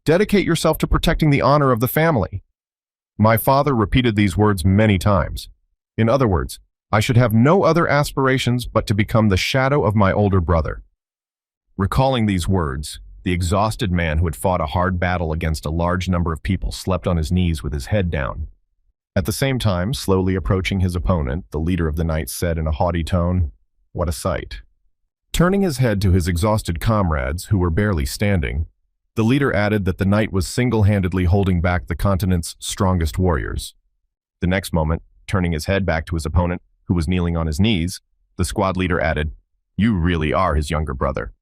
Dedicate yourself to protecting the honor of the family." My father repeated these words many times. In other words, I should have no other aspirations but to become the shadow of my older brother. Recalling these words, the exhausted man who had fought a hard battle against a large number of people slept on his knees with his head down. At the same time, slowly approaching his opponent, the leader of the knights said in a haughty tone, "What a sight." Turning his head to his exhausted comrades, who were barely standing, the leader added that the knight was single-handedly holding back the continent's strongest warriors. The next moment, turning his head back to his opponent, who was kneeling on his knees, the squad leader added, "You really are his younger brother."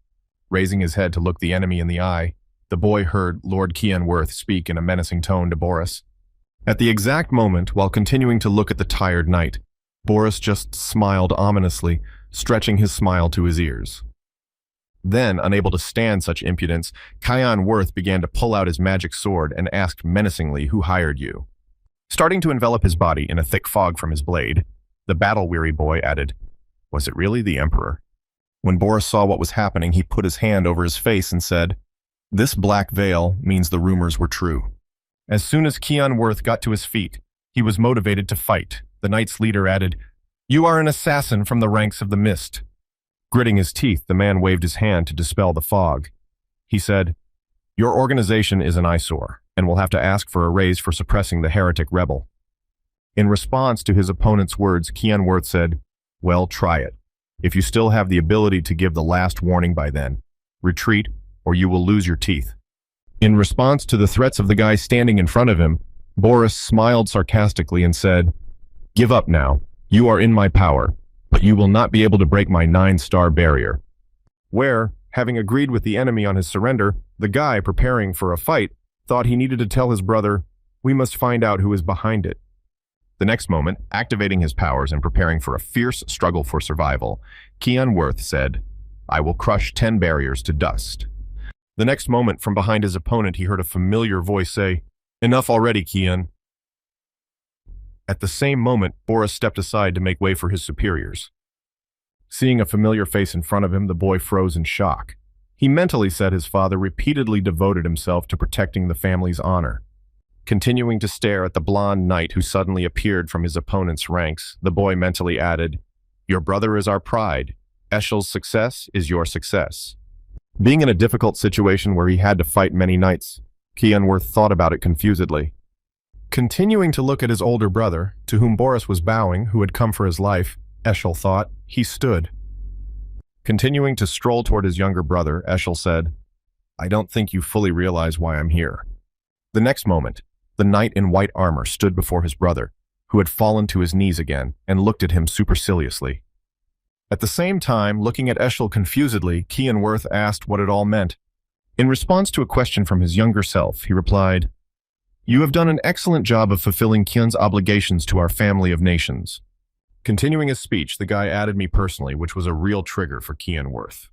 Raising his head to look the enemy in the eye, the boy heard Lord Kianworth speak in a menacing tone to Boris. At the exact moment, while continuing to look at the tired knight, Boris just smiled ominously, stretching his smile to his ears. Then, unable to stand such impudence, Kianworth began to pull out his magic sword and asked menacingly who hired you. Starting to envelop his body in a thick fog from his blade, the battle-weary boy added, "Was it really the Emperor?" When Boris saw what was happening, he put his hand over his face and said, "This black veil means the rumors were true." As soon as Kianworth got to his feet, he was motivated to fight. The knight's leader added, "You are an assassin from the ranks of the Mist." Gritting his teeth, the man waved his hand to dispel the fog. He said, "Your organization is an eyesore, and will have to ask for a raise for suppressing the heretic rebel." In response to his opponent's words, Kianworth said, "Well, try it. If you still have the ability to give the last warning by then, retreat or you will lose your teeth." In response to the threats of the guy standing in front of him, Boris smiled sarcastically and said, "Give up now. You are in my power, but you will not be able to break my 9-star barrier." Where, having agreed with the enemy on his surrender, the guy preparing for a fight thought he needed to tell his brother, "We must find out who is behind it." The next moment, activating his powers and preparing for a fierce struggle for survival, Kianworth said, "I will crush 10 barriers to dust." The next moment, from behind his opponent, he heard a familiar voice say, "Enough already, Kian." At the same moment, Boris stepped aside to make way for his superiors. Seeing a familiar face in front of him, the boy froze in shock. He mentally said his father repeatedly devoted himself to protecting the family's honor. Continuing to stare at the blonde knight who suddenly appeared from his opponent's ranks, the boy mentally added, "Your brother is our pride. Eshel's success is your success." Being in a difficult situation where he had to fight many knights, Kianworth thought about it confusedly. Continuing to look at his older brother, to whom Boris was bowing, who had come for his life, Eschel thought, he stood. Continuing to stroll toward his younger brother, Eschel said, "I don't think you fully realize why I'm here." The next moment, the knight in white armor stood before his brother, who had fallen to his knees again, and looked at him superciliously. At the same time, looking at Eschel confusedly, Kianworth asked what it all meant. In response to a question from his younger self, he replied, "You have done an excellent job of fulfilling Kyun's obligations to our family of nations." Continuing his speech, the guy added me personally, which was a real trigger for Kianworth.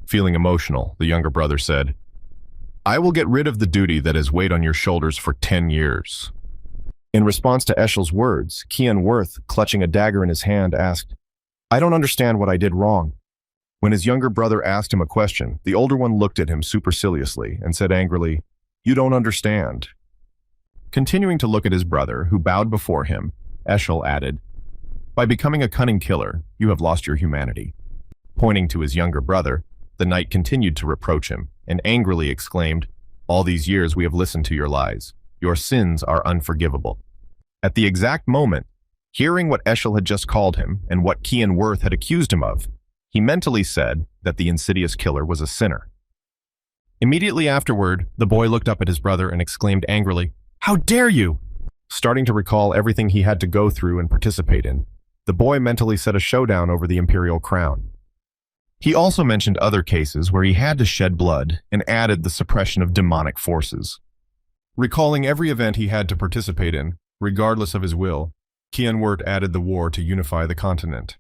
Feeling emotional, the younger brother said, "I will get rid of the duty that has weighed on your shoulders for 10 years. In response to Eschel's words, Kianworth, clutching a dagger in his hand, asked, "I don't understand what I did wrong." When his younger brother asked him a question, the older one looked at him superciliously and said angrily, "You don't understand." Continuing to look at his brother, who bowed before him, Eschel added, "By becoming a cunning killer, you have lost your humanity." Pointing to his younger brother, the knight continued to reproach him and angrily exclaimed, "All these years we have listened to your lies. Your sins are unforgivable." At the exact moment, hearing what Eschel had just called him and what Kianworth had accused him of, he mentally said that the insidious killer was a sinner. Immediately afterward, the boy looked up at his brother and exclaimed angrily, "How dare you!" Starting to recall everything he had to go through and participate in, the boy mentally set a showdown over the imperial crown. He also mentioned other cases where he had to shed blood and added the suppression of demonic forces. Recalling every event he had to participate in, regardless of his will, Kianworth added the war to unify the continent.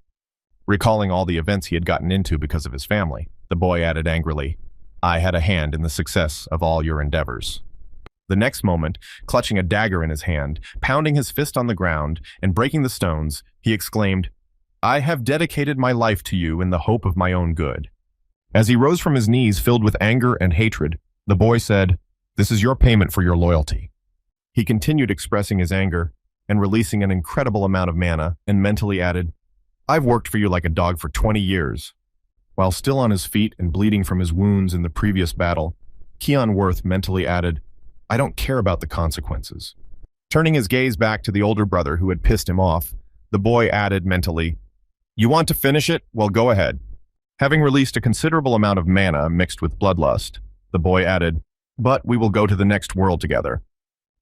Recalling all the events he had gotten into because of his family, the boy added angrily, "I had a hand in the success of all your endeavors." The next moment, clutching a dagger in his hand, pounding his fist on the ground, and breaking the stones, he exclaimed, "I have dedicated my life to you in the hope of my own good." As he rose from his knees filled with anger and hatred, the boy said, This is your payment for your loyalty. He continued expressing his anger and releasing an incredible amount of mana and mentally added, I've worked for you like a dog for 20 years. While still on his feet and bleeding from his wounds in the previous battle, Keon Worth mentally added, I don't care about the consequences. Turning his gaze back to the older brother who had pissed him off, the boy added mentally, You want to finish it? Well, go ahead. Having released a considerable amount of mana mixed with bloodlust, the boy added, But we will go to the next world together.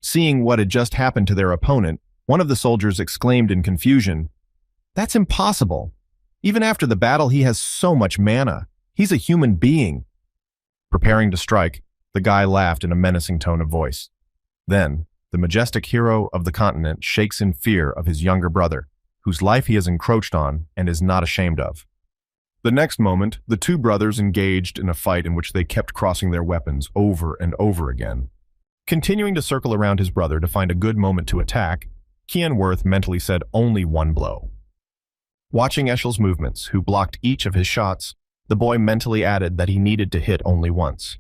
Seeing what had just happened to their opponent, one of the soldiers exclaimed in confusion, That's impossible. Even after the battle, he has so much mana. He's a human being. Preparing to strike, the guy laughed in a menacing tone of voice. Then, the majestic hero of the continent shakes in fear of his younger brother, whose life he has encroached on and is not ashamed of. The next moment, the two brothers engaged in a fight in which they kept crossing their weapons over and over again. Continuing to circle around his brother to find a good moment to attack, Keon Worth mentally said only one blow. Watching Eshel's movements, who blocked each of his shots, the boy mentally added that he needed to hit only once.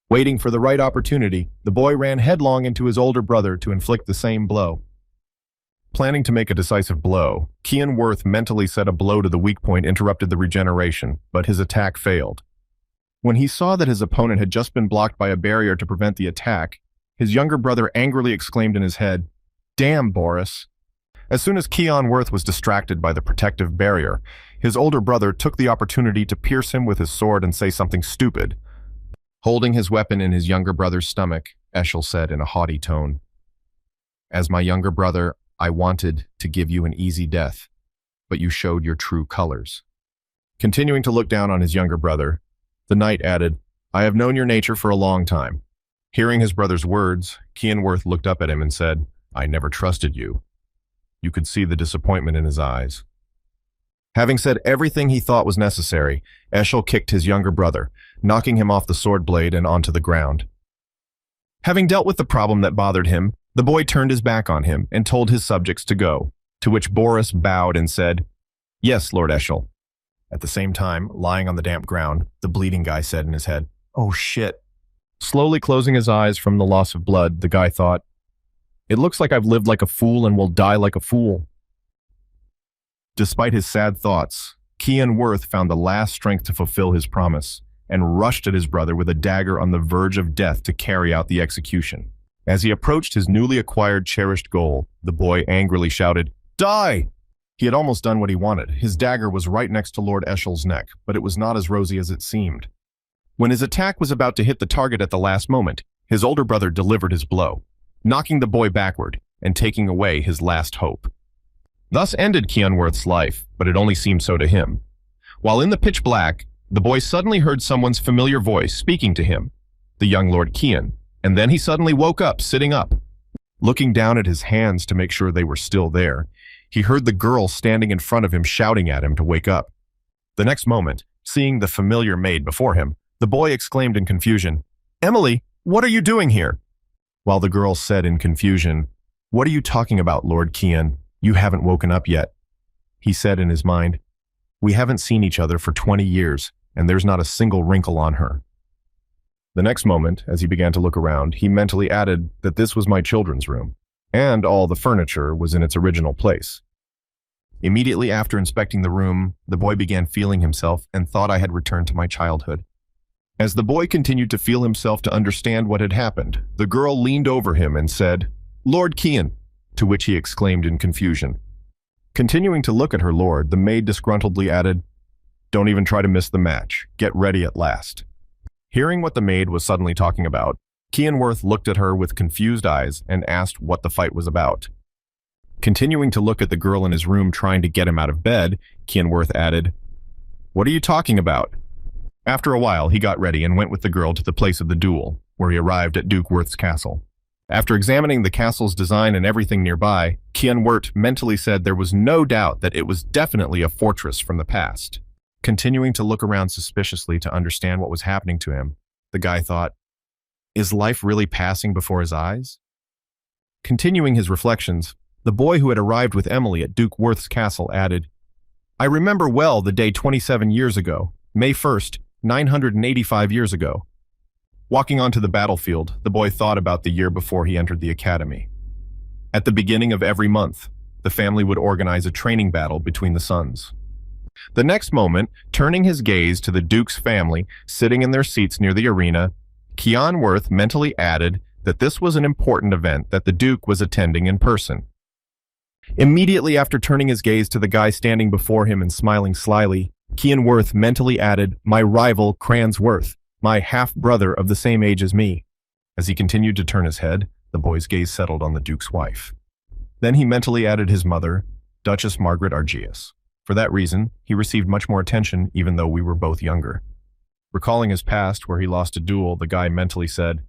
Waiting for the right opportunity, the boy ran headlong into his older brother to inflict the same blow. Planning to make a decisive blow, Keon Worth mentally said a blow to the weak point interrupted the regeneration, but his attack failed. When he saw that his opponent had just been blocked by a barrier to prevent the attack, his younger brother angrily exclaimed in his head, Damn, Boris. As soon as Keon Worth was distracted by the protective barrier, his older brother took the opportunity to pierce him with his sword and say something stupid. Holding his weapon in his younger brother's stomach, Eshel said in a haughty tone, As my younger brother, I wanted to give you an easy death, but you showed your true colors. Continuing to look down on his younger brother, the knight added, I have known your nature for a long time. Hearing his brother's words, Keon Worth looked up at him and said, I never trusted you. You could see the disappointment in his eyes. Having said everything he thought was necessary, Eshel kicked his younger brother, knocking him off the sword blade and onto the ground. Having dealt with the problem that bothered him, the boy turned his back on him and told his subjects to go, to which Boris bowed and said, Yes, Lord Eshel. At the same time, lying on the damp ground, the bleeding guy said in his head, Oh shit. Slowly closing his eyes from the loss of blood, the guy thought, It looks like I've lived like a fool and will die like a fool. Despite his sad thoughts, Keon Worth found the last strength to fulfill his promise and rushed at his brother with a dagger on the verge of death to carry out the execution. As he approached his newly acquired cherished goal, the boy angrily shouted, Die! He had almost done what he wanted. His dagger was right next to Lord Eshel's neck, but it was not as rosy as it seemed. When his attack was about to hit the target at the last moment, his older brother delivered his blow, knocking the boy backward and taking away his last hope. Thus ended Keon Worth's life, but it only seemed so to him. While in the pitch black, the boy suddenly heard someone's familiar voice speaking to him, the young Lord Keon, and then he suddenly woke up, sitting up. Looking down at his hands to make sure they were still there, he heard the girl standing in front of him shouting at him to wake up. The next moment, seeing the familiar maid before him, the boy exclaimed in confusion, Emily, what are you doing here? While the girl said in confusion, What are you talking about, Lord Keon? You haven't woken up yet. He said in his mind, We haven't seen each other for 20 years, and there's not a single wrinkle on her. The next moment, as he began to look around, he mentally added that this was my children's room, and all the furniture was in its original place. Immediately after inspecting the room, the boy began feeling himself and thought I had returned to my childhood. As the boy continued to feel himself to understand what had happened, the girl leaned over him and said, Lord Keon, to which he exclaimed in confusion. Continuing to look at her lord, the maid disgruntledly added, Don't even try to miss the match. Get ready at last. Hearing what the maid was suddenly talking about, Keon Worth looked at her with confused eyes and asked what the fight was about. Continuing to look at the girl in his room trying to get him out of bed, Keon Worth added, What are you talking about? After a while, he got ready and went with the girl to the place of the duel, where he arrived at Duke Worth's castle. After examining the castle's design and everything nearby, Keon Worth mentally said there was no doubt that it was definitely a fortress from the past. Continuing to look around suspiciously to understand what was happening to him, the guy thought, Is life really passing before his eyes? Continuing his reflections, the boy who had arrived with Emily at Duke Worth's castle added, I remember well the day 27 years ago, May 1st, 985 years ago. Walking onto the battlefield, the boy thought about the year before he entered the academy. At the beginning of every month, the family would organize a training battle between the sons. The next moment, turning his gaze to the Duke's family sitting in their seats near the arena, Keon Worth mentally added that this was an important event that the Duke was attending in person. Immediately after turning his gaze to the guy standing before him and smiling slyly, Keon Worth mentally added, "My rival, Cransworth, my half-brother of the same age as me." As he continued to turn his head, the boy's gaze settled on the Duke's wife. Then he mentally added his mother, Duchess Margaret Argius. For that reason, he received much more attention even though we were both younger. Recalling his past where he lost a duel, the guy mentally said,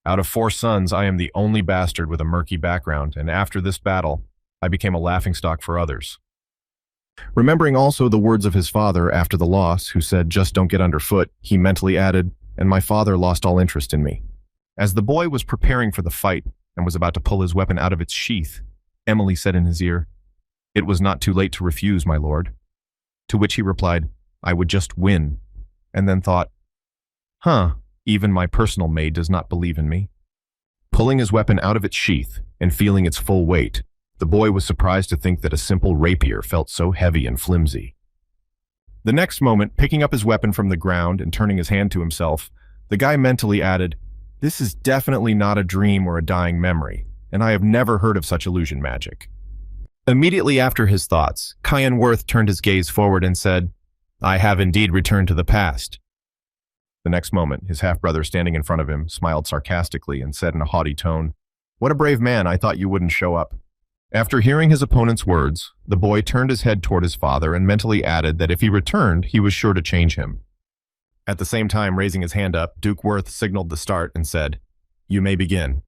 "Out of 4 sons, I am the only bastard with a murky background, and after this battle, I became a laughingstock for others." Remembering also the words of his father after the loss, who said, "Just don't get underfoot," he mentally added, "And my father lost all interest in me." As the boy was preparing for the fight and was about to pull his weapon out of its sheath, Emily said in his ear, "It was not too late to refuse, my lord." To which he replied, "I would just win," and then thought, even my personal maid does not believe in me." Pulling his weapon out of its sheath and feeling its full weight, the boy was surprised to think that a simple rapier felt so heavy and flimsy. The next moment, picking up his weapon from the ground and turning his hand to himself, the guy mentally added, "This is definitely not a dream or a dying memory, and I have never heard of such illusion magic." Immediately after his thoughts, Keon Worth turned his gaze forward and said, "I have indeed returned to the past." The next moment, his half-brother standing in front of him smiled sarcastically and said in a haughty tone, "What a brave man, I thought you wouldn't show up." After hearing his opponent's words, the boy turned his head toward his father and mentally added that if he returned, he was sure to change him. At the same time, raising his hand up, Duke Worth signaled the start and said, "You may begin."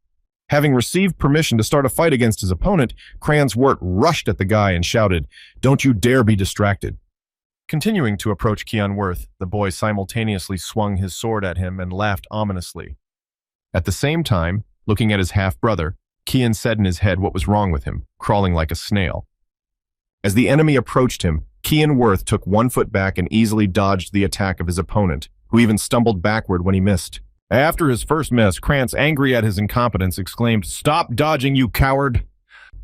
Having received permission to start a fight against his opponent, Cransworth rushed at the guy and shouted, "Don't you dare be distracted." Continuing to approach Keon Worth, the boy simultaneously swung his sword at him and laughed ominously. At the same time, looking at his half-brother, Keon said in his head what was wrong with him, crawling like a snail. As the enemy approached him, Keon Worth took 1 foot back and easily dodged the attack of his opponent, who even stumbled backward when he missed. After his first miss, Krantz, angry at his incompetence, exclaimed, "Stop dodging, you coward!"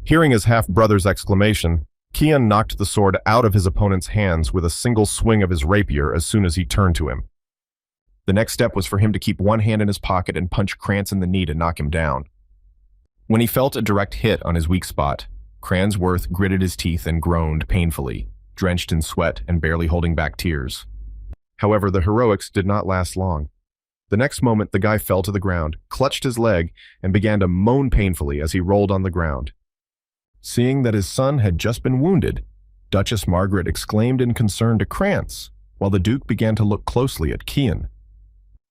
Hearing his half-brother's exclamation, Keon knocked the sword out of his opponent's hands with a single swing of his rapier as soon as he turned to him. The next step was for him to keep one hand in his pocket and punch Krantz in the knee to knock him down. When he felt a direct hit on his weak spot, Cransworth gritted his teeth and groaned painfully, drenched in sweat and barely holding back tears. However, the heroics did not last long. The next moment, the guy fell to the ground, clutched his leg, and began to moan painfully as he rolled on the ground. Seeing that his son had just been wounded, Duchess Margaret exclaimed in concern to Krantz, while the Duke began to look closely at Keon.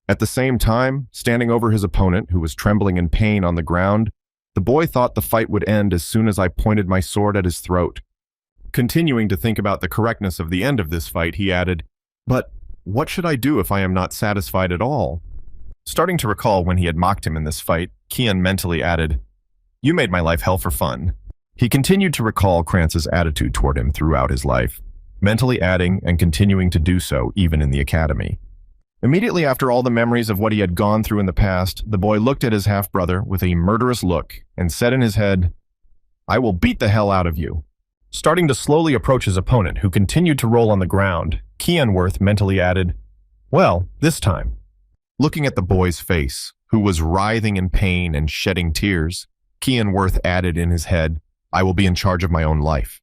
At the same time, standing over his opponent, who was trembling in pain on the ground, the boy thought the fight would end as soon as I pointed my sword at his throat. Continuing to think about the correctness of the end of this fight, he added, "But what should I do if I am not satisfied at all?" Starting to recall when he had mocked him in this fight, Keon mentally added, "You made my life hell for fun." He continued to recall Krantz's attitude toward him throughout his life, mentally adding and continuing to do so even in the academy. Immediately after all the memories of what he had gone through in the past, the boy looked at his half-brother with a murderous look and said in his head, "I will beat the hell out of you." Starting to slowly approach his opponent, who continued to roll on the ground, Keon Worth mentally added, "Well, this time." Looking at the boy's face, who was writhing in pain and shedding tears, Keon Worth added in his head, "I will be in charge of my own life."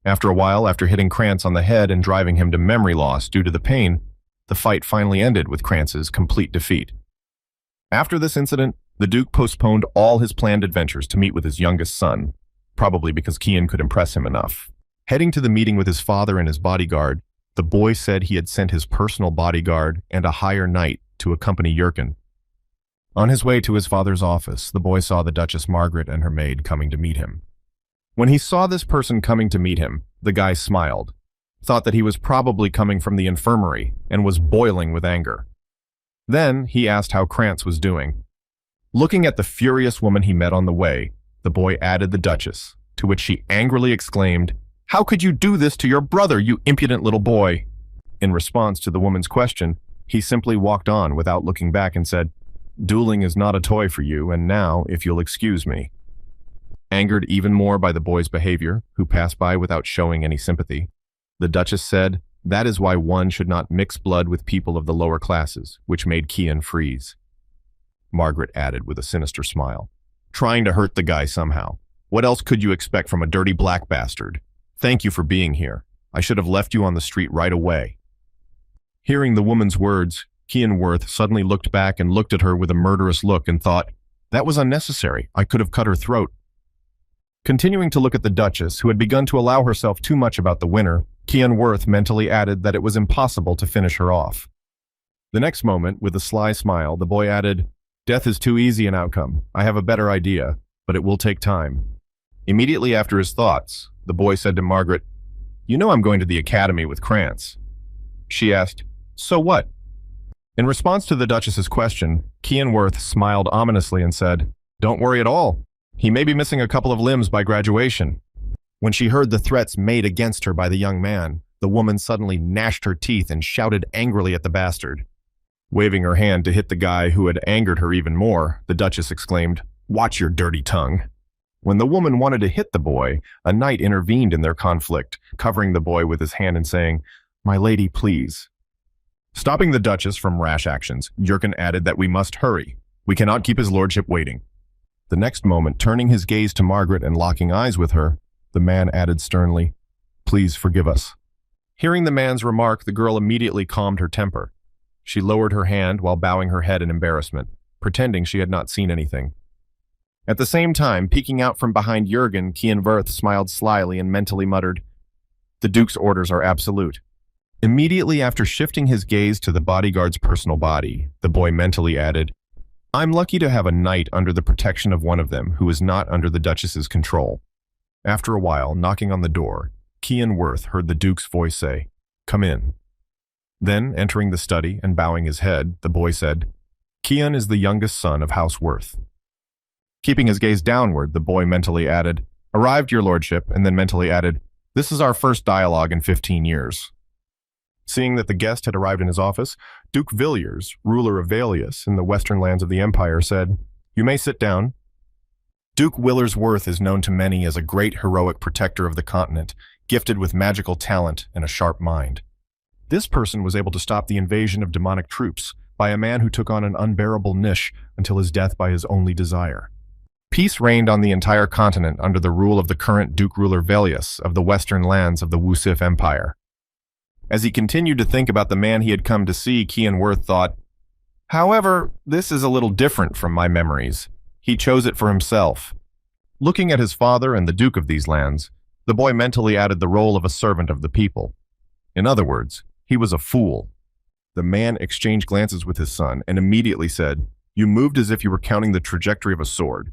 After a while, after hitting Krantz on the head and driving him to memory loss due to the pain, the fight finally ended with Krantz's complete defeat. After this incident, the Duke postponed all his planned adventures to meet with his youngest son, probably because Keon could impress him enough. Heading to the meeting with his father and his bodyguard, the boy said he had sent his personal bodyguard and a higher knight to accompany Jurgen. On his way to his father's office, the boy saw the Duchess Margaret and her maid coming to meet him. When he saw this person coming to meet him, the guy smiled, thought that he was probably coming from the infirmary, and was boiling with anger. Then he asked how Krantz was doing. Looking at the furious woman he met on the way, the boy added the Duchess, to which she angrily exclaimed, "How could you do this to your brother, you impudent little boy?" In response to the woman's question, He simply walked on without looking back and said, "Dueling is not a toy for you, and now, if you'll excuse me." Angered even more by the boy's behavior, who passed by without showing any sympathy, the Duchess said, "That is why one should not mix blood with people of the lower classes," which made Kian freeze. Margaret added with a sinister smile, "Trying to hurt the guy somehow. What else could you expect from a dirty black bastard? Thank you for being here. I should have left you on the street right away." Hearing the woman's words, Kian Worth suddenly looked back and looked at her with a murderous look and thought, "That was unnecessary. I could have cut her throat." Continuing to look at the Duchess, who had begun to allow herself too much about the winner, Kian Worth mentally added that it was impossible to finish her off. The next moment, with a sly smile, the boy added, "Death is too easy an outcome. I have a better idea, but it will take time." Immediately after his thoughts, the boy said to Margaret, "You know I'm going to the academy with Krantz." She asked, "So what?" In response to the Duchess's question, Kian Worth smiled ominously and said, "Don't worry at all. He may be missing a couple of limbs by graduation." When she heard the threats made against her by the young man, the woman suddenly gnashed her teeth and shouted angrily at the bastard. Waving her hand to hit the guy who had angered her even more, the Duchess exclaimed, "Watch your dirty tongue." When the woman wanted to hit the boy, a knight intervened in their conflict, covering the boy with his hand and saying, "My lady, please." Stopping the Duchess from rash actions, Jurgen added that we must hurry. We cannot keep his lordship waiting. The next moment, turning his gaze to Margaret and locking eyes with her, the man added sternly, "Please forgive us." Hearing the man's remark, the girl immediately calmed her temper. She lowered her hand while bowing her head in embarrassment, pretending she had not seen anything. At the same time, peeking out from behind Jurgen, Kian Worth smiled slyly and mentally muttered, "The Duke's orders are absolute." Immediately after shifting his gaze to the bodyguard's personal body, the boy mentally added, "I'm lucky to have a knight under the protection of one of them who is not under the Duchess's control." After a while, knocking on the door, Kian Worth heard the Duke's voice say, "Come in." Then, entering the study and bowing his head, the boy said, "Kian is the youngest son of House Worth." Keeping his gaze downward, the boy mentally added, "Arrived, your lordship," and then mentally added, "This is our first dialogue in 15 years. Seeing that the guest had arrived in his office, Duke Villiers, ruler of Valius in the western lands of the Empire, said, "You may sit down." Duke Willers Worth is known to many as a great heroic protector of the continent, gifted with magical talent and a sharp mind. This person was able to stop the invasion of demonic troops by a man who took on an unbearable niche until his death by his only desire. Peace reigned on the entire continent under the rule of the current Duke ruler Valius of the western lands of the Wusif Empire. As he continued to think about the man he had come to see, Kian Worth thought, "However, this is a little different from my memories. He chose it for himself." Looking at his father and the Duke of these lands, the boy mentally added the role of a servant of the people. In other words, he was a fool. The man exchanged glances with his son and immediately said, "You moved as if you were counting the trajectory of a sword."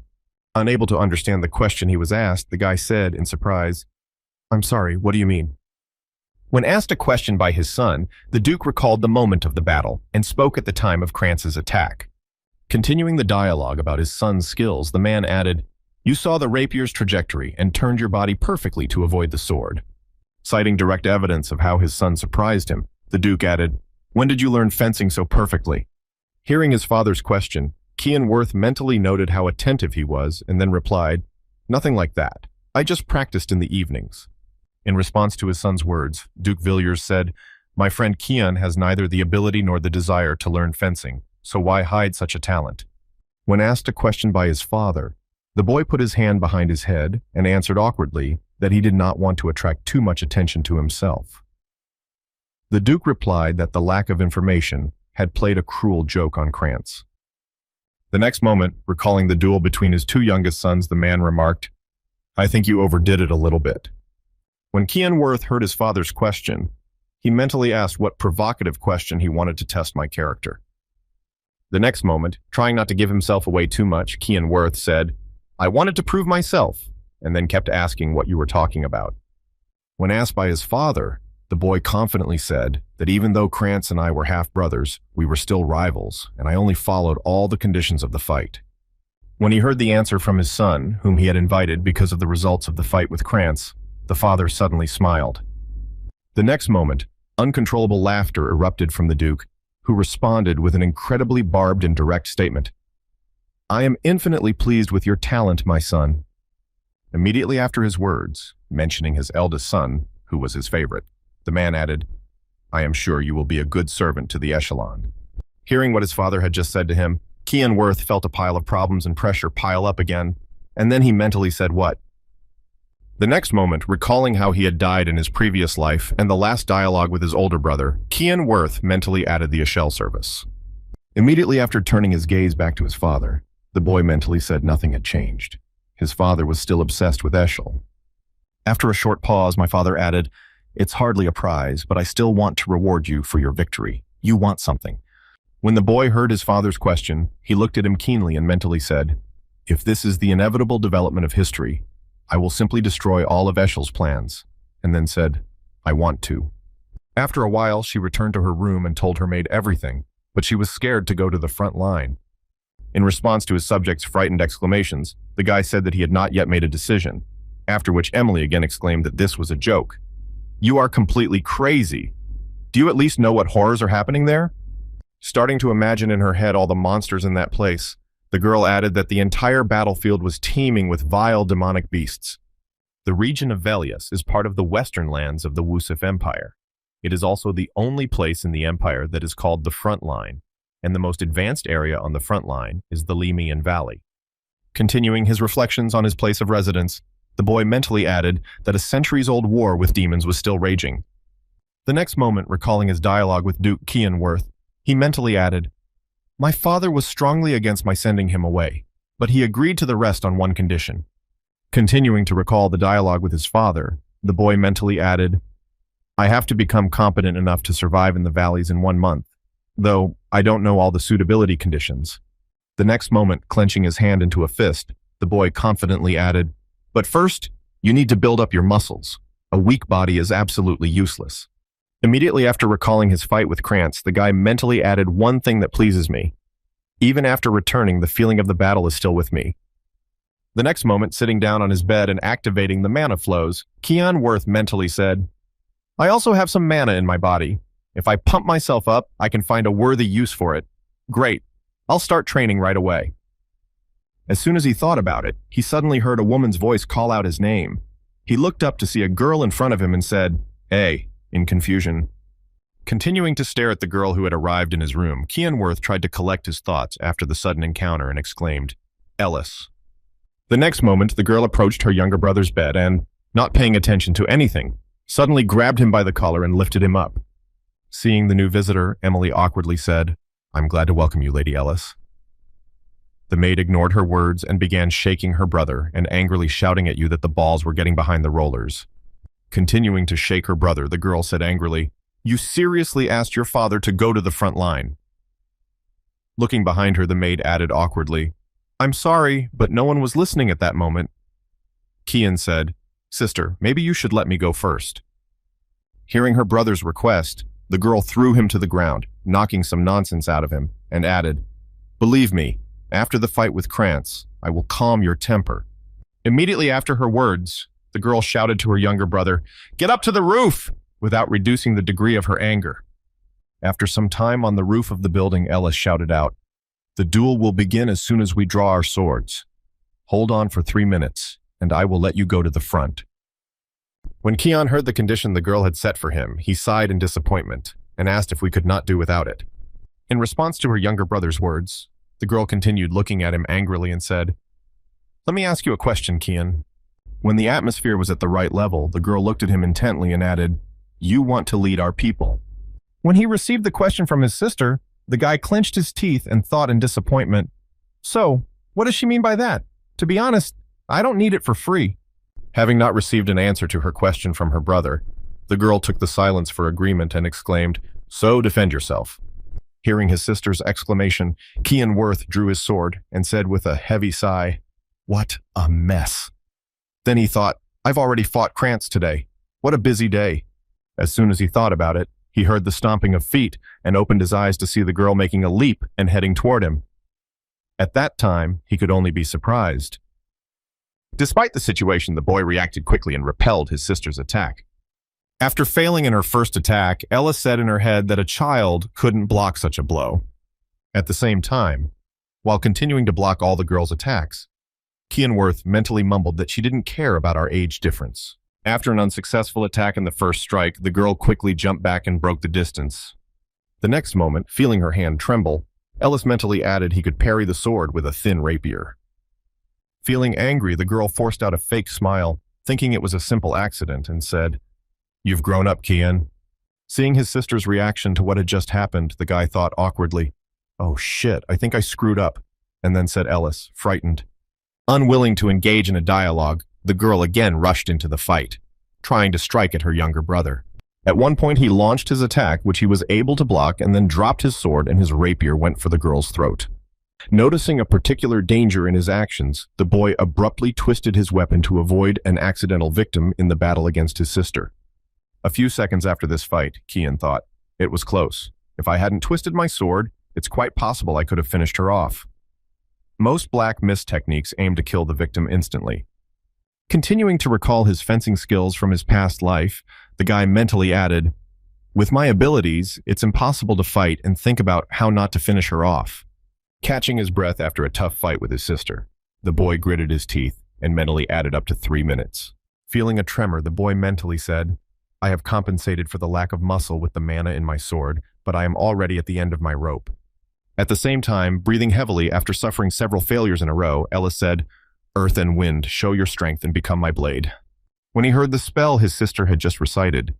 Unable to understand the question he was asked, the guy said in surprise, "I'm sorry, what do you mean?" When asked a question by his son, the Duke recalled the moment of the battle and spoke at the time of Krantz's attack. Continuing the dialogue about his son's skills, the man added, "You saw the rapier's trajectory and turned your body perfectly to avoid the sword." Citing direct evidence of how his son surprised him, the Duke added, "When did you learn fencing so perfectly?" Hearing his father's question, Kian Worth mentally noted how attentive he was and then replied, "Nothing like that. I just practiced in the evenings." In response to his son's words, Duke Villiers said, "My friend Kian has neither the ability nor the desire to learn fencing, so why hide such a talent?" When asked a question by his father, the boy put his hand behind his head and answered awkwardly that he did not want to attract too much attention to himself. The Duke replied that the lack of information had played a cruel joke on Krantz. The next moment, recalling the duel between his two youngest sons, the man remarked, "I think you overdid it a little bit." When Kian Worth heard his father's question, he mentally asked what provocative question he wanted to test my character. The next moment, trying not to give himself away too much, Kian Worth said, "I wanted to prove myself," and then kept asking what you were talking about. When asked by his father, the boy confidently said that even though Krantz and I were half-brothers, we were still rivals, and I only followed all the conditions of the fight. When he heard the answer from his son, whom he had invited because of the results of the fight with Krantz, the father suddenly smiled. The next moment, uncontrollable laughter erupted from the Duke, who responded with an incredibly barbed and direct statement. I am infinitely pleased with your talent, my son. Immediately after his words, mentioning his eldest son, who was his favorite, the man added, I am sure you will be a good servant to the echelon. Hearing what his father had just said to him, Kian Worth felt a pile of problems and pressure pile up again, and then he mentally said what? The next moment, recalling how he had died in his previous life and the last dialogue with his older brother, Kian Worth mentally added the Eshel service. Immediately after turning his gaze back to his father, the boy mentally said nothing had changed. His father was still obsessed with Eshel. After a short pause, my father added, It's hardly a prize, but I still want to reward you for your victory. You want something. When the boy heard his father's question, he looked at him keenly and mentally said, If this is the inevitable development of history, I will simply destroy all of Eshel's plans, and then said, I want to. After a while, she returned to her room and told her maid everything, but she was scared to go to the front line. In response to his subject's frightened exclamations, the guy said that he had not yet made a decision, after which Emily again exclaimed that this was a joke. You are completely crazy. Do you at least know what horrors are happening there? Starting to imagine in her head all the monsters in that place, the girl added that the entire battlefield was teeming with vile demonic beasts. The region of Velius is part of the western lands of the Wusif Empire. It is also the only place in the empire that is called the front line, and the most advanced area on the front line is the Lemian Valley. Continuing his reflections on his place of residence, the boy mentally added that a centuries-old war with demons was still raging. The next moment, recalling his dialogue with Duke Kian Worth, he mentally added, My father was strongly against my sending him away, but he agreed to the rest on one condition. Continuing to recall the dialogue with his father, the boy mentally added, I have to become competent enough to survive in the valleys in 1 month, though I don't know all the suitability conditions. The next moment, clenching his hand into a fist, the boy confidently added, But first, you need to build up your muscles. A weak body is absolutely useless. Immediately after recalling his fight with Krantz, the guy mentally added one thing that pleases me. Even after returning, the feeling of the battle is still with me. The next moment, sitting down on his bed and activating the mana flows, Kian Worth mentally said, I also have some mana in my body. If I pump myself up, I can find a worthy use for it. Great. I'll start training right away. As soon as he thought about it, he suddenly heard a woman's voice call out his name. He looked up to see a girl in front of him and said, Hey, in confusion. Continuing to stare at the girl who had arrived in his room, Kian Worth tried to collect his thoughts after the sudden encounter and exclaimed, Ellis. The next moment, the girl approached her younger brother's bed and, not paying attention to anything, suddenly grabbed him by the collar and lifted him up. Seeing the new visitor, Emily awkwardly said, I'm glad to welcome you, Lady Ellis. The maid ignored her words and began shaking her brother and angrily shouting at you that the balls were getting behind the rollers. Continuing to shake her brother, the girl said angrily, You seriously asked your father to go to the front line. Looking behind her, the maid added awkwardly, I'm sorry, but no one was listening at that moment. Kian said, Sister, maybe you should let me go first. Hearing her brother's request, the girl threw him to the ground, knocking some nonsense out of him, and added, Believe me, after the fight with Krantz, I will calm your temper. Immediately after her words, the girl shouted to her younger brother, Get up to the roof! Without reducing the degree of her anger. After some time on the roof of the building, Ellis shouted out, The duel will begin as soon as we draw our swords. Hold on for 3 minutes, and I will let you go to the front. When Kian heard the condition the girl had set for him, he sighed in disappointment and asked if we could not do without it. In response to her younger brother's words, the girl continued looking at him angrily and said, Let me ask you a question, Kian. When the atmosphere was at the right level, the girl looked at him intently and added, You want to lead our people. When he received the question from his sister, the guy clenched his teeth and thought in disappointment, So, what does she mean by that? To be honest, I don't need it for free. Having not received an answer to her question from her brother, the girl took the silence for agreement and exclaimed, So defend yourself. Hearing his sister's exclamation, Kian Worth drew his sword and said with a heavy sigh, What a mess. Then he thought, I've already fought Krantz today. What a busy day. As soon as he thought about it, he heard the stomping of feet and opened his eyes to see the girl making a leap and heading toward him. At that time, he could only be surprised. Despite the situation, the boy reacted quickly and repelled his sister's attack. After failing in her first attack, Ellis said in her head that a child couldn't block such a blow. At the same time, while continuing to block all the girl's attacks, Kianworth mentally mumbled that she didn't care about our age difference. After an unsuccessful attack in the first strike, the girl quickly jumped back and broke the distance. The next moment, feeling her hand tremble, Ellis mentally added he could parry the sword with a thin rapier. Feeling angry, the girl forced out a fake smile, thinking it was a simple accident, and said, "You've grown up, Kian." Seeing his sister's reaction to what had just happened, the guy thought awkwardly, "Oh shit, I think I screwed up," and then said Ellis, frightened. Unwilling to engage in a dialogue, the girl again rushed into the fight, trying to strike at her younger brother. At one point, he launched his attack, which he was able to block, and then dropped his sword and his rapier went for the girl's throat. Noticing a particular danger in his actions, the boy abruptly twisted his weapon to avoid an accidental victim in the battle against his sister. A few seconds after this fight, Kian thought, "It was close. If I hadn't twisted my sword, it's quite possible I could have finished her off." Most black mist techniques aim to kill the victim instantly. Continuing to recall his fencing skills from his past life, the guy mentally added, "With my abilities, it's impossible to fight and think about how not to finish her off." Catching his breath after a tough fight with his sister, the boy gritted his teeth and mentally added up to 3 minutes. Feeling a tremor, the boy mentally said, "I have compensated for the lack of muscle with the mana in my sword, but I am already at the end of my rope." At the same time, breathing heavily after suffering several failures in a row, Ellis said, "Earth and wind, show your strength and become my blade." When he heard the spell his sister had just recited,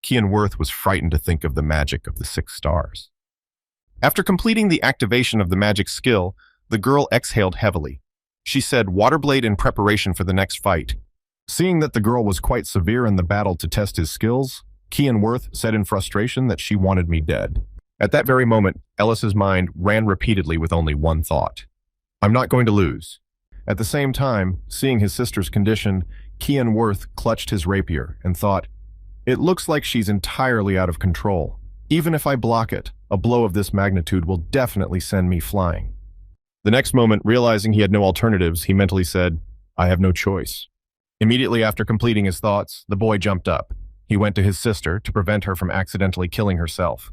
Kianworth was frightened to think of the magic of the 6 stars. After completing the activation of the magic skill, the girl exhaled heavily. She said, "Water blade in preparation for the next fight." Seeing that the girl was quite severe in the battle to test his skills, Kianworth said in frustration that she wanted me dead. At that very moment, Ellis's mind ran repeatedly with only one thought: "I'm not going to lose." At the same time, seeing his sister's condition, Kianworth clutched his rapier and thought, "It looks like she's entirely out of control. Even if I block it, a blow of this magnitude will definitely send me flying." The next moment, realizing he had no alternatives, he mentally said, "I have no choice." Immediately after completing his thoughts, the boy jumped up. He went to his sister to prevent her from accidentally killing herself.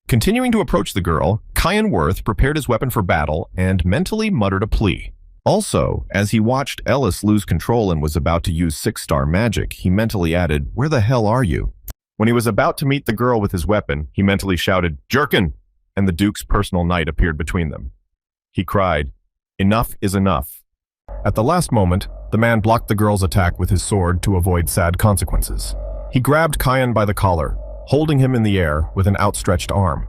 Continuing to approach the girl, Kianworth prepared his weapon for battle and mentally muttered a plea. Also, as he watched Ellis lose control and was about to use 6-star magic, he mentally added, "Where the hell are you?" When he was about to meet the girl with his weapon, he mentally shouted, "Jerkin!" and the Duke's personal knight appeared between them. He cried, "Enough is enough." At the last moment, the man blocked the girl's attack with his sword to avoid sad consequences. He grabbed Kian by the collar, holding him in the air with an outstretched arm.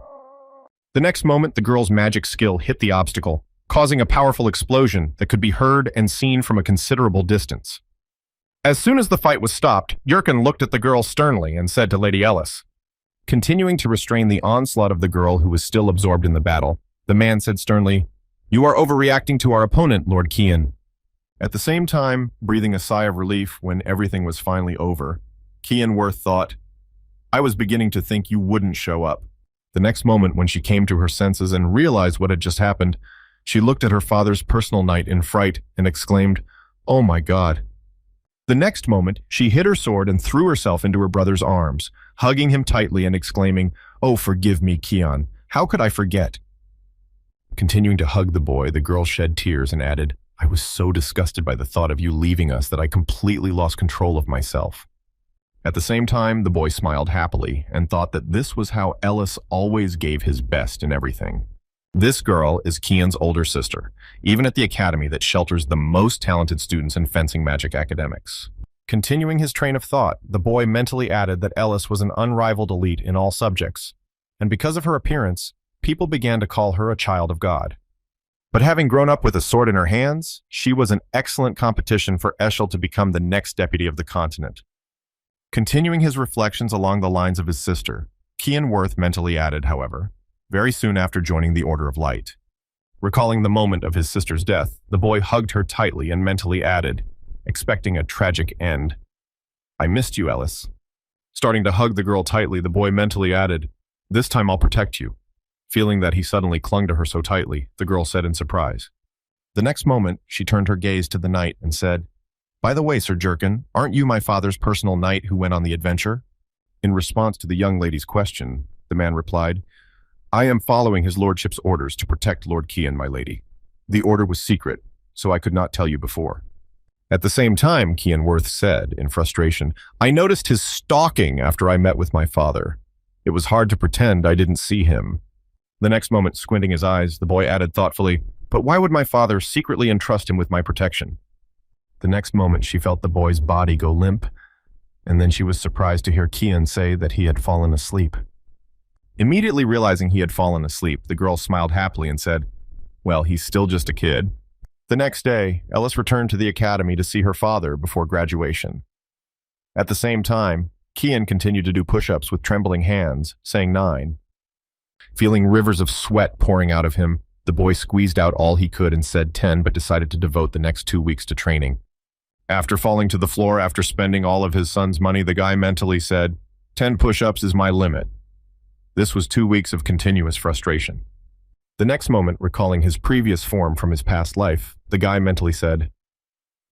The next moment, the girl's magic skill hit the obstacle, causing a powerful explosion that could be heard and seen from a considerable distance. As soon as the fight was stopped, Jerkin looked at the girl sternly and said to Lady Ellis, continuing to restrain the onslaught of the girl who was still absorbed in the battle, the man said sternly, "You are overreacting to our opponent, Lord Kian." At the same time, breathing a sigh of relief when everything was finally over, Kianworth thought, "I was beginning to think you wouldn't show up." The next moment, when she came to her senses and realized what had just happened, she looked at her father's personal knight in fright and exclaimed, "Oh my God." The next moment, she hid her sword and threw herself into her brother's arms, hugging him tightly and exclaiming, "Oh, forgive me, Kian. How could I forget?" Continuing to hug the boy, the girl shed tears and added, "I was so disgusted by the thought of you leaving us that I completely lost control of myself." At the same time, the boy smiled happily and thought that this was how Ellis always gave his best in everything. This girl is Kian's older sister, even at the academy that shelters the most talented students in fencing magic academics. Continuing his train of thought, the boy mentally added that Ellis was an unrivaled elite in all subjects, and because of her appearance, people began to call her a child of God. But having grown up with a sword in her hands, she was an excellent competition for Eshel to become the next deputy of the continent. Continuing his reflections along the lines of his sister, Kianworth mentally added, however, very soon after joining the Order of Light. Recalling the moment of his sister's death, the boy hugged her tightly and mentally added, expecting a tragic end, "I missed you, Ellis." Starting to hug the girl tightly, the boy mentally added, "This time I'll protect you." Feeling that he suddenly clung to her so tightly, the girl said in surprise. The next moment, she turned her gaze to the knight and said, "By the way, Sir Jerkin, aren't you my father's personal knight who went on the adventure?" In response to the young lady's question, the man replied, I am following his lordship's orders to protect Lord Kian, my lady. The order was secret, so I could not tell you before. At the same time, Kian Worth said, in frustration, I noticed his stalking after I met with my father. It was hard to pretend I didn't see him. The next moment, squinting his eyes, the boy added thoughtfully, but why would my father secretly entrust him with my protection? The next moment, she felt the boy's body go limp, and then she was surprised to hear Kian say that he had fallen asleep. Immediately realizing he had fallen asleep, the girl smiled happily and said, well, he's still just a kid. The next day, Ellis returned to the academy to see her father before graduation. At the same time, Kian continued to do push-ups with trembling hands, saying 9. Feeling rivers of sweat pouring out of him, the boy squeezed out all he could and said 10, but decided to devote the next 2 weeks to training. After falling to the floor after spending all of his son's money, the guy mentally said, 10 push-ups is my limit. This was 2 weeks of continuous frustration. The next moment, recalling his previous form from his past life, the guy mentally said,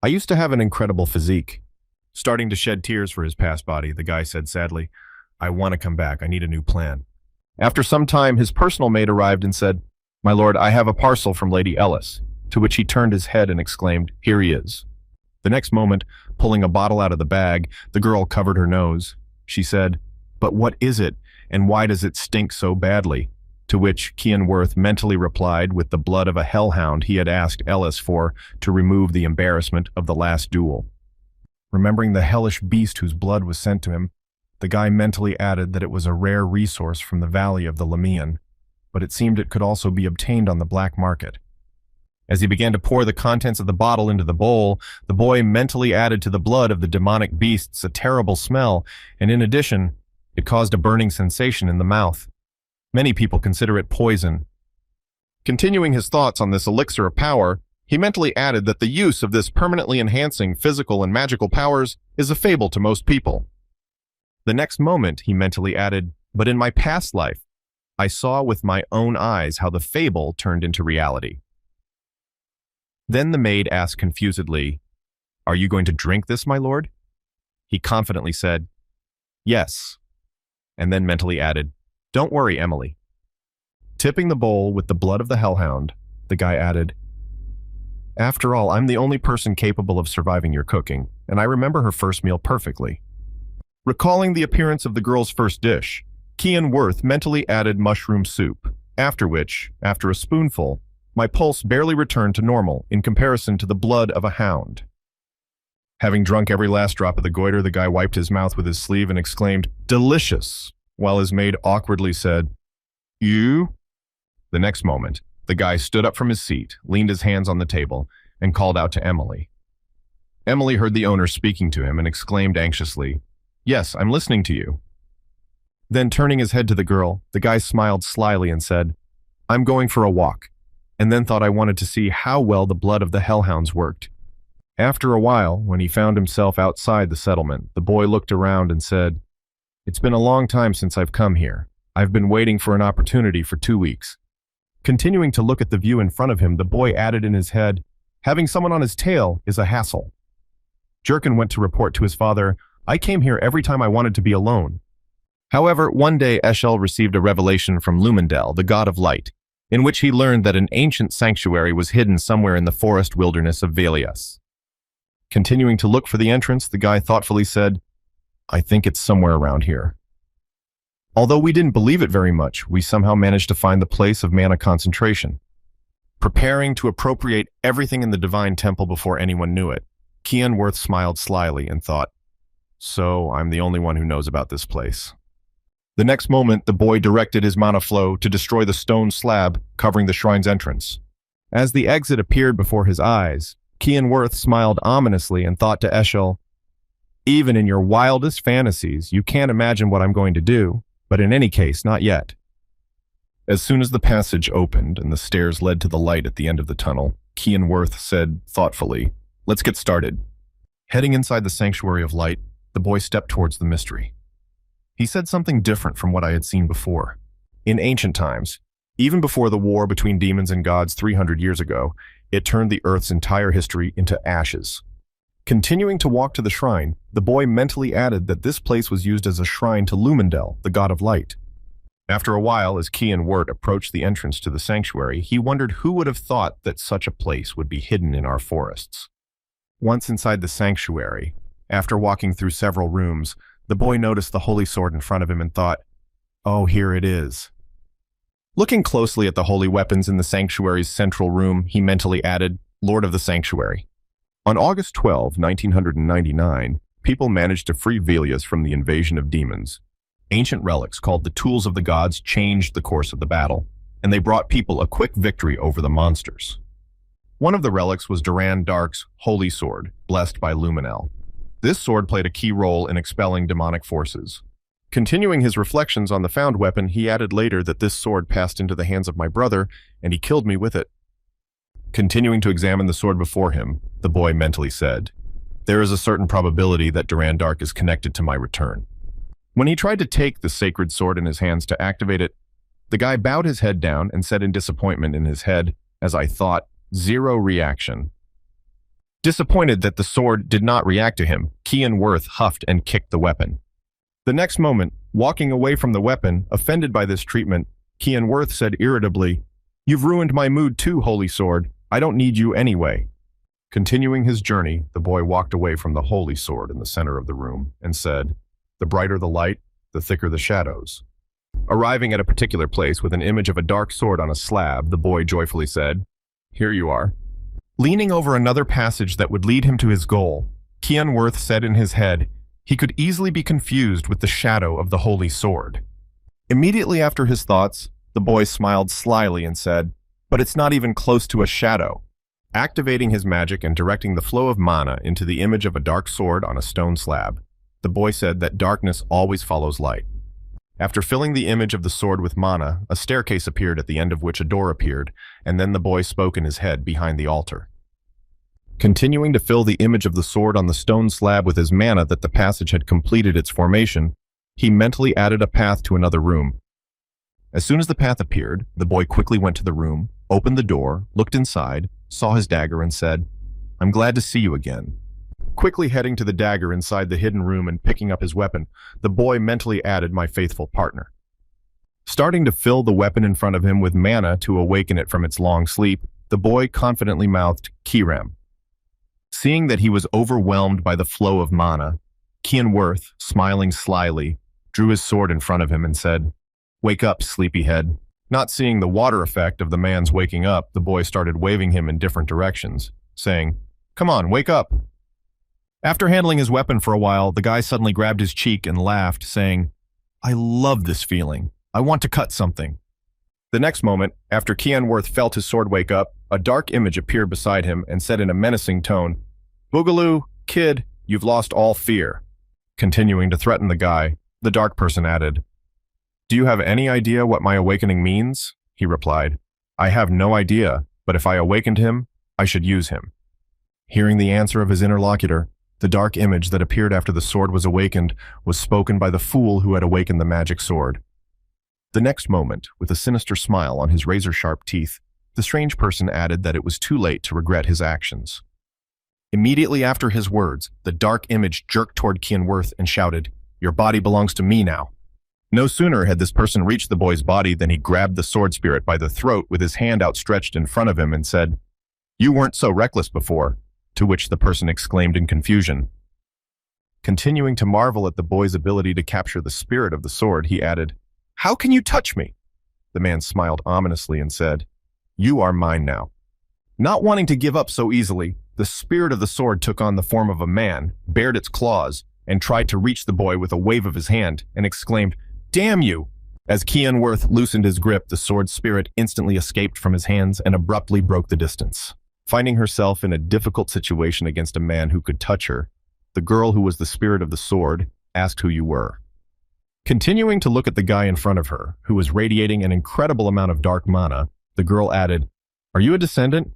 I used to have an incredible physique. Starting to shed tears for his past body, the guy said sadly, I want to come back. I need a new plan. After some time, his personal maid arrived and said, My lord, I have a parcel from Lady Ellis, to which he turned his head and exclaimed, Here he is. The next moment, pulling a bottle out of the bag, the girl covered her nose. She said, But what is it, and why does it stink so badly? To which Kian Worth mentally replied with the blood of a hellhound he had asked Ellis for to remove the embarrassment of the last duel. Remembering the hellish beast whose blood was sent to him, the guy mentally added that it was a rare resource from the valley of the Lamian, but it seemed it could also be obtained on the black market. As he began to pour the contents of the bottle into the bowl, the boy mentally added to the blood of the demonic beasts a terrible smell, and in addition, it caused a burning sensation in the mouth. Many people consider it poison. Continuing his thoughts on this elixir of power, he mentally added that the use of this permanently enhancing physical and magical powers is a fable to most people. The next moment, he mentally added, but in my past life, I saw with my own eyes how the fable turned into reality. Then the maid asked confusedly, Are you going to drink this, my lord? He confidently said, Yes, and then mentally added, Don't worry, Emily. Tipping the bowl with the blood of the hellhound, the guy added, After all, I'm the only person capable of surviving your cooking, and I remember her first meal perfectly. Recalling the appearance of the girl's first dish, Kian Worth mentally added mushroom soup, after which, after a spoonful, my pulse barely returned to normal in comparison to the blood of a hound. Having drunk every last drop of the goiter, the guy wiped his mouth with his sleeve and exclaimed, Delicious, while his maid awkwardly said, You? The next moment, the guy stood up from his seat, leaned his hands on the table, and called out to Emily. Emily heard the owner speaking to him and exclaimed anxiously, Yes, I'm listening to you. Then turning his head to the girl, the guy smiled slyly and said, I'm going for a walk, and then thought I wanted to see how well the blood of the hellhounds worked. After a while, when he found himself outside the settlement, the boy looked around and said, It's been a long time since I've come here. I've been waiting for an opportunity for 2 weeks. Continuing to look at the view in front of him, the boy added in his head, Having someone on his tail is a hassle. Jerkin went to report to his father, I came here every time I wanted to be alone. However, one day Eshel received a revelation from Lumendel, the god of light, in which he learned that an ancient sanctuary was hidden somewhere in the forest wilderness of Velias. Continuing to look for the entrance, the guy thoughtfully said, I think it's somewhere around here. Although we didn't believe it very much, we somehow managed to find the place of mana concentration. Preparing to appropriate everything in the divine temple before anyone knew it, Kian Worth smiled slyly and thought, So I'm the only one who knows about this place. The next moment, the boy directed his mana flow to destroy the stone slab covering the shrine's entrance. As the exit appeared before his eyes, Kian Worth smiled ominously and thought to Eshel, Even in your wildest fantasies, you can't imagine what I'm going to do, but in any case, not yet. As soon as the passage opened and the stairs led to the light at the end of the tunnel, Kian Worth said thoughtfully, Let's get started. Heading inside the sanctuary of light, the boy stepped towards the mystery. He said something different from what I had seen before. In ancient times, even before the war between demons and gods 300 years ago, it turned the Earth's entire history into ashes. Continuing to walk to the shrine, the boy mentally added that this place was used as a shrine to Lumendel, the god of light. After a while, as Key and Wirt approached the entrance to the sanctuary, he wondered who would have thought that such a place would be hidden in our forests. Once inside the sanctuary, after walking through several rooms, the boy noticed the holy sword in front of him and thought, "Oh, here it is." Looking closely at the holy weapons in the sanctuary's central room, he mentally added, "Lord of the Sanctuary." On August 12, 1999, people managed to free Velius from the invasion of demons. Ancient relics called the Tools of the Gods changed the course of the battle, and they brought people a quick victory over the monsters. One of the relics was Durand Dark's holy sword, blessed by Luminel. This sword played a key role in expelling demonic forces. Continuing his reflections on the found weapon, he added later that this sword passed into the hands of my brother, and he killed me with it. Continuing to examine the sword before him, the boy mentally said, "There is a certain probability that Durand Dark is connected to my return." When he tried to take the sacred sword in his hands to activate it, the guy bowed his head down and said in disappointment in his head, "As I thought, zero reaction." Disappointed that the sword did not react to him, Kian Worth huffed and kicked the weapon. The next moment, walking away from the weapon, offended by this treatment, Kian Worth said irritably, "You've ruined my mood too, holy sword. I don't need you anyway." Continuing his journey, the boy walked away from the holy sword in the center of the room and said, "The brighter the light, the thicker the shadows." Arriving at a particular place with an image of a dark sword on a slab, the boy joyfully said, "Here you are." Leaning over another passage that would lead him to his goal, Kian Worth said in his head, he could easily be confused with the shadow of the holy sword. Immediately after his thoughts, the boy smiled slyly and said, "But it's not even close to a shadow." Activating his magic and directing the flow of mana into the image of a dark sword on a stone slab, the boy said that darkness always follows light. After filling the image of the sword with mana, a staircase appeared at the end of which a door appeared, and then the boy spoke in his head behind the altar. Continuing to fill the image of the sword on the stone slab with his mana that the passage had completed its formation, he mentally added a path to another room. As soon as the path appeared, the boy quickly went to the room, opened the door, looked inside, saw his dagger and said, "I'm glad to see you again." Quickly heading to the dagger inside the hidden room and picking up his weapon, the boy mentally added, "My faithful partner." Starting to fill the weapon in front of him with mana to awaken it from its long sleep, the boy confidently mouthed, "Kiram." Seeing that he was overwhelmed by the flow of mana, Kian Worth, smiling slyly, drew his sword in front of him and said, "Wake up, sleepyhead." Not seeing the water effect of the man's waking up, the boy started waving him in different directions, saying, "Come on, wake up." After handling his weapon for a while, the guy suddenly grabbed his cheek and laughed, saying, "I love this feeling. I want to cut something." The next moment, after Kian Worth felt his sword wake up, a dark image appeared beside him and said in a menacing tone, "Boogaloo, kid, you've lost all fear." Continuing to threaten the guy, the dark person added, "Do you have any idea what my awakening means?" He replied, "I have no idea, but if I awakened him, I should use him." Hearing the answer of his interlocutor, the dark image that appeared after the sword was awakened was spoken by the fool who had awakened the magic sword. The next moment, with a sinister smile on his razor-sharp teeth, the strange person added that it was too late to regret his actions. Immediately after his words, the dark image jerked toward Kian Worth and shouted, "Your body belongs to me now." No sooner had this person reached the boy's body than he grabbed the sword spirit by the throat with his hand outstretched in front of him and said, "You weren't so reckless before," to which the person exclaimed in confusion. Continuing to marvel at the boy's ability to capture the spirit of the sword, he added, "How can you touch me?" The man smiled ominously and said, "You are mine now." Not wanting to give up so easily, the spirit of the sword took on the form of a man, bared its claws, and tried to reach the boy with a wave of his hand, and exclaimed, "Damn you!" As Kian Worth loosened his grip, the sword spirit instantly escaped from his hands and abruptly broke the distance. Finding herself in a difficult situation against a man who could touch her, the girl who was the spirit of the sword asked who you were. Continuing to look at the guy in front of her, who was radiating an incredible amount of dark mana, the girl added, "Are you a descendant?"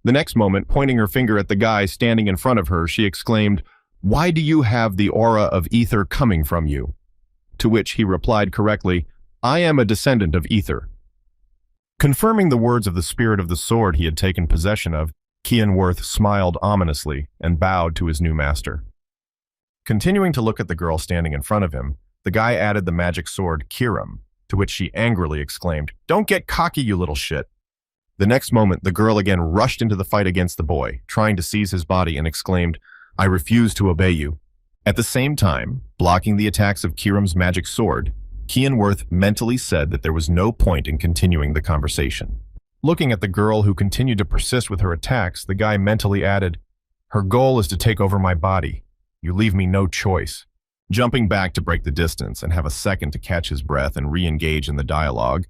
The next moment, pointing her finger at the guy standing in front of her, she exclaimed, "Why do you have the aura of ether coming from you?" To which he replied correctly, "I am a descendant of ether." Confirming the words of the spirit of the sword he had taken possession of, Worth smiled ominously and bowed to his new master. Continuing to look at the girl standing in front of him, the guy added the magic sword Kiram, to which she angrily exclaimed, "Don't get cocky, you little shit." The next moment, the girl again rushed into the fight against the boy, trying to seize his body, and exclaimed, "I refuse to obey you." At the same time, blocking the attacks of Kiram's magic sword, Worth mentally said that there was no point in continuing the conversation. Looking at the girl who continued to persist with her attacks, the guy mentally added, "Her goal is to take over my body. You leave me no choice." Jumping back to break the distance and have a second to catch his breath and re-engage in the dialogue,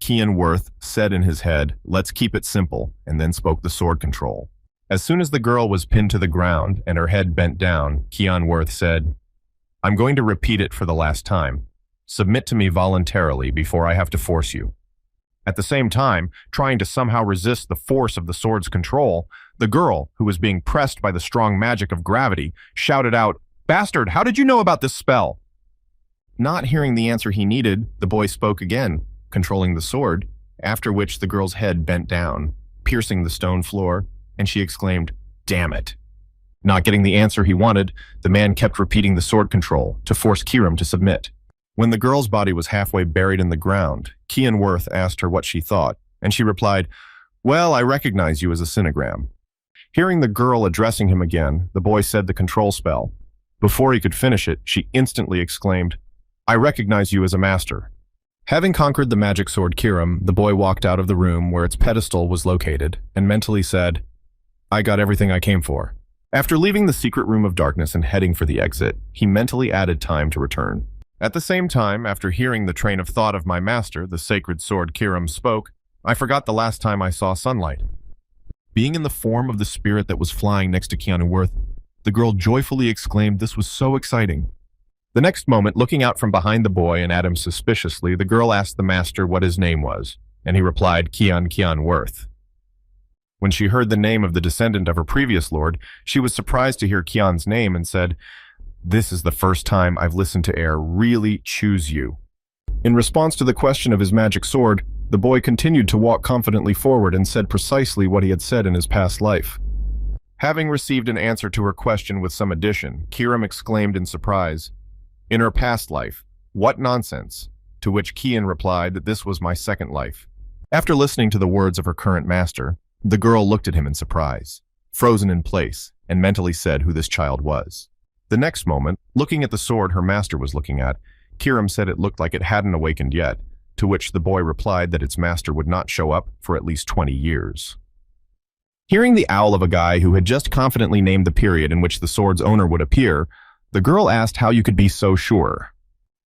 Worth said in his head, "Let's keep it simple," and then spoke the sword control. As soon as the girl was pinned to the ground and her head bent down, Worth said, "I'm going to repeat it for the last time. Submit to me voluntarily before I have to force you." At the same time, trying to somehow resist the force of the sword's control, the girl, who was being pressed by the strong magic of gravity, shouted out, "Bastard, how did you know about this spell?" Not hearing the answer he needed, the boy spoke again, controlling the sword, after which the girl's head bent down, piercing the stone floor, and she exclaimed, "Damn it." Not getting the answer he wanted, the man kept repeating the sword control to force Kiram to submit. When the girl's body was halfway buried in the ground, Worth asked her what she thought, and she replied, "Well, I recognize you as a cinogram." Hearing the girl addressing him again, the boy said the control spell. Before he could finish it, she instantly exclaimed, "I recognize you as a master." Having conquered the magic sword Kiram, the boy walked out of the room where its pedestal was located and mentally said, "I got everything I came for." After leaving the secret room of darkness and heading for the exit, he mentally added time to return. At the same time, after hearing the train of thought of my master, the sacred sword Kiram spoke, I forgot the last time I saw sunlight. Being in the form of the spirit that was flying next to Worth, the girl joyfully exclaimed this was so exciting. The next moment, looking out from behind the boy and at him suspiciously, the girl asked the master what his name was, and he replied, Worth. When she heard the name of the descendant of her previous lord, she was surprised to hear Kian's name and said, "This is the first time I've listened to air really choose you." In response to the question of his magic sword, the boy continued to walk confidently forward and said precisely what he had said in his past life. Having received an answer to her question with some addition, Kiram exclaimed in surprise, "In her past life, what nonsense?" To which Kian replied that this was my second life. After listening to the words of her current master, the girl looked at him in surprise, frozen in place, and mentally said who this child was. The next moment, looking at the sword her master was looking at, Kiram said it looked like it hadn't awakened yet, to which the boy replied that its master would not show up for at least 20 years. Hearing the owl of a guy who had just confidently named the period in which the sword's owner would appear, the girl asked how you could be so sure.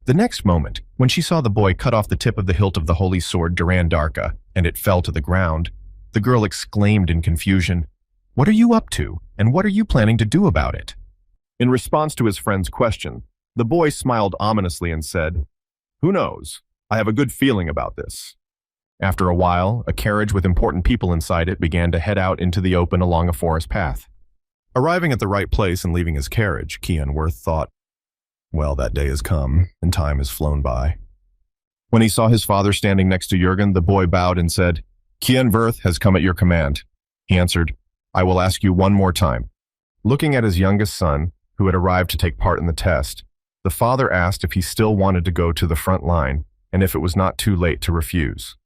The next moment, when she saw the boy cut off the tip of the hilt of the holy sword Durandarka, and it fell to the ground, the girl exclaimed in confusion, "What are you up to, and what are you planning to do about it?" In response to his friend's question, the boy smiled ominously and said, "Who knows? I have a good feeling about this." After a while, a carriage with important people inside it began to head out into the open along a forest path. Arriving at the right place and leaving his carriage, Worth thought, "Well, that day has come, and time has flown by." When he saw his father standing next to Jürgen, the boy bowed and said, "Worth has come at your command." He answered, "I will ask you one more time." Looking at his youngest son, who had arrived to take part in the test, the father asked if he still wanted to go to the front line, and if it was not too late to refuse.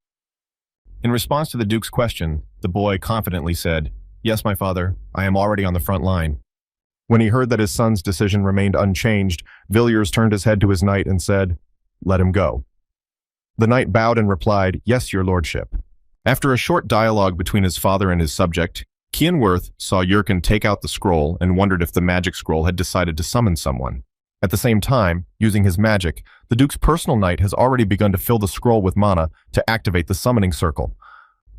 In response to the Duke's question, the boy confidently said, "Yes, my father, I am already on the front line." When he heard that his son's decision remained unchanged, Villiers turned his head to his knight and said, "Let him go." The knight bowed and replied, "Yes, your lordship." After a short dialogue between his father and his subject, Worth saw Jürgen take out the scroll and wondered if the magic scroll had decided to summon someone. At the same time, using his magic, the Duke's personal knight has already begun to fill the scroll with mana to activate the summoning circle.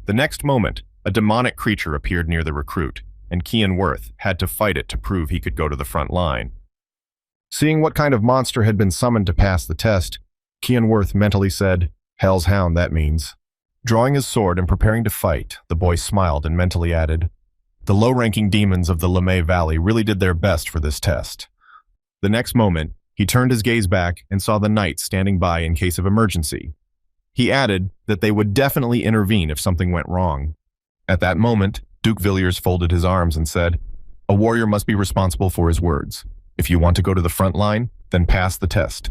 The next moment, a demonic creature appeared near the recruit, and Worth had to fight it to prove he could go to the front line. Seeing what kind of monster had been summoned to pass the test, Worth mentally said, "Hell's hound, that means." Drawing his sword and preparing to fight, the boy smiled and mentally added, "The low-ranking demons of the Lemay Valley really did their best for this test." The next moment, he turned his gaze back and saw the knights standing by in case of emergency. He added that they would definitely intervene if something went wrong. At that moment, Duke Villiers folded his arms and said, "A warrior must be responsible for his words. If you want to go to the front line, then pass the test."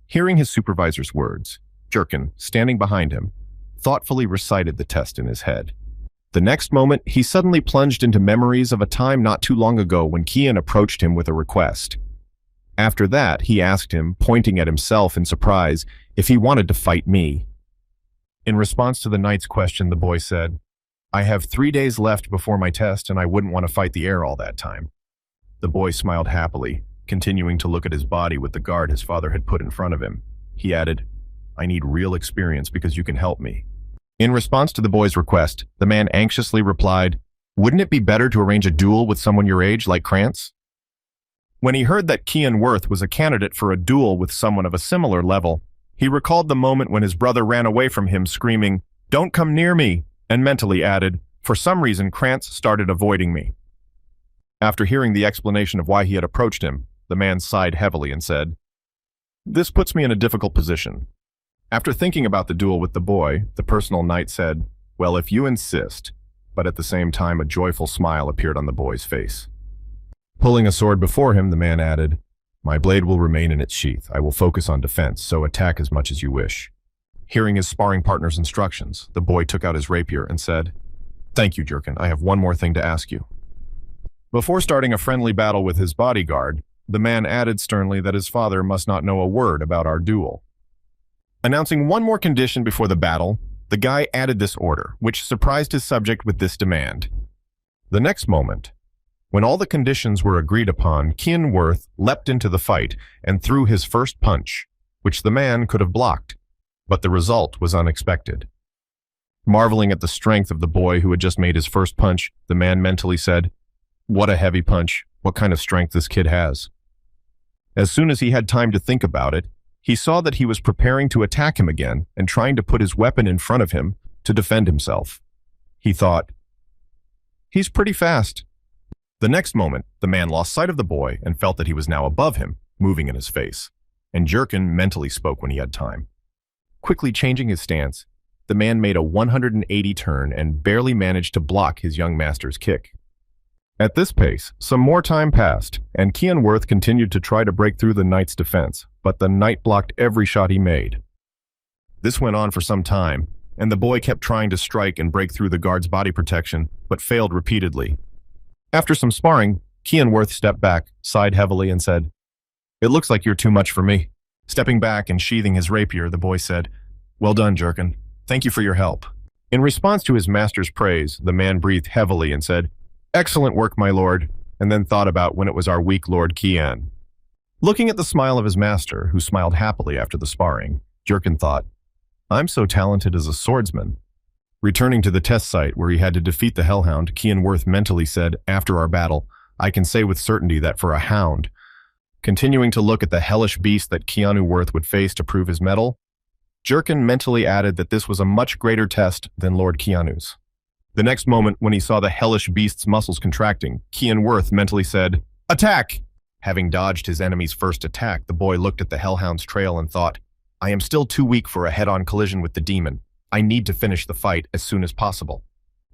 Hearing his supervisor's words, Jurkin, standing behind him, thoughtfully recited the test in his head. The next moment, he suddenly plunged into memories of a time not too long ago when Kian approached him with a request. After that, he asked him, pointing at himself in surprise, if he wanted to fight me. In response to the knight's question, the boy said, "I have 3 days left before my test, and I wouldn't want to fight the air all that time." The boy smiled happily, continuing to look at his body with the guard his father had put in front of him. He added, "I need real experience because you can help me." In response to the boy's request, the man anxiously replied, "Wouldn't it be better to arrange a duel with someone your age, like Krantz?" When he heard that Kian Worth was a candidate for a duel with someone of a similar level, he recalled the moment when his brother ran away from him screaming, "Don't come near me," and mentally added, "For some reason, Krantz started avoiding me." After hearing the explanation of why he had approached him, the man sighed heavily and said, "This puts me in a difficult position." After thinking about the duel with the boy, the personal knight said, "Well, if you insist," but at the same time a joyful smile appeared on the boy's face. Pulling a sword before him, the man added, "My blade will remain in its sheath. I will focus on defense, so attack as much as you wish." Hearing his sparring partner's instructions, the boy took out his rapier and said, "Thank you, Jurkin. I have one more thing to ask you." Before starting a friendly battle with his bodyguard, the man added sternly that his father must not know a word about our duel. Announcing one more condition before the battle, the guy added this order, which surprised his subject with this demand. The next moment, when all the conditions were agreed upon, Kian Worth leapt into the fight and threw his first punch, which the man could have blocked, but the result was unexpected. Marveling at the strength of the boy who had just made his first punch, the man mentally said, "What a heavy punch. What kind of strength this kid has." As soon as he had time to think about it, he saw that he was preparing to attack him again and trying to put his weapon in front of him to defend himself. He thought, "He's pretty fast." The next moment, the man lost sight of the boy and felt that he was now above him, moving in his face, and Jurkin mentally spoke when he had time. Quickly changing his stance, the man made a 180 turn and barely managed to block his young master's kick. At this pace, some more time passed, and Kian Worth continued to try to break through the knight's defense, but the knight blocked every shot he made. This went on for some time, and the boy kept trying to strike and break through the guard's body protection, but failed repeatedly. After some sparring, Kian Worth stepped back, sighed heavily, and said, "It looks like you're too much for me." Stepping back and sheathing his rapier, the boy said, "Well done, Jurkin. Thank you for your help." In response to his master's praise, the man breathed heavily and said, "Excellent work, my lord," and then thought about when it was our weak lord Kian. Looking at the smile of his master, who smiled happily after the sparring, Jurkin thought, "I'm so talented as a swordsman." Returning to the test site where he had to defeat the Hellhound, Kian Worth mentally said, "After our battle, I can say with certainty that for a hound," continuing to look at the hellish beast that Keanu Worth would face to prove his mettle, Jurkin mentally added that this was a much greater test than Lord Keanu's. The next moment, when he saw the hellish beast's muscles contracting, Kian Worth mentally said, "Attack!" Having dodged his enemy's first attack, the boy looked at the Hellhound's trail and thought, "I am still too weak for a head-on collision with the demon. I need to finish the fight as soon as possible."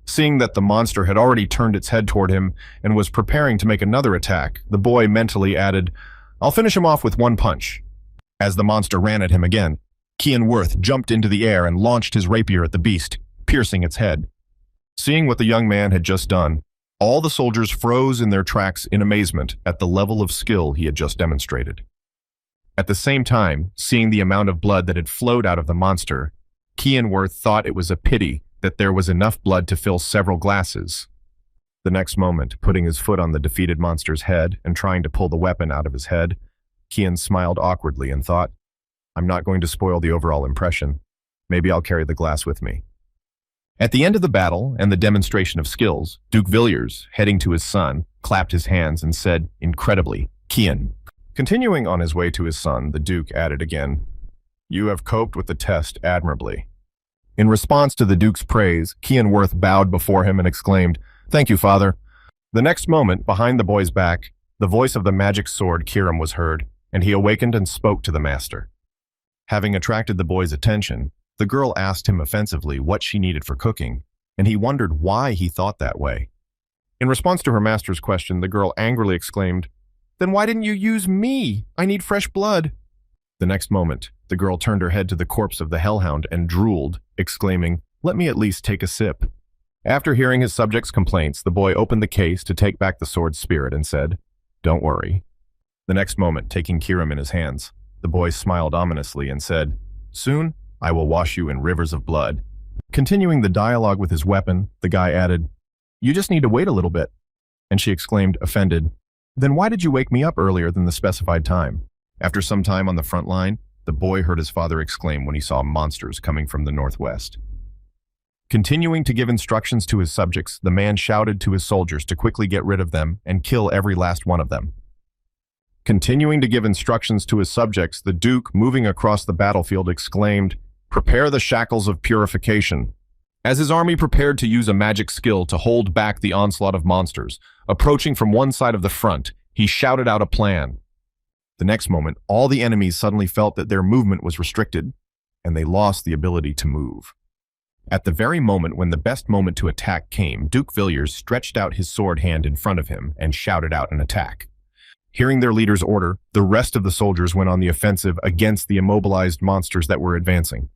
Seeing that the monster had already turned its head toward him and was preparing to make another attack, the boy mentally added, "I'll finish him off with one punch." As the monster ran at him again, Kian Worth jumped into the air and launched his rapier at the beast, piercing its head. Seeing what the young man had just done, all the soldiers froze in their tracks in amazement at the level of skill he had just demonstrated. At the same time, seeing the amount of blood that had flowed out of the monster, Kian Worth thought it was a pity that there was enough blood to fill several glasses. The next moment, putting his foot on the defeated monster's head and trying to pull the weapon out of his head, Kian smiled awkwardly and thought, "I'm not going to spoil the overall impression. Maybe I'll carry the glass with me." At the end of the battle and the demonstration of skills, Duke Villiers, heading to his son, clapped his hands and said, incredibly, "Kian." Continuing on his way to his son, the Duke added again, "You have coped with the test admirably." In response to the Duke's praise, Kian Worth bowed before him and exclaimed, "Thank you, father." The next moment, behind the boy's back, the voice of the magic sword Kiram was heard, and he awakened and spoke to the master. Having attracted the boy's attention, the girl asked him offensively what she needed for cooking, and he wondered why he thought that way. In response to her master's question, the girl angrily exclaimed, "Then why didn't you use me? I need fresh blood." The next moment, the girl turned her head to the corpse of the hellhound and drooled, exclaiming, "Let me at least take a sip." After hearing his subject's complaints, the boy opened the case to take back the sword's spirit and said, "Don't worry." The next moment, taking Kirim in his hands, the boy smiled ominously and said, "Soon, I will wash you in rivers of blood." Continuing the dialogue with his weapon, the guy added, "You just need to wait a little bit." And she exclaimed, offended, "Then why did you wake me up earlier than the specified time?" After some time on the front line, the boy heard his father exclaim when he saw monsters coming from the northwest. Continuing to give instructions to his subjects, the man shouted to his soldiers to quickly get rid of them and kill every last one of them. Continuing to give instructions to his subjects, the Duke, moving across the battlefield, exclaimed, "Prepare the shackles of purification." As his army prepared to use a magic skill to hold back the onslaught of monsters, approaching from one side of the front, he shouted out a plan. The next moment, all the enemies suddenly felt that their movement was restricted, and they lost the ability to move. At the very moment when the best moment to attack came, Duke Villiers stretched out his sword hand in front of him and shouted out an attack. Hearing their leader's order, the rest of the soldiers went on the offensive against the immobilized monsters that were advancing.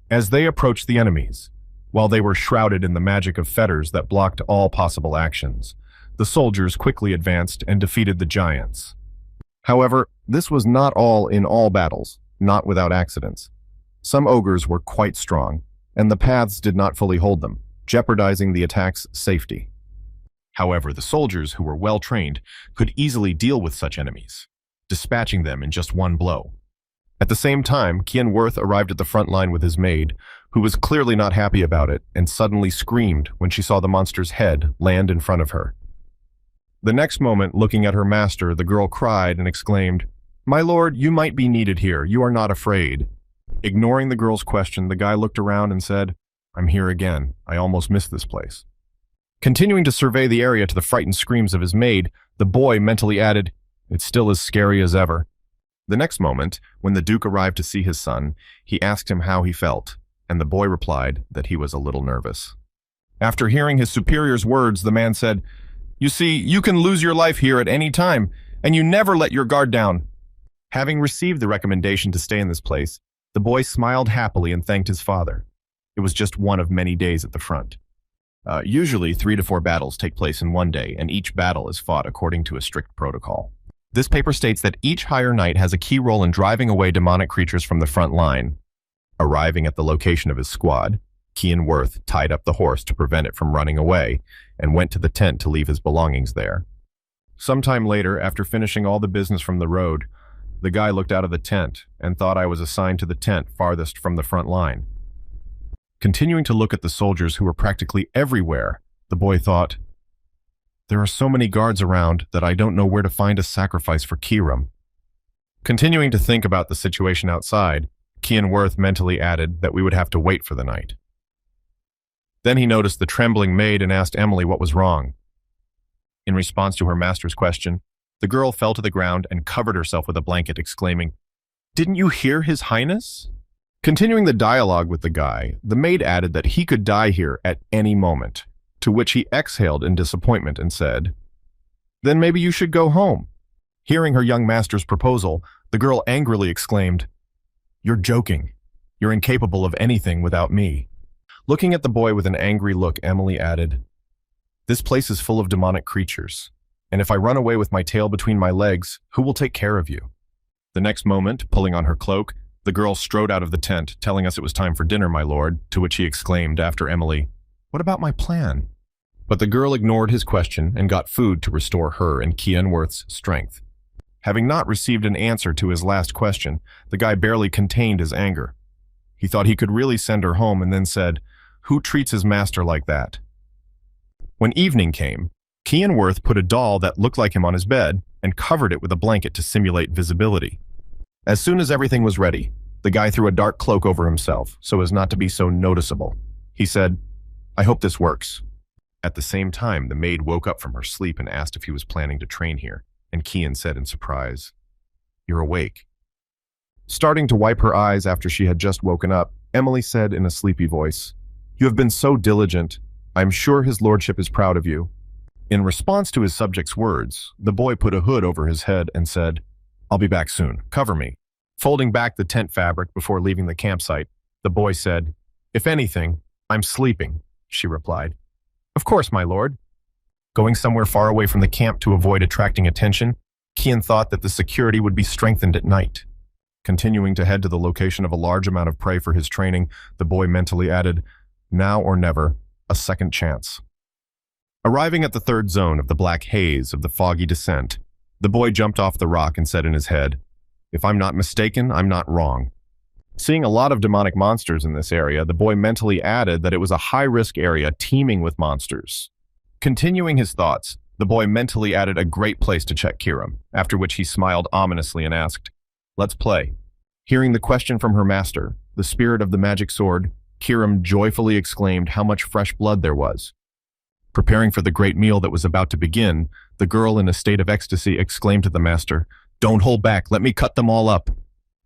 As they approached the enemies, while they were shrouded in the magic of fetters that blocked all possible actions, the soldiers quickly advanced and defeated the giants. However, this was not all in all battles, not without accidents. Some ogres were quite strong, and the paths did not fully hold them, jeopardizing the attack's safety. However, the soldiers, who were well-trained, could easily deal with such enemies, dispatching them in just one blow. At the same time, Kian Worth arrived at the front line with his maid, who was clearly not happy about it and suddenly screamed when she saw the monster's head land in front of her. The next moment, looking at her master, the girl cried and exclaimed, "My lord, you might be needed here. You are not afraid." Ignoring the girl's question, the guy looked around and said, "I'm here again. I almost missed this place." Continuing to survey the area to the frightened screams of his maid, the boy mentally added, "It's still as scary as ever." The next moment, when the Duke arrived to see his son, he asked him how he felt, and the boy replied that he was a little nervous. After hearing his superior's words, the man said, "You see, you can lose your life here at any time, and you never let your guard down." Having received the recommendation to stay in this place, the boy smiled happily and thanked his father. It was just one of many days at the front. Usually 3 to 4 battles take place in one day, and each battle is fought according to a strict protocol. This paper states that each higher knight has a key role in driving away demonic creatures from the front line. Arriving at the location of his squad, Kian Worth tied up the horse to prevent it from running away and went to the tent to leave his belongings there. Sometime later, after finishing all the business from the road, the guy looked out of the tent and thought I was assigned to the tent farthest from the front line. Continuing to look at the soldiers who were practically everywhere, the boy thought, "There are so many guards around that I don't know where to find a sacrifice for Kirim." Continuing to think about the situation outside, Kian Worth mentally added that we would have to wait for the night. Then he noticed the trembling maid and asked Emily what was wrong. In response to her master's question, the girl fell to the ground and covered herself with a blanket, exclaiming, "Didn't you hear His Highness?" Continuing the dialogue with the guy, the maid added that he could die here at any moment, to which he exhaled in disappointment and said, "Then maybe you should go home." Hearing her young master's proposal, the girl angrily exclaimed, "You're joking. You're incapable of anything without me." Looking at the boy with an angry look, Emily added, "This place is full of demonic creatures, and if I run away with my tail between my legs, who will take care of you?" The next moment, pulling on her cloak, the girl strode out of the tent, telling us it was time for dinner, my lord, to which he exclaimed after Emily, "What about my plan?" But the girl ignored his question and got food to restore her and Kian Worth's strength. Having not received an answer to his last question, the guy barely contained his anger. He thought he could really send her home and then said, "Who treats his master like that?" When evening came, Kian Worth put a doll that looked like him on his bed and covered it with a blanket to simulate visibility. As soon as everything was ready, the guy threw a dark cloak over himself so as not to be so noticeable. He said, "I hope this works." At the same time, the maid woke up from her sleep and asked if he was planning to train here, and Kian said in surprise, "You're awake." Starting to wipe her eyes after she had just woken up, Emily said in a sleepy voice, "You have been so diligent. I'm sure his lordship is proud of you." In response to his subject's words, the boy put a hood over his head and said, "I'll be back soon. Cover me." Folding back the tent fabric before leaving the campsite, the boy said, "If anything, I'm sleeping," she replied. "Of course, my lord." Going somewhere far away from the camp to avoid attracting attention, Kian thought that the security would be strengthened at night. Continuing to head to the location of a large amount of prey for his training, the boy mentally added, "Now or never, a second chance." Arriving at the third zone of the black haze of the foggy descent, the boy jumped off the rock and said in his head, "If I'm not mistaken, I'm not wrong." Seeing a lot of demonic monsters in this area, the boy mentally added that it was a high-risk area teeming with monsters. Continuing his thoughts, the boy mentally added a great place to check Kiram, after which he smiled ominously and asked, "Let's play." Hearing the question from her master, the spirit of the magic sword, Kiram joyfully exclaimed how much fresh blood there was. Preparing for the great meal that was about to begin, the girl in a state of ecstasy exclaimed to the master, "Don't hold back, let me cut them all up."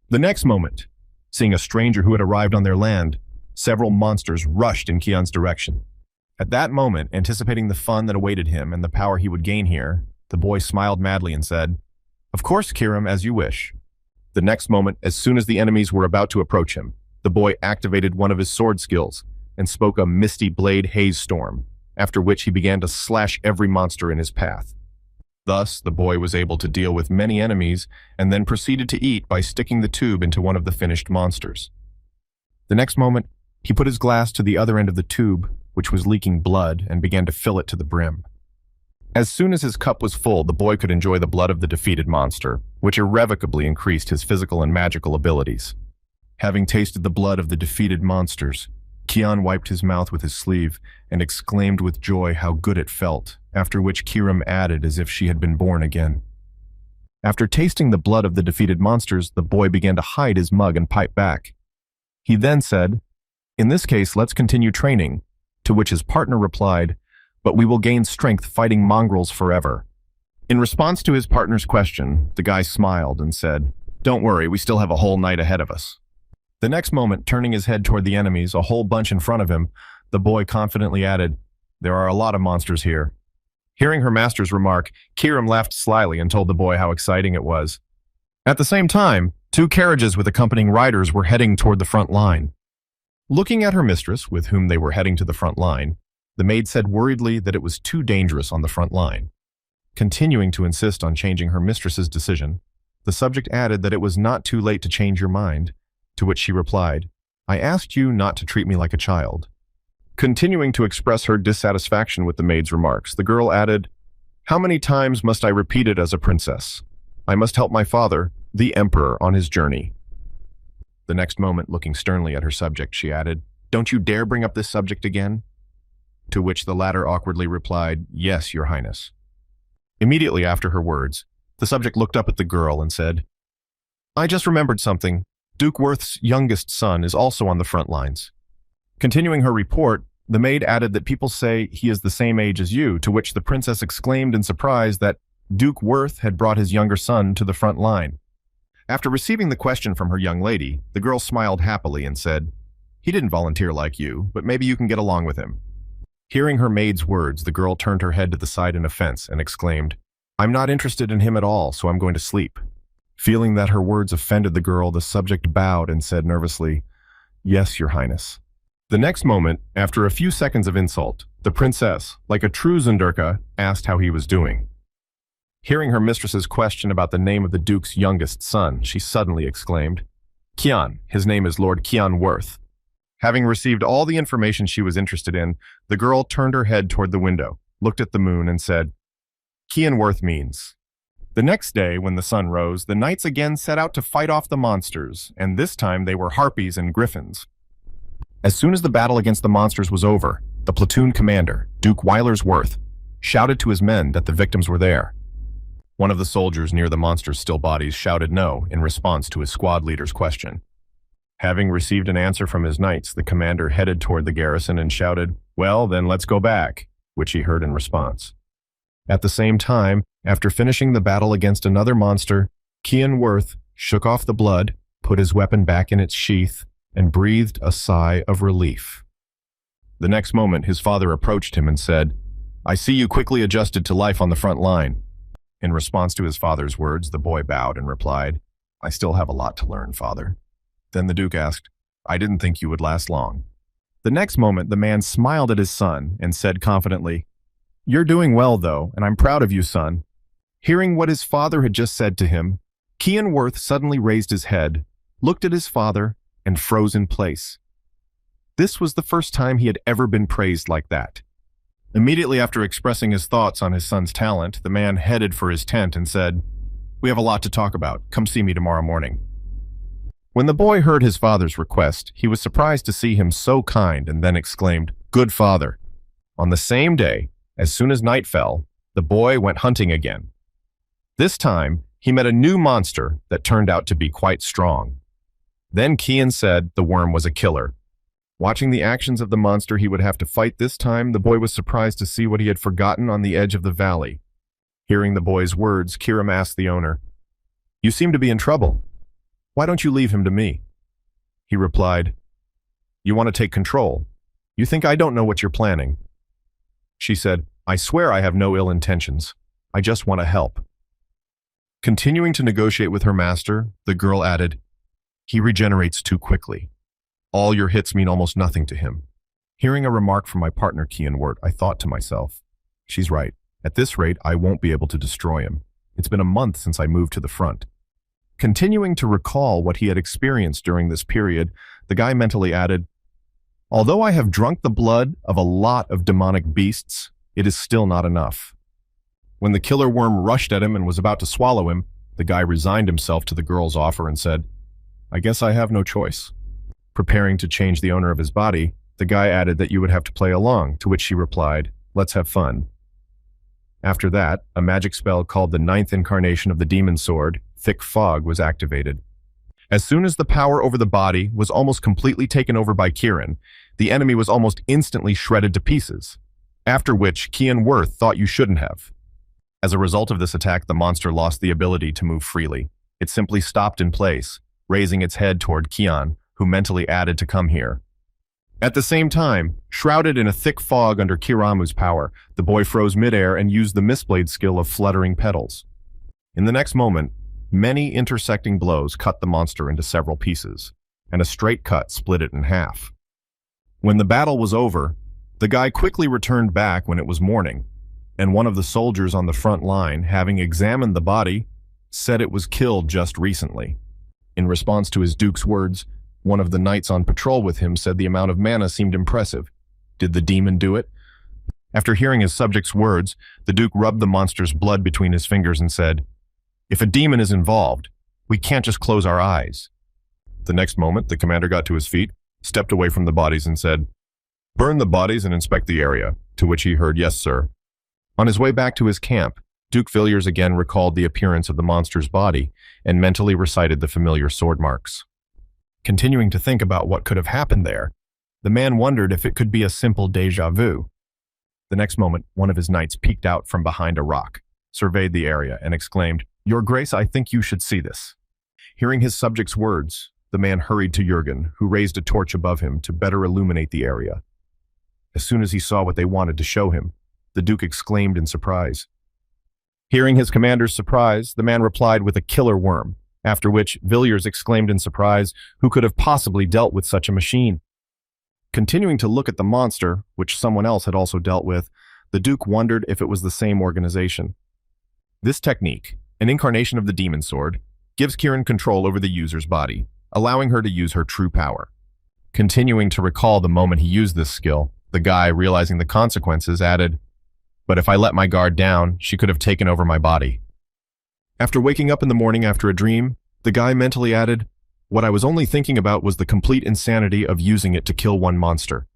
The next moment, seeing a stranger who had arrived on their land, several monsters rushed in Kian's direction. At that moment, anticipating the fun that awaited him and the power he would gain here, the boy smiled madly and said, "Of course, Kiram, as you wish." The next moment, as soon as the enemies were about to approach him, the boy activated one of his sword skills and spoke a misty blade haze storm, after which he began to slash every monster in his path. Thus, the boy was able to deal with many enemies and then proceeded to eat by sticking the tube into one of the finished monsters. The next moment, he put his glass to the other end of the tube, which was leaking blood, and began to fill it to the brim. As soon as his cup was full, the boy could enjoy the blood of the defeated monster, which irrevocably increased his physical and magical abilities. Having tasted the blood of the defeated monsters, Kian wiped his mouth with his sleeve and exclaimed with joy how good it felt, after which Kiram added as if she had been born again. After tasting the blood of the defeated monsters, the boy began to hide his mug and pipe back. He then said, "In this case, let's continue training," to which his partner replied, "But we will gain strength fighting mongrels forever." In response to his partner's question, the guy smiled and said, "Don't worry, we still have a whole night ahead of us." The next moment, turning his head toward the enemies, a whole bunch in front of him, the boy confidently added, "There are a lot of monsters here." Hearing her master's remark, Kiram laughed slyly and told the boy how exciting it was. At the same time, 2 carriages with accompanying riders were heading toward the front line. Looking at her mistress, with whom they were heading to the front line, the maid said worriedly that it was too dangerous on the front line. Continuing to insist on changing her mistress's decision, the subject added that it was not too late to change your mind, to which she replied, "I asked you not to treat me like a child." Continuing to express her dissatisfaction with the maid's remarks, the girl added, "How many times must I repeat it as a princess? I must help my father, the emperor, on his journey." The next moment, looking sternly at her subject, she added, "Don't you dare bring up this subject again?" To which the latter awkwardly replied, "Yes, your highness." Immediately after her words, the subject looked up at the girl and said, "I just remembered something. Duke Worth's youngest son is also on the front lines." Continuing her report, the maid added that people say he is the same age as you, to which the princess exclaimed in surprise that Duke Worth had brought his younger son to the front line. After receiving the question from her young lady, the girl smiled happily and said, "He didn't volunteer like you, but maybe you can get along with him." Hearing her maid's words, the girl turned her head to the side in offense and exclaimed, "I'm not interested in him at all, so I'm going to sleep." Feeling that her words offended the girl, the subject bowed and said nervously, "Yes, your highness." The next moment, after a few seconds of insult, the princess, like a true Zunderka, asked how he was doing. Hearing her mistress's question about the name of the duke's youngest son, she suddenly exclaimed, "Kian, his name is Lord Kian Worth." Having received all the information she was interested in, the girl turned her head toward the window, looked at the moon, and said, "Kian Worth means." The next day, when the sun rose, the knights again set out to fight off the monsters, and this time they were harpies and griffins. As soon as the battle against the monsters was over, the platoon commander, Duke Wyler's Worth, shouted to his men that the victims were there. One of the soldiers near the monsters' still bodies shouted no in response to his squad leader's question. Having received an answer from his knights, the commander headed toward the garrison and shouted, "Well, then let's go back," which he heard in response. At the same time, after finishing the battle against another monster, Kian Worth shook off the blood, put his weapon back in its sheath, and breathed a sigh of relief. The next moment, his father approached him and said, "I see you quickly adjusted to life on the front line." In response to his father's words, the boy bowed and replied, "I still have a lot to learn, father." Then the Duke asked, "I didn't think you would last long." The next moment, the man smiled at his son and said confidently, "You're doing well, though, and I'm proud of you, son." Hearing what his father had just said to him, Kian Worth suddenly raised his head, looked at his father, and froze in place. This was the first time he had ever been praised like that. Immediately after expressing his thoughts on his son's talent, the man headed for his tent and said, "We have a lot to talk about. Come see me tomorrow morning." When the boy heard his father's request, he was surprised to see him so kind and then exclaimed, "Good father." On the same day, as soon as night fell, the boy went hunting again. This time, he met a new monster that turned out to be quite strong. Then Kian said the worm was a killer. Watching the actions of the monster he would have to fight this time, the boy was surprised to see what he had forgotten on the edge of the valley. Hearing the boy's words, Kiram asked the owner, "You seem to be in trouble. Why don't you leave him to me?" He replied, "You want to take control. You think I don't know what you're planning." She said, "I swear I have no ill intentions. I just want to help." Continuing to negotiate with her master, the girl added, "He regenerates too quickly. All your hits mean almost nothing to him." Hearing a remark from my partner Kian Wirt, I thought to myself, she's right. At this rate, I won't be able to destroy him. It's been a month since I moved to the front. Continuing to recall what he had experienced during this period, the guy mentally added, "Although I have drunk the blood of a lot of demonic beasts, it is still not enough." When the killer worm rushed at him and was about to swallow him, the guy resigned himself to the girl's offer and said, "I guess I have no choice." Preparing to change the owner of his body, the guy added that you would have to play along, to which she replied, "Let's have fun." After that, a magic spell called the 9th incarnation of the demon sword, Thick Fog, was activated. As soon as the power over the body was almost completely taken over by Kieran, the enemy was almost instantly shredded to pieces, after which Kian Worth thought you shouldn't have. As a result of this attack, the monster lost the ability to move freely. It simply stopped in place, raising its head toward Kian, who mentally added to come here. At the same time, shrouded in a thick fog under Kiramu's power, the boy froze midair and used the Mistblade skill of fluttering petals. In the next moment, many intersecting blows cut the monster into several pieces, and a straight cut split it in half. When the battle was over, the guy quickly returned back when it was morning, and one of the soldiers on the front line, having examined the body, said it was killed just recently. In response to his duke's words, one of the knights on patrol with him said the amount of mana seemed impressive. Did the demon do it? After hearing his subject's words, the duke rubbed the monster's blood between his fingers and said, "If a demon is involved, we can't just close our eyes." The next moment, the commander got to his feet, stepped away from the bodies and said, "Burn the bodies and inspect the area," to which he heard, "Yes, sir." On his way back to his camp, Duke Villiers again recalled the appearance of the monster's body and mentally recited the familiar sword marks. Continuing to think about what could have happened there, the man wondered if it could be a simple déjà vu. The next moment, one of his knights peeked out from behind a rock, surveyed the area, and exclaimed, "Your Grace, I think you should see this." Hearing his subject's words, the man hurried to Jurgen, who raised a torch above him to better illuminate the area. As soon as he saw what they wanted to show him, the Duke exclaimed in surprise. Hearing his commander's surprise, the man replied with a killer worm, after which Villiers exclaimed in surprise, who could have possibly dealt with such a machine? Continuing to look at the monster, which someone else had also dealt with, the Duke wondered if it was the same organization. This technique, an incarnation of the demon sword, gives Kieran control over the user's body, allowing her to use her true power. Continuing to recall the moment he used this skill, the guy, realizing the consequences, added, "But if I let my guard down, she could have taken over my body." After waking up in the morning after a dream, the guy mentally added, "What I was only thinking about was the complete insanity of using it to kill one monster."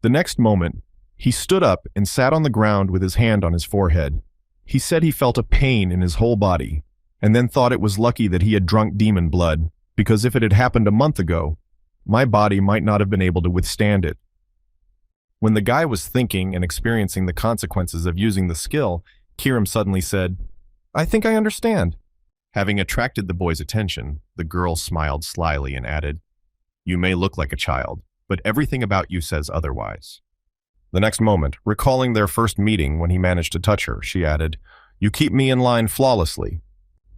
The next moment, he stood up and sat on the ground with his hand on his forehead. He said he felt a pain in his whole body, and then thought it was lucky that he had drunk demon blood, because if it had happened a month ago, my body might not have been able to withstand it. When the guy was thinking and experiencing the consequences of using the skill, Kiram suddenly said, "I think I understand." Having attracted the boy's attention, the girl smiled slyly and added, "You may look like a child, but everything about you says otherwise. The next moment, recalling their first meeting when he managed to touch her, she added, "You keep me in line flawlessly."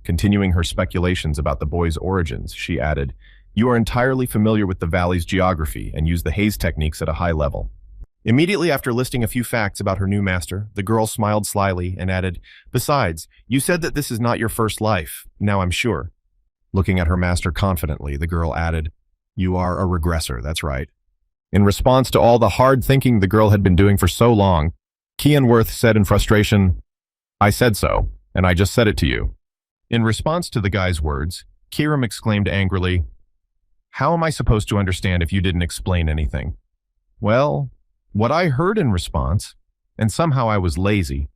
Continuing her speculations about the boy's origins, she added, "You are entirely familiar with the valley's geography and use the haze techniques at a high level." Immediately after listing a few facts about her new master, the girl smiled slyly and added, "Besides, you said that this is not your first life, now I'm sure." Looking at her master confidently, the girl added, "You are a regressor, that's right." In response to all the hard thinking the girl had been doing for so long, Kian said in frustration, "I said so, and I just said it to you." In response to the guy's words, Kiram exclaimed angrily, "How am I supposed to understand if you didn't explain anything?" "Well, what I heard in response, and somehow I was lazy."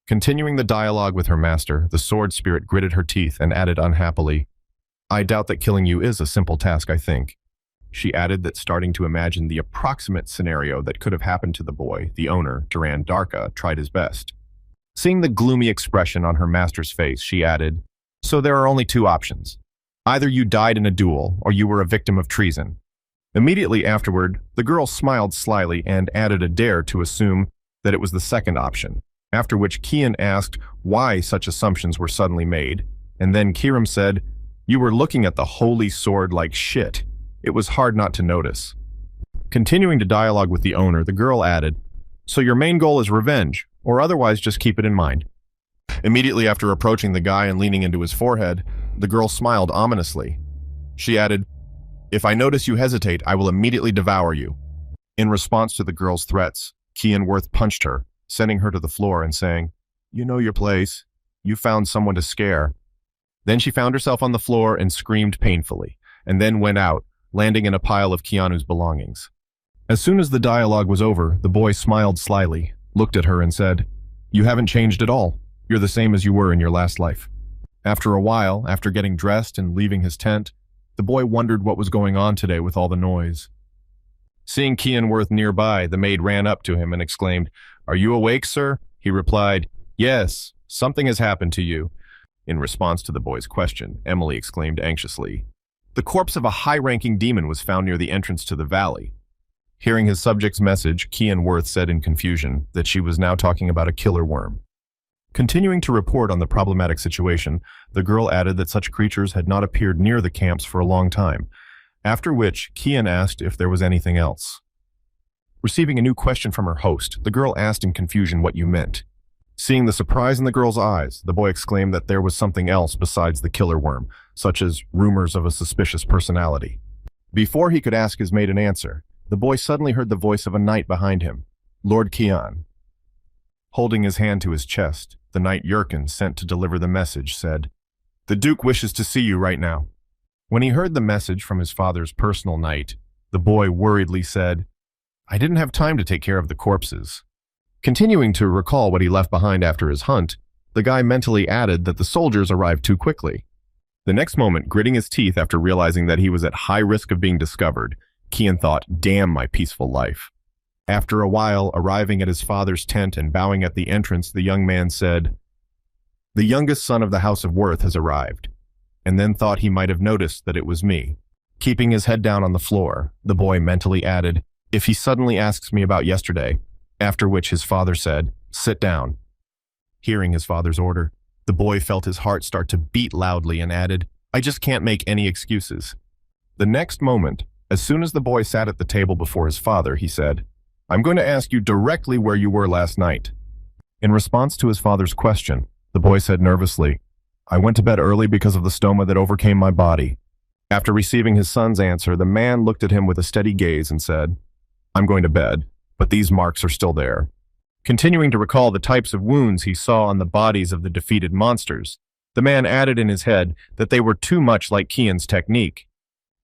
Continuing the dialogue with her master, the sword spirit gritted her teeth and added unhappily, "I doubt that killing you is a simple task, I think." She added that starting to imagine the approximate scenario that could have happened to the boy, the owner, Duran Darka, tried his best. Seeing the gloomy expression on her master's face, she added, "So there are only two options. Either you died in a duel, or you were a victim of treason." Immediately afterward, the girl smiled slyly and added a dare to assume that it was the second option, after which Kian asked why such assumptions were suddenly made, and then Kiram said, "You were looking at the holy sword like shit. It was hard not to notice." Continuing to dialogue with the owner, the girl added, "So your main goal is revenge, or otherwise just keep it in mind." Immediately after approaching the guy and leaning into his forehead, the girl smiled ominously. She added, "If I notice you hesitate, I will immediately devour you." In response to the girl's threats, Kian punched her, sending her to the floor and saying, "You know your place. You found someone to scare." Then she found herself on the floor and screamed painfully, and then went out, landing in a pile of Keanu's belongings. As soon as the dialogue was over, the boy smiled slyly, looked at her and said, "You haven't changed at all. You're the same as you were in your last life." After a while, after getting dressed and leaving his tent, the boy wondered what was going on today with all the noise. Seeing Kian nearby, the maid ran up to him and exclaimed, "Are you awake, sir?" He replied, "Yes, something has happened to you." In response to the boy's question, Emily exclaimed anxiously, "The corpse of a high-ranking demon was found near the entrance to the valley." Hearing his subject's message, Kian said in confusion that she was now talking about a killer worm. Continuing to report on the problematic situation, the girl added that such creatures had not appeared near the camps for a long time, after which Kian asked if there was anything else. Receiving a new question from her host, the girl asked in confusion what you meant. Seeing the surprise in the girl's eyes, the boy exclaimed that there was something else besides the killer worm, such as rumors of a suspicious personality. Before he could ask his mate an answer, the boy suddenly heard the voice of a knight behind him, Lord Kian. Holding his hand to his chest, the knight Yurkin, sent to deliver the message, said, "The Duke wishes to see you right now." When he heard the message from his father's personal knight, the boy worriedly said, "I didn't have time to take care of the corpses." Continuing to recall what he left behind after his hunt, the guy mentally added that the soldiers arrived too quickly. The next moment, gritting his teeth after realizing that he was at high risk of being discovered, Kian thought, "Damn my peaceful life." After a while, arriving at his father's tent and bowing at the entrance, the young man said, "The youngest son of the House of Worth has arrived," and then thought he might have noticed that it was me. Keeping his head down on the floor, the boy mentally added, "If he suddenly asks me about yesterday," after which his father said, "Sit down." Hearing his father's order, the boy felt his heart start to beat loudly and added, "I just can't make any excuses." The next moment, as soon as the boy sat at the table before his father, he said, "I'm going to ask you directly where you were last night." In response to his father's question, the boy said nervously, "I went to bed early because of the stoma that overcame my body." After receiving his son's answer, the man looked at him with a steady gaze and said, "I'm going to bed, but these marks are still there." Continuing to recall the types of wounds he saw on the bodies of the defeated monsters, the man added in his head that they were too much like Kian's technique.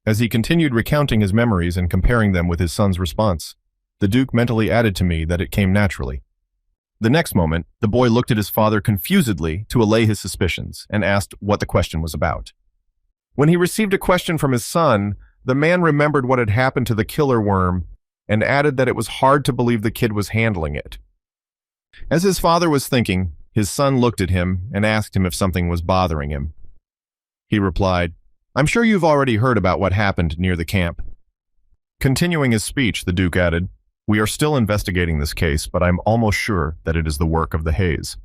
As he continued recounting his memories and comparing them with his son's response, the Duke mentally added to me that it came naturally. The next moment, the boy looked at his father confusedly to allay his suspicions and asked what the question was about. When he received a question from his son, the man remembered what had happened to the killer worm and added that it was hard to believe the kid was handling it. As his father was thinking, his son looked at him and asked him if something was bothering him. He replied, "I'm sure you've already heard about what happened near the camp." Continuing his speech, the Duke added, We are still investigating this case, but I'm almost sure that it is the work of the haze.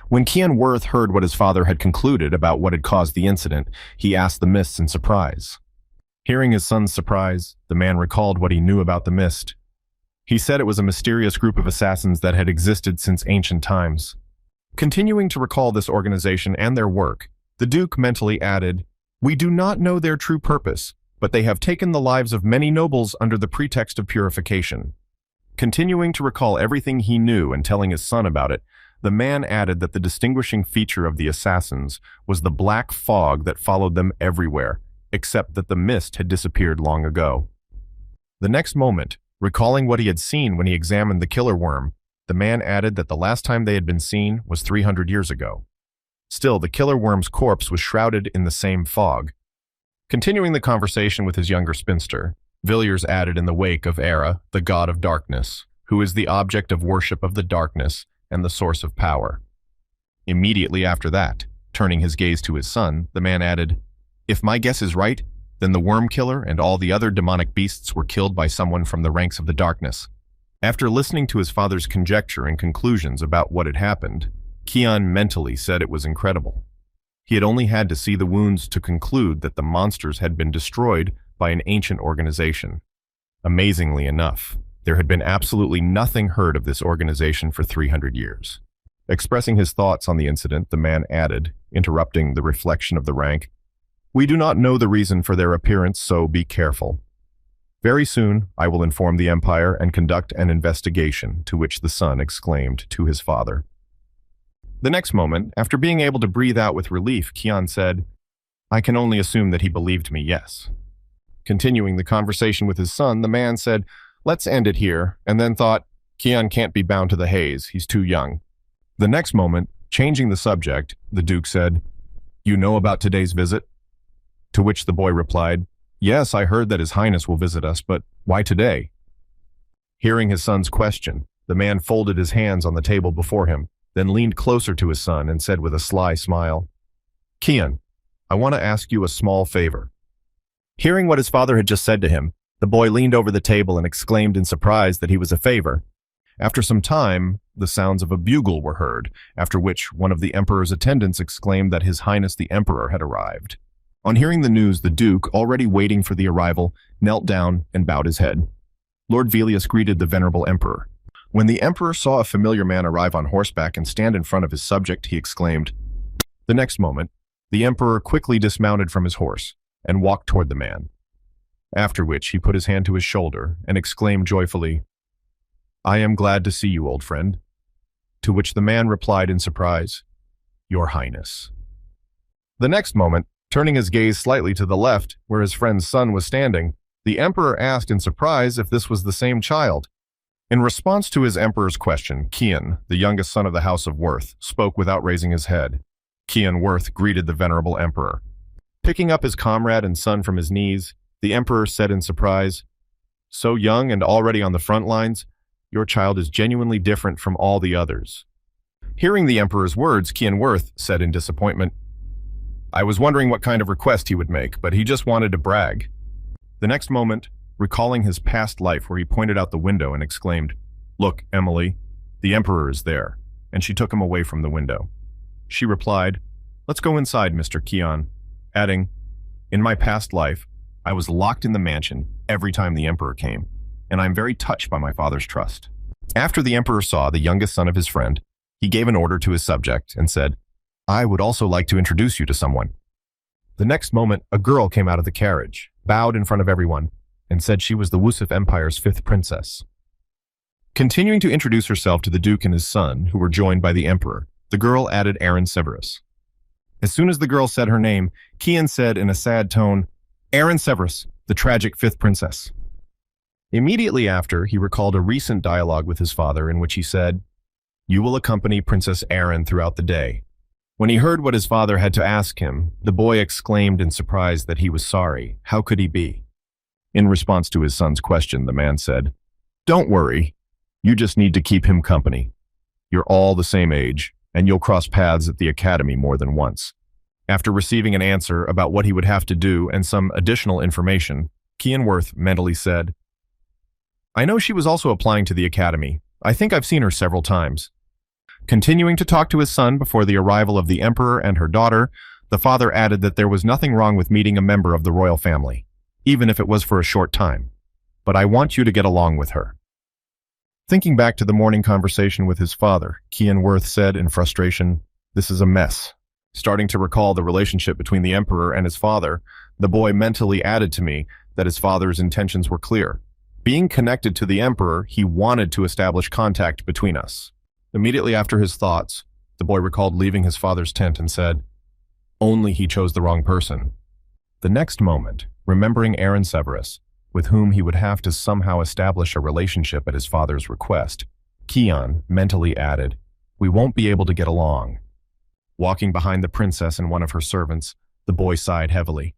When Kian Worth heard what his father had concluded about what had caused the incident, he asked the mists in surprise. Hearing his son's surprise, the man recalled what he knew about the mist. He said it was a mysterious group of assassins that had existed since ancient times. Continuing to recall this organization and their work, the Duke mentally added, "We do not know their true purpose, but they have taken the lives of many nobles under the pretext of purification." Continuing to recall everything he knew and telling his son about it, the man added that the distinguishing feature of the assassins was the black fog that followed them everywhere, except that the mist had disappeared long ago. The next moment, recalling what he had seen when he examined the killer worm, the man added that the last time they had been seen was 300 years ago. Still, the killer worm's corpse was shrouded in the same fog. Continuing the conversation with his younger spinster, Villiers added in the wake of Era, the god of darkness, who is the object of worship of the darkness and the source of power. Immediately after that, turning his gaze to his son, the man added, "If my guess is right, then the worm killer and all the other demonic beasts were killed by someone from the ranks of the darkness." After listening to his father's conjecture and conclusions about what had happened, Kian mentally said it was incredible. He had only had to see the wounds to conclude that the monsters had been destroyed by an ancient organization. Amazingly enough, there had been absolutely nothing heard of this organization for 300 years. Expressing his thoughts on the incident, the man added, interrupting the reflection of the rank, "We do not know the reason for their appearance, so be careful. Very soon, I will inform the Empire and conduct an investigation," to which the son exclaimed to his father. The next moment, after being able to breathe out with relief, Kian said, "I can only assume that he believed me, yes." Continuing the conversation with his son, the man said, "Let's end it here," and then thought, "Kian can't be bound to the haze, he's too young." The next moment, changing the subject, the Duke said, "You know about today's visit?" To which the boy replied, "Yes, I heard that His Highness will visit us, but why today?" Hearing his son's question, the man folded his hands on the table before him, then leaned closer to his son and said with a sly smile, "Kian, I want to ask you a small favor." Hearing what his father had just said to him, the boy leaned over the table and exclaimed in surprise that he was a favor. After some time, the sounds of a bugle were heard, after which one of the Emperor's attendants exclaimed that His Highness the Emperor had arrived. On hearing the news, the Duke, already waiting for the arrival, knelt down and bowed his head. Lord Velius greeted the venerable Emperor. When the Emperor saw a familiar man arrive on horseback and stand in front of his subject, he exclaimed. The next moment, the Emperor quickly dismounted from his horse and walked toward the man, after which he put his hand to his shoulder and exclaimed joyfully, "I am glad to see you, old friend." To which the man replied in surprise, "Your Highness." The next moment, turning his gaze slightly to the left, where his friend's son was standing, the Emperor asked in surprise if this was the same child. In response to his Emperor's question, Kian, the youngest son of the House of Worth, spoke without raising his head. Kian Worth greeted the venerable Emperor. Picking up his comrade and son from his knees, the Emperor said in surprise, "So young and already on the front lines, your child is genuinely different from all the others." Hearing the Emperor's words, Kian Worth said in disappointment, "I was wondering what kind of request he would make, but he just wanted to brag." The next moment, recalling his past life where he pointed out the window and exclaimed, "Look, Emily, the Emperor is there," and she took him away from the window. She replied, "Let's go inside, Mr. Kian," adding, "In my past life, I was locked in the mansion every time the Emperor came, and I'm very touched by my father's trust." After the Emperor saw the youngest son of his friend, he gave an order to his subject and said, "I would also like to introduce you to someone." The next moment, a girl came out of the carriage, bowed in front of everyone, and said she was the Wusif Empire's 5th princess. Continuing to introduce herself to the Duke and his son, who were joined by the Emperor, the girl added Aaron Severus. As soon as the girl said her name, Kian said in a sad tone, "Aaron Severus, the tragic 5th princess." Immediately after, he recalled a recent dialogue with his father in which he said, "You will accompany Princess Aaron throughout the day." When he heard what his father had to ask him, the boy exclaimed in surprise that he was sorry. How could he be? In response to his son's question, the man said, "Don't worry. You just need to keep him company. You're all the same age, and you'll cross paths at the academy more than once." After receiving an answer about what he would have to do and some additional information, Kian Worth mentally said, I know she was also applying to the academy. I think I've seen her several times. Continuing to talk to his son before the arrival of the emperor and her daughter, the father added that there was nothing wrong with meeting a member of the royal family, even if it was for a short time. But I want you to get along with her. Thinking back to the morning conversation with his father, Kian Worth said in frustration, "This is a mess." Starting to recall the relationship between the emperor and his father, the boy mentally added to me that his father's intentions were clear. Being connected to the emperor, he wanted to establish contact between us. Immediately after his thoughts, the boy recalled leaving his father's tent and said, "Only he chose the wrong person." The next moment, remembering Aaron Severus, with whom he would have to somehow establish a relationship at his father's request, Kian mentally added, "We won't be able to get along." Walking behind the princess and one of her servants, the boy sighed heavily.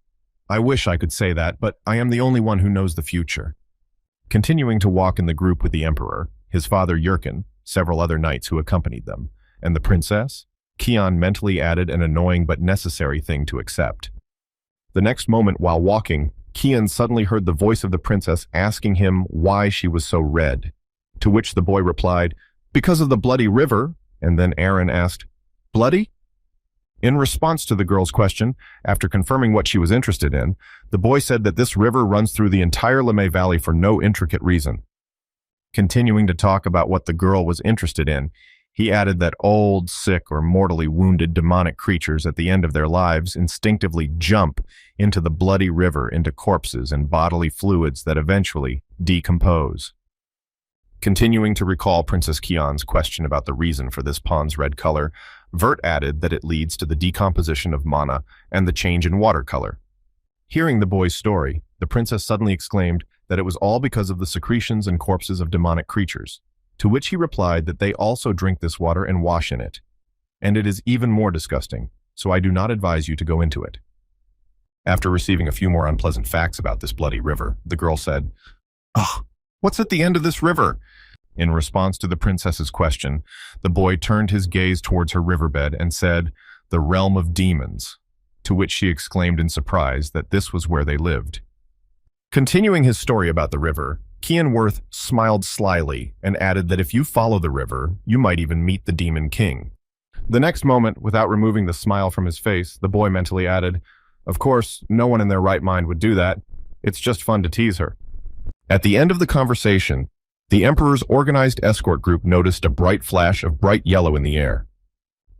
"I wish I could say that, but I am the only one who knows the future." Continuing to walk in the group with the emperor, his father Yurkin, several other knights who accompanied them, and the princess, Kian mentally added an annoying but necessary thing to accept. The next moment while walking, Kian suddenly heard the voice of the princess asking him why she was so red, to which the boy replied, "Because of the bloody river," and then Aaron asked, "Bloody?" In response to the girl's question, after confirming what she was interested in, the boy said that this river runs through the entire Lemay Valley for no intricate reason. Continuing to talk about what the girl was interested in, he added that old, sick, or mortally wounded demonic creatures at the end of their lives instinctively jump into the bloody river into corpses and bodily fluids that eventually decompose. Continuing to recall Princess Kian's question about the reason for this pond's red color, Vert added that it leads to the decomposition of mana and the change in water color. Hearing the boy's story, the princess suddenly exclaimed that it was all because of the secretions and corpses of demonic creatures, to which he replied that they also drink this water and wash in it. And it is even more disgusting, so I do not advise you to go into it. After receiving a few more unpleasant facts about this bloody river, the girl said, "Ugh, what's at the end of this river?" In response to the princess's question, the boy turned his gaze towards her riverbed and said, "The realm of demons," to which she exclaimed in surprise that this was where they lived. Continuing his story about the river, Kian Worth smiled slyly and added that if you follow the river, you might even meet the Demon King. The next moment, without removing the smile from his face, the boy mentally added, "Of course, no one in their right mind would do that. It's just fun to tease her." At the end of the conversation, the Emperor's organized escort group noticed a bright flash of bright yellow in the air.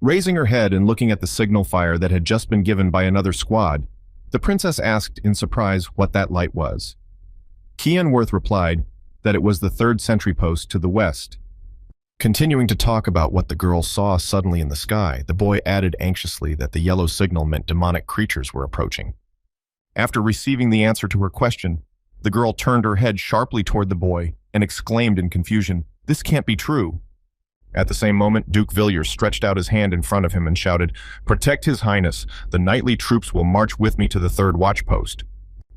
Raising her head and looking at the signal fire that had just been given by another squad, the princess asked in surprise what that light was. Kian Worth replied that it was the 3rd sentry post to the west. Continuing to talk about what the girl saw suddenly in the sky, the boy added anxiously that the yellow signal meant demonic creatures were approaching. After receiving the answer to her question, the girl turned her head sharply toward the boy and exclaimed in confusion, "This can't be true." At the same moment, Duke Villiers stretched out his hand in front of him and shouted, "Protect His Highness. The knightly troops will march with me to the 3rd watch post."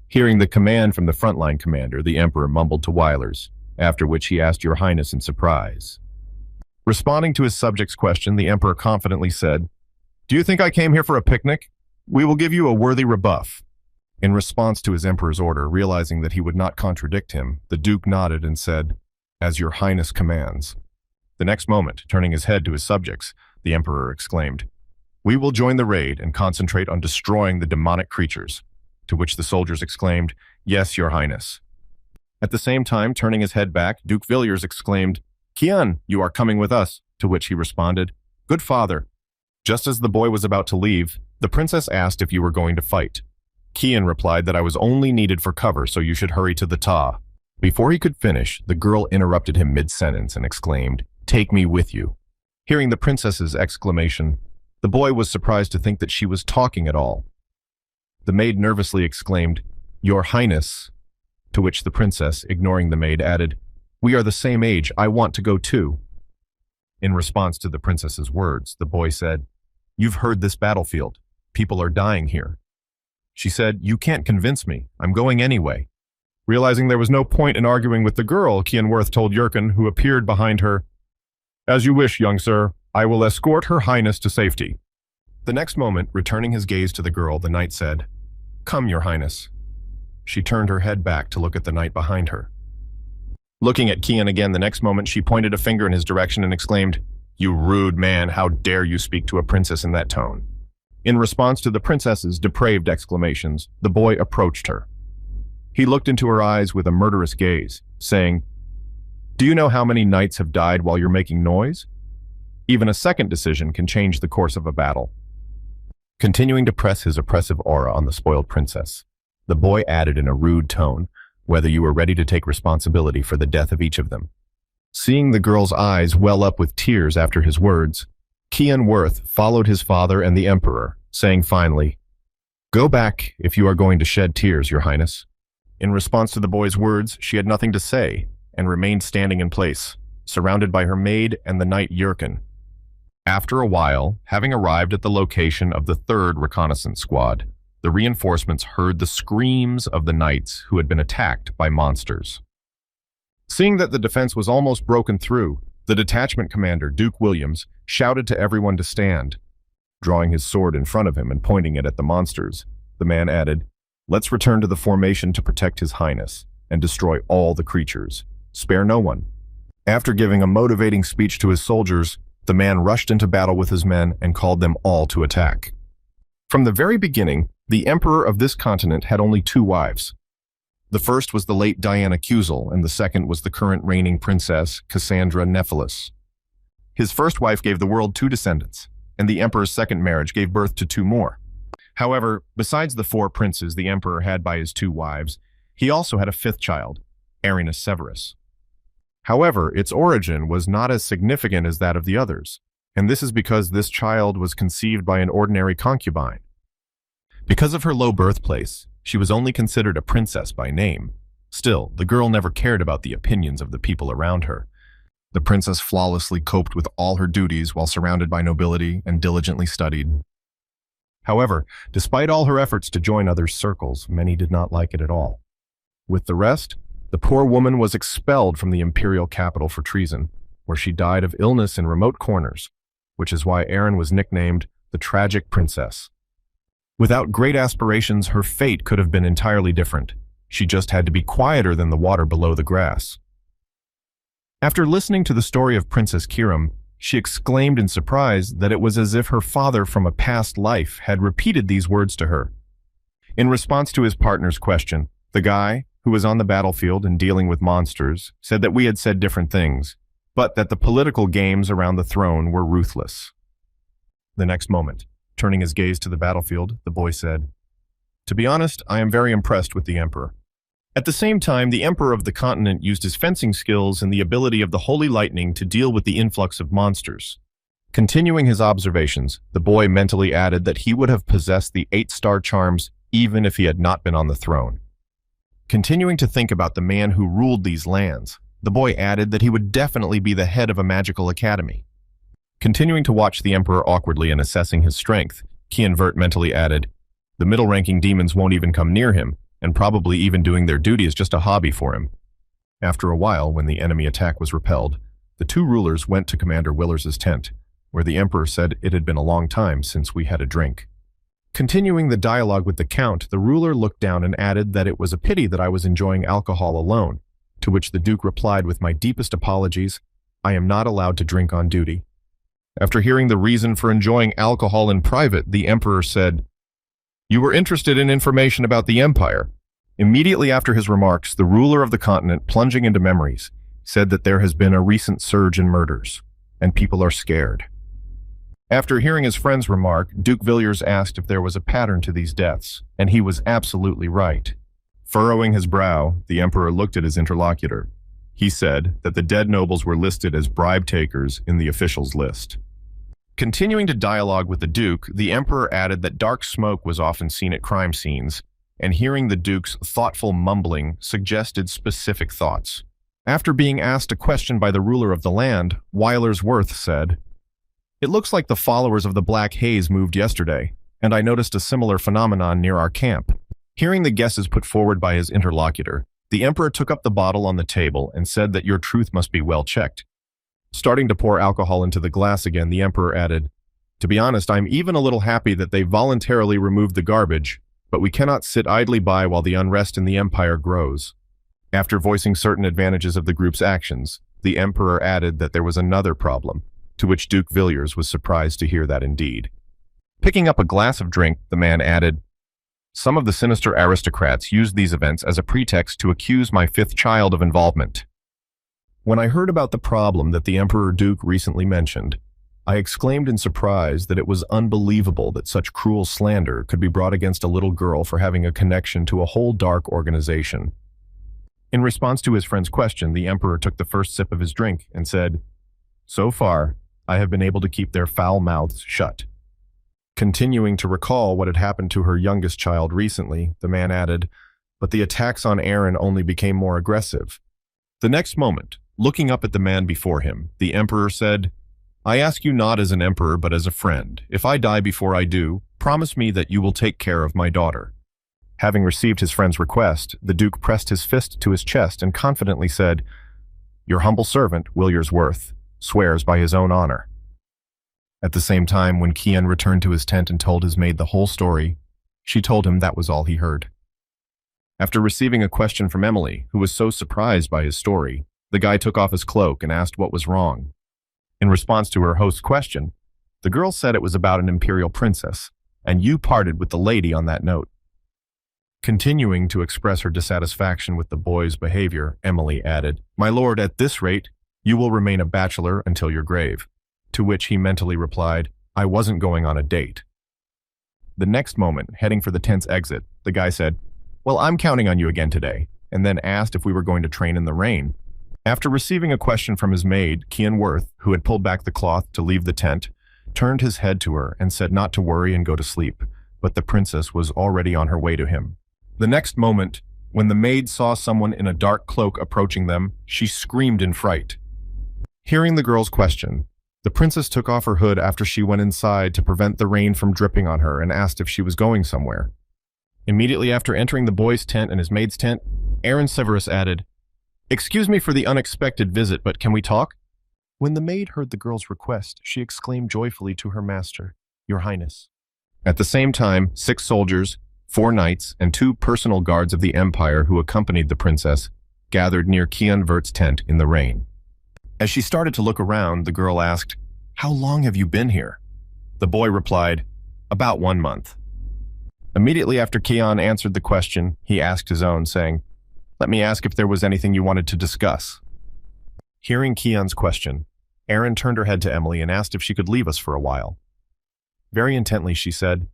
Hearing the command from the frontline commander, the Emperor mumbled to Weilers, after which he asked Your Highness in surprise. Responding to his subject's question, the Emperor confidently said, "Do you think I came here for a picnic? We will give you a worthy rebuff." In response to his Emperor's order, realizing that he would not contradict him, the Duke nodded and said, "As Your Highness commands." The next moment, turning his head to his subjects, the Emperor exclaimed, "We will join the raid and concentrate on destroying the demonic creatures," to which the soldiers exclaimed, "Yes, Your Highness." At the same time, turning his head back, Duke Villiers exclaimed, "Kian, you are coming with us," to which he responded, "Good father." Just as the boy was about to leave, the princess asked if you were going to fight. Kian replied that I was only needed for cover, so you should hurry to the Ta. Before he could finish, the girl interrupted him mid-sentence and exclaimed, "Take me with you." Hearing the princess's exclamation, the boy was surprised to think that she was talking at all. The maid nervously exclaimed, "Your Highness," to which the princess, ignoring the maid, added, "We are the same age. I want to go too." In response to the princess's words, the boy said, "You've heard this battlefield. People are dying here." She said, "You can't convince me. I'm going anyway." Realizing there was no point in arguing with the girl, Kian Worth told Yurkin, who appeared behind her, "As you wish, young sir. I will escort Her Highness to safety." The next moment, returning his gaze to the girl, the knight said, "Come, Your Highness." She turned her head back to look at the knight behind her. Looking at Kian again the next moment, she pointed a finger in his direction and exclaimed, "You rude man, how dare you speak to a princess in that tone?" In response to the princess's depraved exclamations, the boy approached her. He looked into her eyes with a murderous gaze, saying, "Do you know how many knights have died while you're making noise? Even a second decision can change the course of a battle." Continuing to press his oppressive aura on the spoiled princess, the boy added in a rude tone whether you were ready to take responsibility for the death of each of them. Seeing the girl's eyes well up with tears after his words, Kian Worth followed his father and the emperor, saying finally, "Go back if you are going to shed tears, your highness." In response to the boy's words, she had nothing to say and remained standing in place, surrounded by her maid and the knight Yurkin. After a while, having arrived at the location of the third reconnaissance squad, the reinforcements heard the screams of the knights who had been attacked by monsters. Seeing that the defense was almost broken through, the detachment commander, Duke Williams, shouted to everyone to stand. Drawing his sword in front of him and pointing it at the monsters, the man added, "Let's return to the formation to protect His Highness and destroy all the creatures. Spare no one." After giving a motivating speech to his soldiers, the man rushed into battle with his men and called them all to attack. From the very beginning, the emperor of this continent had only two wives. The first was the late Diana Cusel, and the second was the current reigning princess, Cassandra Nephilis. His first wife gave the world two descendants, and the emperor's second marriage gave birth to two more. However, besides the four princes the emperor had by his two wives, he also had a fifth child, Arinus Severus. However, its origin was not as significant as that of the others, and this is because this child was conceived by an ordinary concubine. Because of her low birthplace, she was only considered a princess by name. Still, the girl never cared about the opinions of the people around her. The princess flawlessly coped with all her duties while surrounded by nobility and diligently studied. However, despite all her efforts to join others' circles, many did not like it at all. With the rest, the poor woman was expelled from the imperial capital for treason, where she died of illness in remote corners, which is why Erin was nicknamed the Tragic Princess. Without great aspirations, her fate could have been entirely different. She just had to be quieter than the water below the grass. After listening to the story of Princess Kiram, she exclaimed in surprise that it was as if her father from a past life had repeated these words to her. In response to his partner's question, the guy, who was on the battlefield and dealing with monsters, said that we had said different things, but that the political games around the throne were ruthless. The next moment, turning his gaze to the battlefield, the boy said, "To be honest, I am very impressed with the emperor." At the same time, the emperor of the continent used his fencing skills and the ability of the Holy Lightning to deal with the influx of monsters. Continuing his observations, the boy mentally added that he would have possessed the 8-star charms even if he had not been on the throne. Continuing to think about the man who ruled these lands, the boy added that he would definitely be the head of a magical academy. Continuing to watch the emperor awkwardly and assessing his strength, Kian Vert mentally added, "The middle-ranking demons won't even come near him, and probably even doing their duty is just a hobby for him." After a while, when the enemy attack was repelled, the two rulers went to Commander Willers' tent, where the emperor said it had been a long time since we had a drink. Continuing the dialogue with the count, the ruler looked down and added that it was a pity that I was enjoying alcohol alone, to which the duke replied with my deepest apologies, "I am not allowed to drink on duty." After hearing the reason for enjoying alcohol in private, the emperor said, "You were interested in information about the empire." Immediately after his remarks, the ruler of the continent, plunging into memories, said that there has been a recent surge in murders, and people are scared. After hearing his friend's remark, Duke Villiers asked if there was a pattern to these deaths, and he was absolutely right. Furrowing his brow, the emperor looked at his interlocutor. He said that the dead nobles were listed as bribe takers in the officials' list. Continuing to dialogue with the duke, the emperor added that dark smoke was often seen at crime scenes, and hearing the duke's thoughtful mumbling suggested specific thoughts. After being asked a question by the ruler of the land, Wyler's Worth said, "It looks like the followers of the Black Haze moved yesterday, and I noticed a similar phenomenon near our camp." Hearing the guesses put forward by his interlocutor, the emperor took up the bottle on the table and said that your truth must be well checked. Starting to pour alcohol into the glass again, the emperor added, "To be honest, I'm even a little happy that they voluntarily removed the garbage, but we cannot sit idly by while the unrest in the empire grows." After voicing certain advantages of the group's actions, the emperor added that there was another problem, to which Duke Villiers was surprised to hear that indeed. Picking up a glass of drink, the man added, "Some of the sinister aristocrats used these events as a pretext to accuse my fifth child of involvement." When I heard about the problem that the Emperor Duke recently mentioned, I exclaimed in surprise that it was unbelievable that such cruel slander could be brought against a little girl for having a connection to a whole dark organization. In response to his friend's question, the Emperor took the first sip of his drink and said, "So far, I have been able to keep their foul mouths shut." Continuing to recall what had happened to her youngest child recently, the man added, "But the attacks on Aaron only became more aggressive." The next moment, looking up at the man before him, the Emperor said, "I ask you not as an emperor but as a friend. If I die before I do, promise me that you will take care of my daughter." Having received his friend's request, the Duke pressed his fist to his chest and confidently said, "Your humble servant, Villiers Worth, swears by his own honor." At the same time, when Kian returned to his tent and told his maid the whole story, she told him that was all he heard. After receiving a question from Emily, who was so surprised by his story, the guy took off his cloak and asked what was wrong. In response to her host's question, the girl said it was about an imperial princess, and you parted with the lady on that note. Continuing to express her dissatisfaction with the boy's behavior, Emily added, "My lord, at this rate, you will remain a bachelor until your grave." To which he mentally replied, "I wasn't going on a date." The next moment, heading for the tent's exit, the guy said, "Well, I'm counting on you again today," and then asked if we were going to train in the rain. After receiving a question from his maid, Kian Worth, who had pulled back the cloth to leave the tent, turned his head to her and said not to worry and go to sleep, but the princess was already on her way to him. The next moment, when the maid saw someone in a dark cloak approaching them, she screamed in fright. Hearing the girl's question, the princess took off her hood after she went inside to prevent the rain from dripping on her and asked if she was going somewhere. Immediately after entering the boy's tent and his maid's tent, Aaron Severus added, "Excuse me for the unexpected visit, but can we talk?" When the maid heard the girl's request, she exclaimed joyfully to her master, "Your Highness." At the same time, 6 soldiers, 4 knights, and 2 personal guards of the Empire who accompanied the princess gathered near Kian Vert's tent in the rain. As she started to look around, the girl asked, "How long have you been here?" The boy replied, "About 1 month." Immediately after Kian answered the question, he asked his own, saying, "Let me ask if there was anything you wanted to discuss." Hearing Kian's question, Erin turned her head to Emily and asked if she could leave us for a while. Very intently, she said,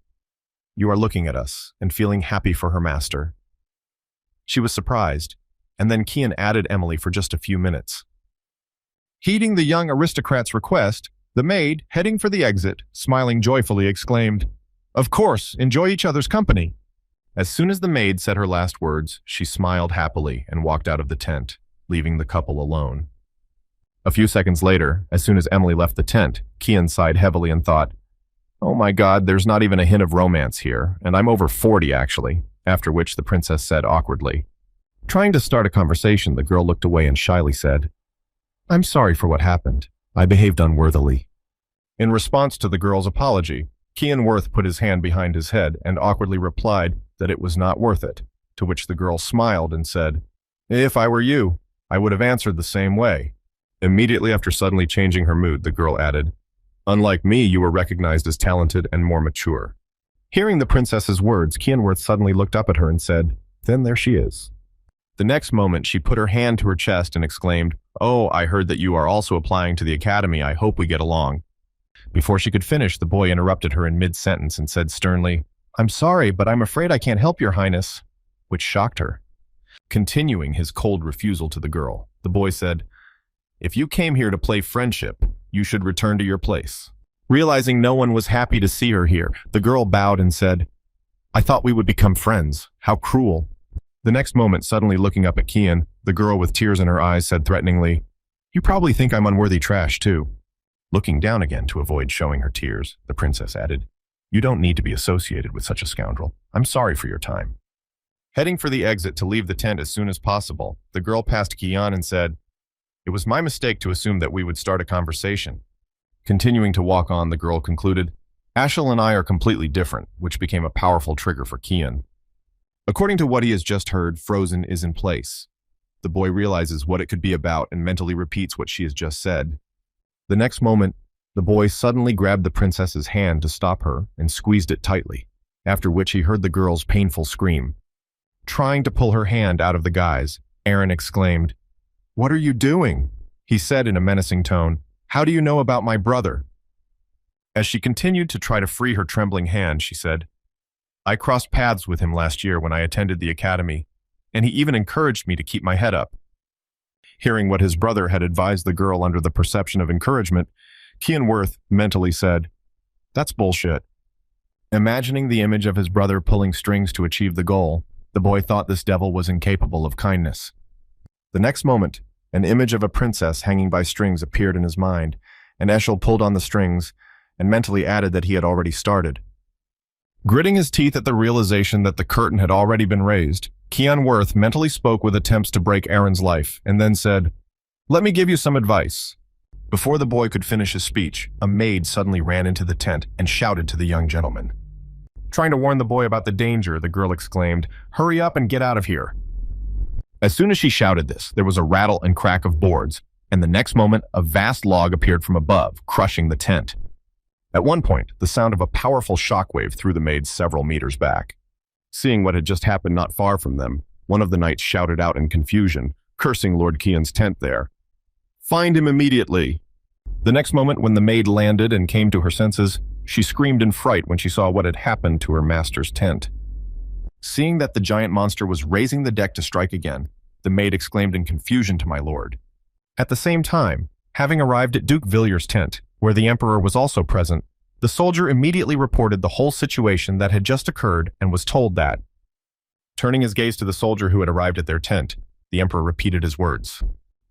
"You are looking at us and feeling happy for her master." She was surprised, and then Kian added Emily for just a few minutes. Heeding the young aristocrat's request, the maid, heading for the exit, smiling joyfully, exclaimed, "Of course, enjoy each other's company." As soon as the maid said her last words, she smiled happily and walked out of the tent, leaving the couple alone. A few seconds later, as soon as Emily left the tent, Kian sighed heavily and thought, "Oh my God, there's not even a hint of romance here, and I'm over 40 actually," after which the princess said awkwardly. Trying to start a conversation, the girl looked away and shyly said, "I'm sorry for what happened. I behaved unworthily." In response to the girl's apology, Kian Worth put his hand behind his head and awkwardly replied that it was not worth it, to which the girl smiled and said, "If I were you, I would have answered the same way." Immediately after suddenly changing her mood, the girl added, "Unlike me, you were recognized as talented and more mature." Hearing the princess's words, Kian Worth suddenly looked up at her and said, "Then there she is." The next moment, she put her hand to her chest and exclaimed, "Oh, I heard that you are also applying to the academy. I hope we get along." Before she could finish, the boy interrupted her in mid-sentence and said sternly, "I'm sorry, but I'm afraid I can't help your highness," which shocked her. Continuing his cold refusal to the girl, the boy said, "If you came here to play friendship, you should return to your place." Realizing no one was happy to see her here, the girl bowed and said, "I thought we would become friends. How cruel." The next moment, suddenly looking up at Kian, the girl with tears in her eyes said threateningly, "You probably think I'm unworthy trash, too." Looking down again to avoid showing her tears, the princess added, "You don't need to be associated with such a scoundrel. I'm sorry for your time." Heading for the exit to leave the tent as soon as possible, the girl passed Kian and said, "It was my mistake to assume that we would start a conversation." Continuing to walk on, the girl concluded, "Ashel and I are completely different," which became a powerful trigger for Kian. According to what he has just heard, Frozen is in place. the boy realizes what it could be about and mentally repeats what she has just said. The next moment, the boy suddenly grabbed the princess's hand to stop her and squeezed it tightly, after which he heard the girl's painful scream. Trying to pull her hand out of the guise, Aaron exclaimed, "What are you doing?" He said in a menacing tone, "How do you know about my brother?" As she continued to try to free her trembling hand, she said, "I crossed paths with him last year when I attended the academy, and he even encouraged me to keep my head up." Hearing what his brother had advised the girl under the perception of encouragement, Kian mentally said, "That's bullshit." Imagining the image of his brother pulling strings to achieve the goal, the boy thought this devil was incapable of kindness. The next moment, an image of a princess hanging by strings appeared in his mind, and Eshel pulled on the strings and mentally added that he had already started. Gritting his teeth at the realization that the curtain had already been raised, Kian mentally spoke with attempts to break Aaron's life, and then said, "Let me give you some advice." Before the boy could finish his speech, a maid suddenly ran into the tent and shouted to the young gentleman. Trying to warn the boy about the danger, the girl exclaimed, "Hurry up and get out of here." As soon as she shouted this, there was a rattle and crack of boards, and the next moment, a vast log appeared from above, crushing the tent. At one point, the sound of a powerful shockwave threw the maid several meters back. Seeing what had just happened not far from them, one of the knights shouted out in confusion, cursing Lord Kian's tent there. "Find him immediately!" The next moment, when the maid landed and came to her senses, she screamed in fright when she saw what had happened to her master's tent. Seeing that the giant monster was raising the deck to strike again, the maid exclaimed in confusion to my lord. At the same time, having arrived at Duke Villiers' tent, where the emperor was also present, the soldier immediately reported the whole situation that had just occurred and was told that. Turning his gaze to the soldier who had arrived at their tent, the emperor repeated his words.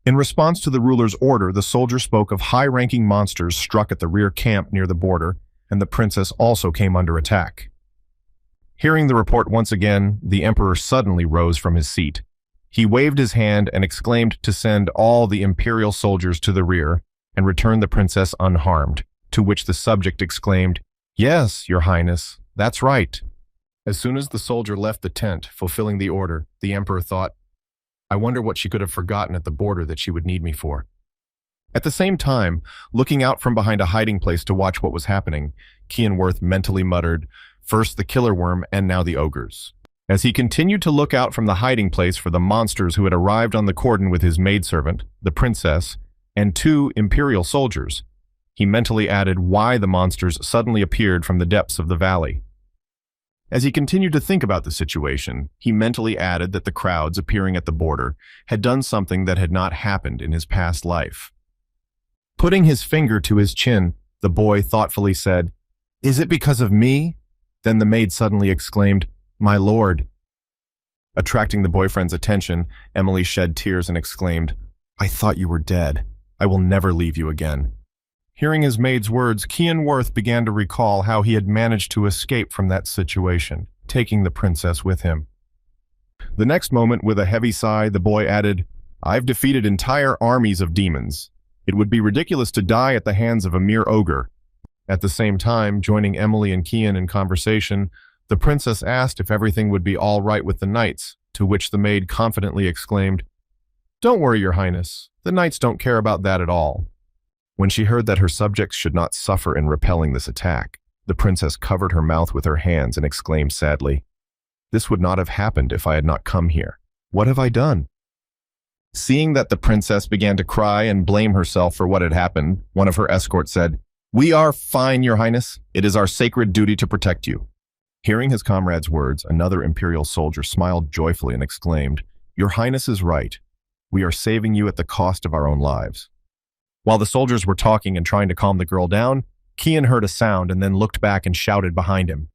In response to the ruler's order, the soldier spoke of high-ranking monsters struck at the rear camp near the border, and the princess also came under attack. Hearing the report once again, the emperor suddenly rose from his seat. He waved his hand and exclaimed to send all the imperial soldiers to the rear and return the princess unharmed, to which the subject exclaimed, "Yes, your highness, that's right." As soon as the soldier left the tent, fulfilling the order, the emperor thought, "I wonder what she could have forgotten at the border that she would need me for." At the same time, looking out from behind a hiding place to watch what was happening, Kian mentally muttered, "First the killer worm and now the ogres." As he continued to look out from the hiding place for the monsters who had arrived on the cordon with his maidservant, the princess, and 2 imperial soldiers, he mentally added why the monsters suddenly appeared from the depths of the valley. As he continued to think about the situation, he mentally added that the crowds appearing at the border had done something that had not happened in his past life. Putting his finger to his chin, the boy thoughtfully said, "Is it because of me?" Then the maid suddenly exclaimed, "My lord." Attracting the boyfriend's attention, Emily shed tears and exclaimed, "I thought you were dead. I will never leave you again." Hearing his maid's words, Kian began to recall how he had managed to escape from that situation, taking the princess with him. The next moment, with a heavy sigh, the boy added, "I've defeated entire armies of demons. It would be ridiculous to die at the hands of a mere ogre." At the same time, joining Emily and Kian in conversation, the princess asked if everything would be all right with the knights, to which the maid confidently exclaimed, "Don't worry, your highness. The knights don't care about that at all." When she heard that her subjects should not suffer in repelling this attack, the princess covered her mouth with her hands and exclaimed sadly, "This would not have happened if I had not come here. What have I done?" Seeing that the princess began to cry and blame herself for what had happened, one of her escorts said, "We are fine, your highness. It is our sacred duty to protect you." Hearing his comrade's words, another imperial soldier smiled joyfully and exclaimed, "Your highness is right. We are saving you at the cost of our own lives." While the soldiers were talking and trying to calm the girl down, Kian heard a sound and then looked back and shouted behind him.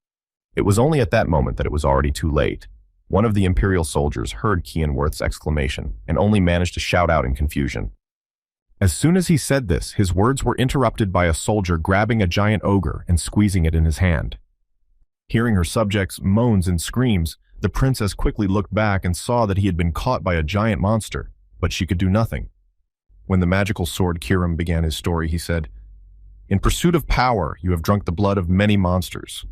It was only at that moment that it was already too late. One of the imperial soldiers heard Kian exclamation and only managed to shout out in confusion. As soon as he said this, his words were interrupted by a soldier grabbing a giant ogre and squeezing it in his hand. Hearing her subjects' moans and screams, the princess quickly looked back and saw that he had been caught by a giant monster, but she could do nothing. When the magical sword Kiram began his story, he said, "In pursuit of power, you have drunk the blood of many monsters."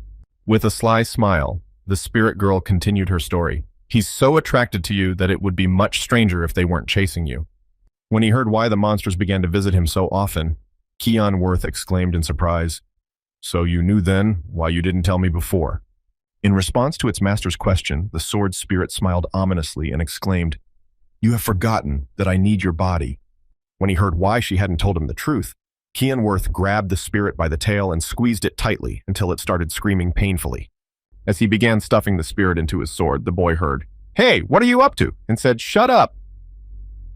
With a sly smile, the spirit girl continued her story. He's so attracted to you that it would be much stranger if they weren't chasing you. When he heard why the monsters began to visit him so often, Keon Worth exclaimed in surprise, "So you knew then why you didn't tell me before?" In response to its master's question, the sword spirit smiled ominously and exclaimed, "You have forgotten that I need your body." When he heard why she hadn't told him the truth, Keon Worth grabbed the spirit by the tail and squeezed it tightly until it started screaming painfully. As he began stuffing the spirit into his sword, the boy heard, "Hey, what are you up to?" and said, "Shut up."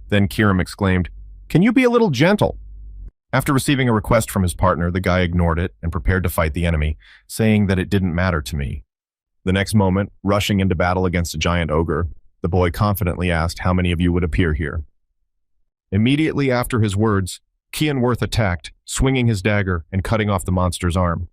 Then Kiram exclaimed, "Can you be a little gentle?" After receiving a request from his partner, the guy ignored it and prepared to fight the enemy, saying that it didn't matter to me. The next moment, rushing into battle against a giant ogre, the boy confidently asked how many of you would appear here. Immediately after his words, Keon Worth attacked, swinging his dagger and cutting off the monster's arm.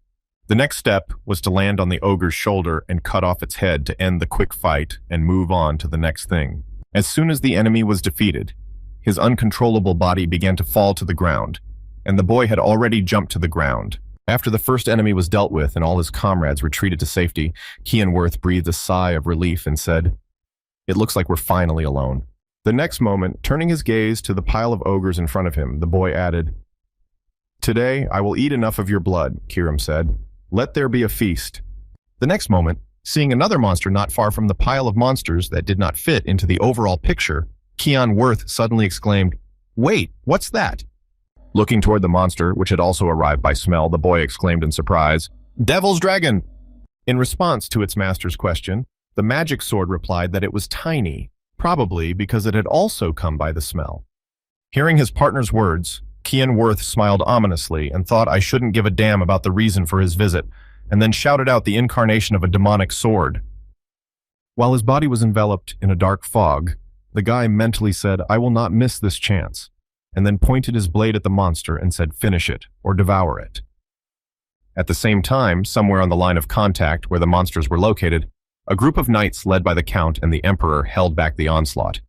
The next step was to land on the ogre's shoulder and cut off its head to end the quick fight and move on to the next thing. As soon as the enemy was defeated, his uncontrollable body began to fall to the ground, and the boy had already jumped to the ground. After the first enemy was dealt with and all his comrades retreated to safety, Keon Worth breathed a sigh of relief and said, "It looks like we're finally alone." The next moment, turning his gaze to the pile of ogres in front of him, the boy added, "Today I will eat enough of your blood," Kiram said. "Let there be a feast." The next moment, seeing another monster not far from the pile of monsters that did not fit into the overall picture, Keon Worth suddenly exclaimed, "Wait, what's that?" Looking toward the monster, which had also arrived by smell, the boy exclaimed in surprise, "Devil's dragon!" In response to its master's question, the magic sword replied that it was tiny, probably because it had also come by the smell. Hearing his partner's words, Keon Worth smiled ominously and thought I shouldn't give a damn about the reason for his visit, and then shouted out the incarnation of a demonic sword. While his body was enveloped in a dark fog, the guy mentally said, "I will not miss this chance," and then pointed his blade at the monster and said, "Finish it, or devour it." At the same time, somewhere on the line of contact where the monsters were located, a group of knights led by the Count and the Emperor held back the onslaught.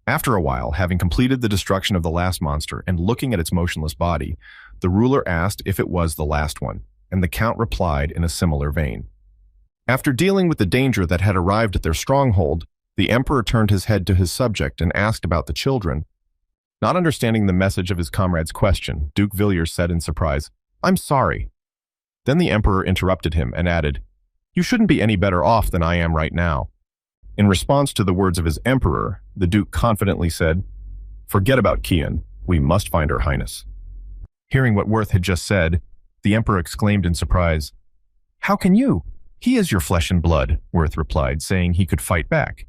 After a while, having completed the destruction of the last monster and looking at its motionless body, the ruler asked if it was the last one, and the Count replied in a similar vein. After dealing with the danger that had arrived at their stronghold, the Emperor turned his head to his subject and asked about the children. Not understanding the message of his comrade's question, Duke Villiers said in surprise, "I'm sorry." Then the Emperor interrupted him and added, "You shouldn't be any better off than I am right now." In response to the words of his Emperor, the Duke confidently said, "Forget about Keon. We must find Her Highness." Hearing what Worth had just said, the Emperor exclaimed in surprise, "How can you? He is your flesh and blood," Worth replied, saying he could fight back.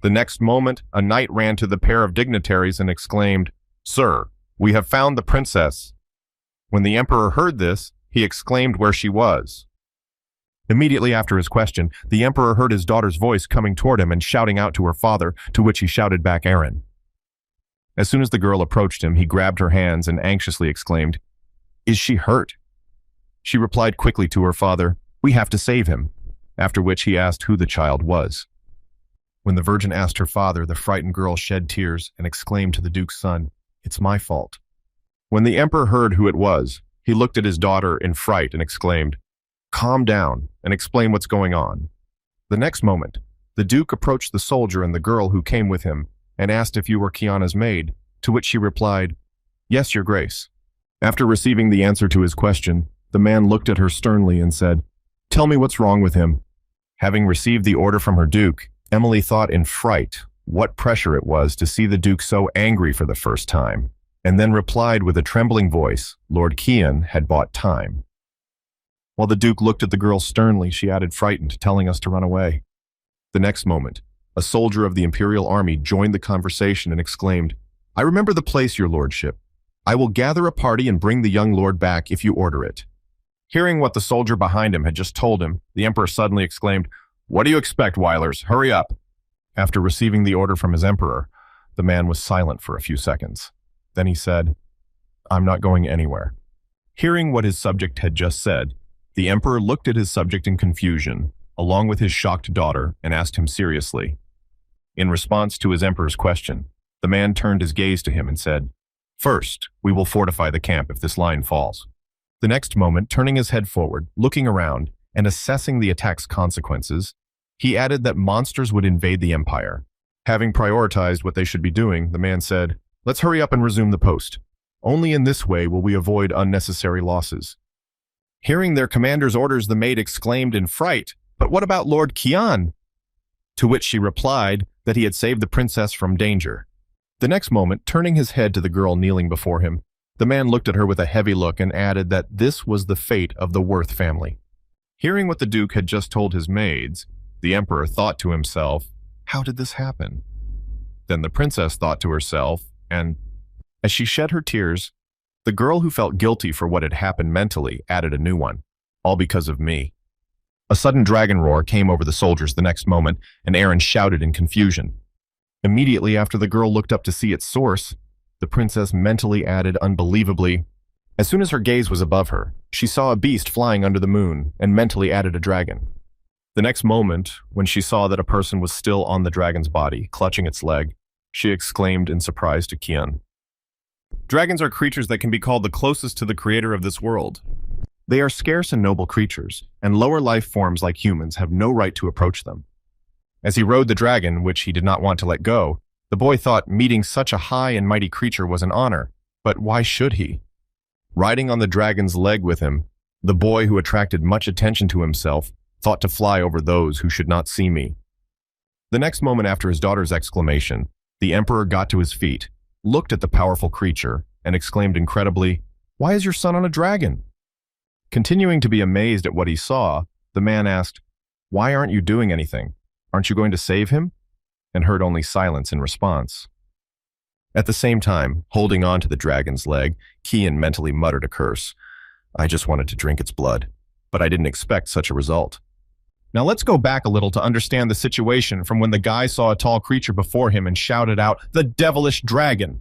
The next moment, a knight ran to the pair of dignitaries and exclaimed, "Sir, we have found the princess." When the Emperor heard this, he exclaimed where she was. Immediately after his question, the Emperor heard his daughter's voice coming toward him and shouting out to her father, to which he shouted back, "Aaron." As soon as the girl approached him, he grabbed her hands and anxiously exclaimed, "Is she hurt?" She replied quickly to her father, "We have to save him," after which he asked who the child was. When the Virgin asked her father, the frightened girl shed tears and exclaimed to the Duke's son, "It's my fault." When the Emperor heard who it was, he looked at his daughter in fright and exclaimed, "Calm down and explain what's going on." The next moment, the Duke approached the soldier and the girl who came with him and asked if you were Kiana's maid, to which she replied, "Yes, Your Grace." After receiving the answer to his question, the man looked at her sternly and said, "Tell me what's wrong with him." Having received the order from her Duke, Emily thought in fright what pressure it was to see the Duke so angry for the first time, and then replied with a trembling voice, Lord Keon had bought time. While the Duke looked at the girl sternly, she added, frightened, telling us to run away. The next moment, a soldier of the Imperial Army joined the conversation and exclaimed, "I remember the place, Your Lordship. I will gather a party and bring the young lord back if you order it." Hearing what the soldier behind him had just told him, the Emperor suddenly exclaimed, "What do you expect, Weilers? Hurry up." After receiving the order from his Emperor, the man was silent for a few seconds. Then he said, "I'm not going anywhere." Hearing what his subject had just said, the Emperor looked at his subject in confusion, along with his shocked daughter, and asked him seriously. In response to his Emperor's question, the man turned his gaze to him and said, "First, we will fortify the camp if this line falls." The next moment, turning his head forward, looking around, and assessing the attack's consequences, He added that monsters would invade the empire. Having prioritized what they should be doing, the man said, "Let's hurry up and resume the post. Only in this way will we avoid unnecessary losses." Hearing their commander's orders, the maid exclaimed in fright, "But what about Lord Qian?" To which she replied that he had saved the princess from danger. The next moment, turning his head to the girl kneeling before him, the man looked at her with a heavy look and added that this was the fate of the Worth family. Hearing what the Duke had just told his maids, the Emperor thought to himself, "How did this happen?" Then the princess thought to herself, and as she shed her tears, the girl who felt guilty for what had happened mentally added a new one, "All because of me." A sudden dragon roar came over the soldiers the next moment, and Aaron shouted in confusion. Immediately after the girl looked up to see its source, the princess mentally added unbelievably. As soon as her gaze was above her, she saw a beast flying under the moon and mentally added a dragon. The next moment, when she saw that a person was still on the dragon's body, clutching its leg, she exclaimed in surprise to Qian. Dragons are creatures that can be called the closest to the creator of this world. They are scarce and noble creatures, and lower life forms like humans have no right to approach them. As he rode the dragon, which he did not want to let go, the boy thought meeting such a high and mighty creature was an honor, but why should he? Riding on the dragon's leg with him, the boy, who attracted much attention to himself, thought to fly over those who should not see me. The next moment after his daughter's exclamation, the emperor got to his feet, looked at the powerful creature, and exclaimed incredibly, "Why is your son on a dragon?" Continuing to be amazed at what he saw, the man asked, "Why aren't you doing anything? Aren't you going to save him?" and heard only silence in response. At the same time, holding on to the dragon's leg, Qian mentally muttered a curse. "I just wanted to drink its blood, but I didn't expect such a result." Now let's go back a little to understand the situation from when the guy saw a tall creature before him and shouted out, "The devilish dragon!"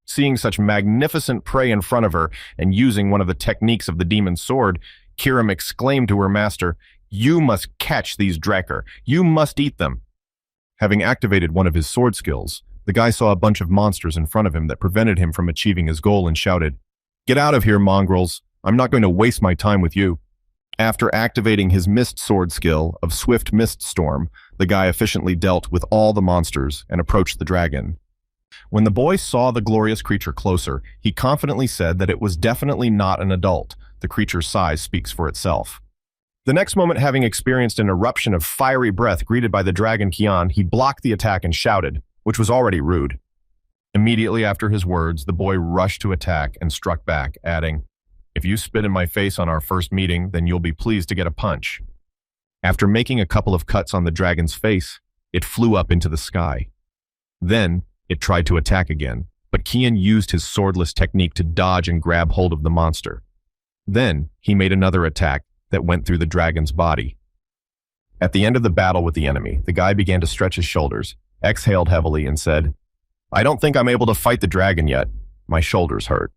Seeing such magnificent prey in front of her and using one of the techniques of the demon's sword, Kiram exclaimed to her master, "You must catch these Drakkar. You must eat them." Having activated one of his sword skills, the guy saw a bunch of monsters in front of him that prevented him from achieving his goal and shouted, "Get out of here, mongrels. I'm not going to waste my time with you." After activating his mist sword skill of Swift Mist Storm, the guy efficiently dealt with all the monsters and approached the dragon. When the boy saw the glorious creature closer, he confidently said that it was definitely not an adult. The creature's size speaks for itself. The next moment, having experienced an eruption of fiery breath greeted by the dragon Qian, he blocked the attack and shouted, which was already rude. Immediately after his words, the boy rushed to attack and struck back, adding, "If you spit in my face on our first meeting, then you'll be pleased to get a punch." After making a couple of cuts on the dragon's face, it flew up into the sky. Then, it tried to attack again, but Qian used his swordless technique to dodge and grab hold of the monster. Then, he made another attack that went through the dragon's body. At the end of the battle with the enemy, the guy began to stretch his shoulders, exhaled heavily, and said, "I don't think I'm able to fight the dragon yet. My shoulders hurt."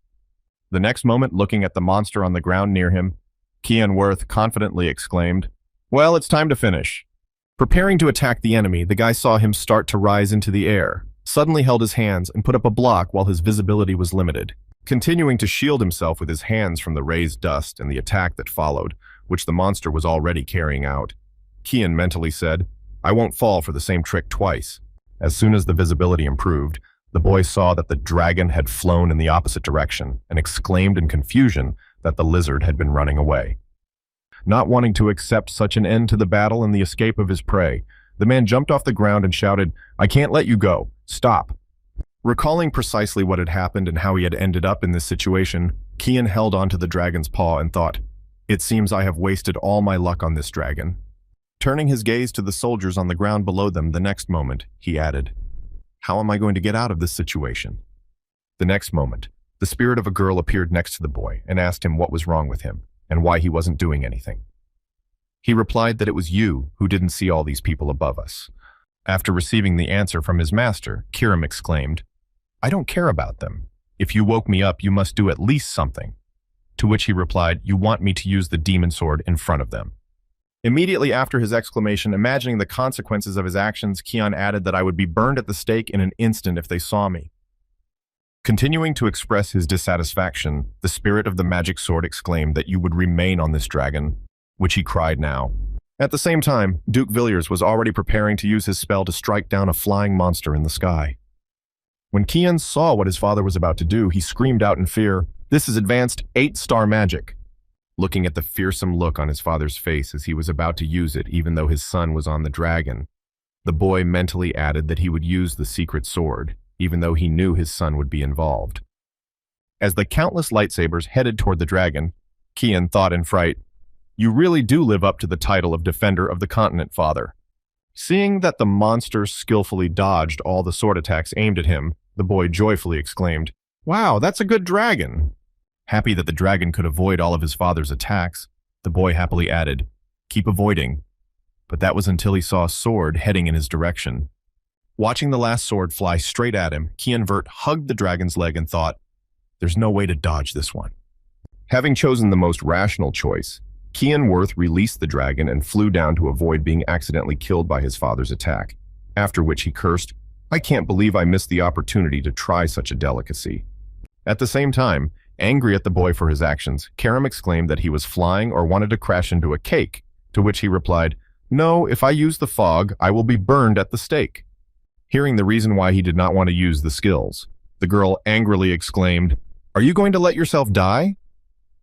The next moment, looking at the monster on the ground near him, Qian Worth confidently exclaimed, "Well, it's time to finish." Preparing to attack the enemy, the guy saw him start to rise into the air, suddenly held his hands and put up a block while his visibility was limited, continuing to shield himself with his hands from the raised dust and the attack that followed, which the monster was already carrying out. Qian mentally said, "I won't fall for the same trick twice." As soon as the visibility improved, the boy saw that the dragon had flown in the opposite direction and exclaimed in confusion that the lizard had been running away. Not wanting to accept such an end to the battle and the escape of his prey, the man jumped off the ground and shouted, "I can't let you go. Stop." Recalling precisely what had happened and how he had ended up in this situation, Qian held onto the dragon's paw and thought, "It seems I have wasted all my luck on this dragon." Turning his gaze to the soldiers on the ground below them the next moment, he added, "How am I going to get out of this situation?" The next moment, the spirit of a girl appeared next to the boy and asked him what was wrong with him and why he wasn't doing anything. He replied that it was you who didn't see all these people above us. After receiving the answer from his master, Kiram exclaimed, "I don't care about them. If you woke me up, you must do at least something." To which he replied, "You want me to use the demon sword in front of them." Immediately after his exclamation, imagining the consequences of his actions, Qian added that I would be burned at the stake in an instant if they saw me. Continuing to express his dissatisfaction, the spirit of the magic sword exclaimed that you would remain on this dragon, which he cried now. At the same time, Duke Villiers was already preparing to use his spell to strike down a flying monster in the sky. When Kian saw what his father was about to do, he screamed out in fear, "This is advanced 8-star magic." Looking at the fearsome look on his father's face as he was about to use it, even though his son was on the dragon, the boy mentally added that he would use the secret sword, even though he knew his son would be involved. As the countless lightsabers headed toward the dragon, Kian thought in fright, "You really do live up to the title of Defender of the Continent, Father." Seeing that the monster skillfully dodged all the sword attacks aimed at him, the boy joyfully exclaimed, "Wow, that's a good dragon." Happy that the dragon could avoid all of his father's attacks, the boy happily added, "Keep avoiding." But that was until he saw a sword heading in his direction. Watching the last sword fly straight at him, Kian Vert hugged the dragon's leg and thought, "There's no way to dodge this one." Having chosen the most rational choice, Kian Worth released the dragon and flew down to avoid being accidentally killed by his father's attack, after which he cursed, "I can't believe I missed the opportunity to try such a delicacy." At the same time, angry at the boy for his actions, Karam exclaimed that he was flying or wanted to crash into a cake, to which he replied, "No, if I use the fog, I will be burned at the stake." Hearing the reason why he did not want to use the skills, the girl angrily exclaimed, "Are you going to let yourself die?"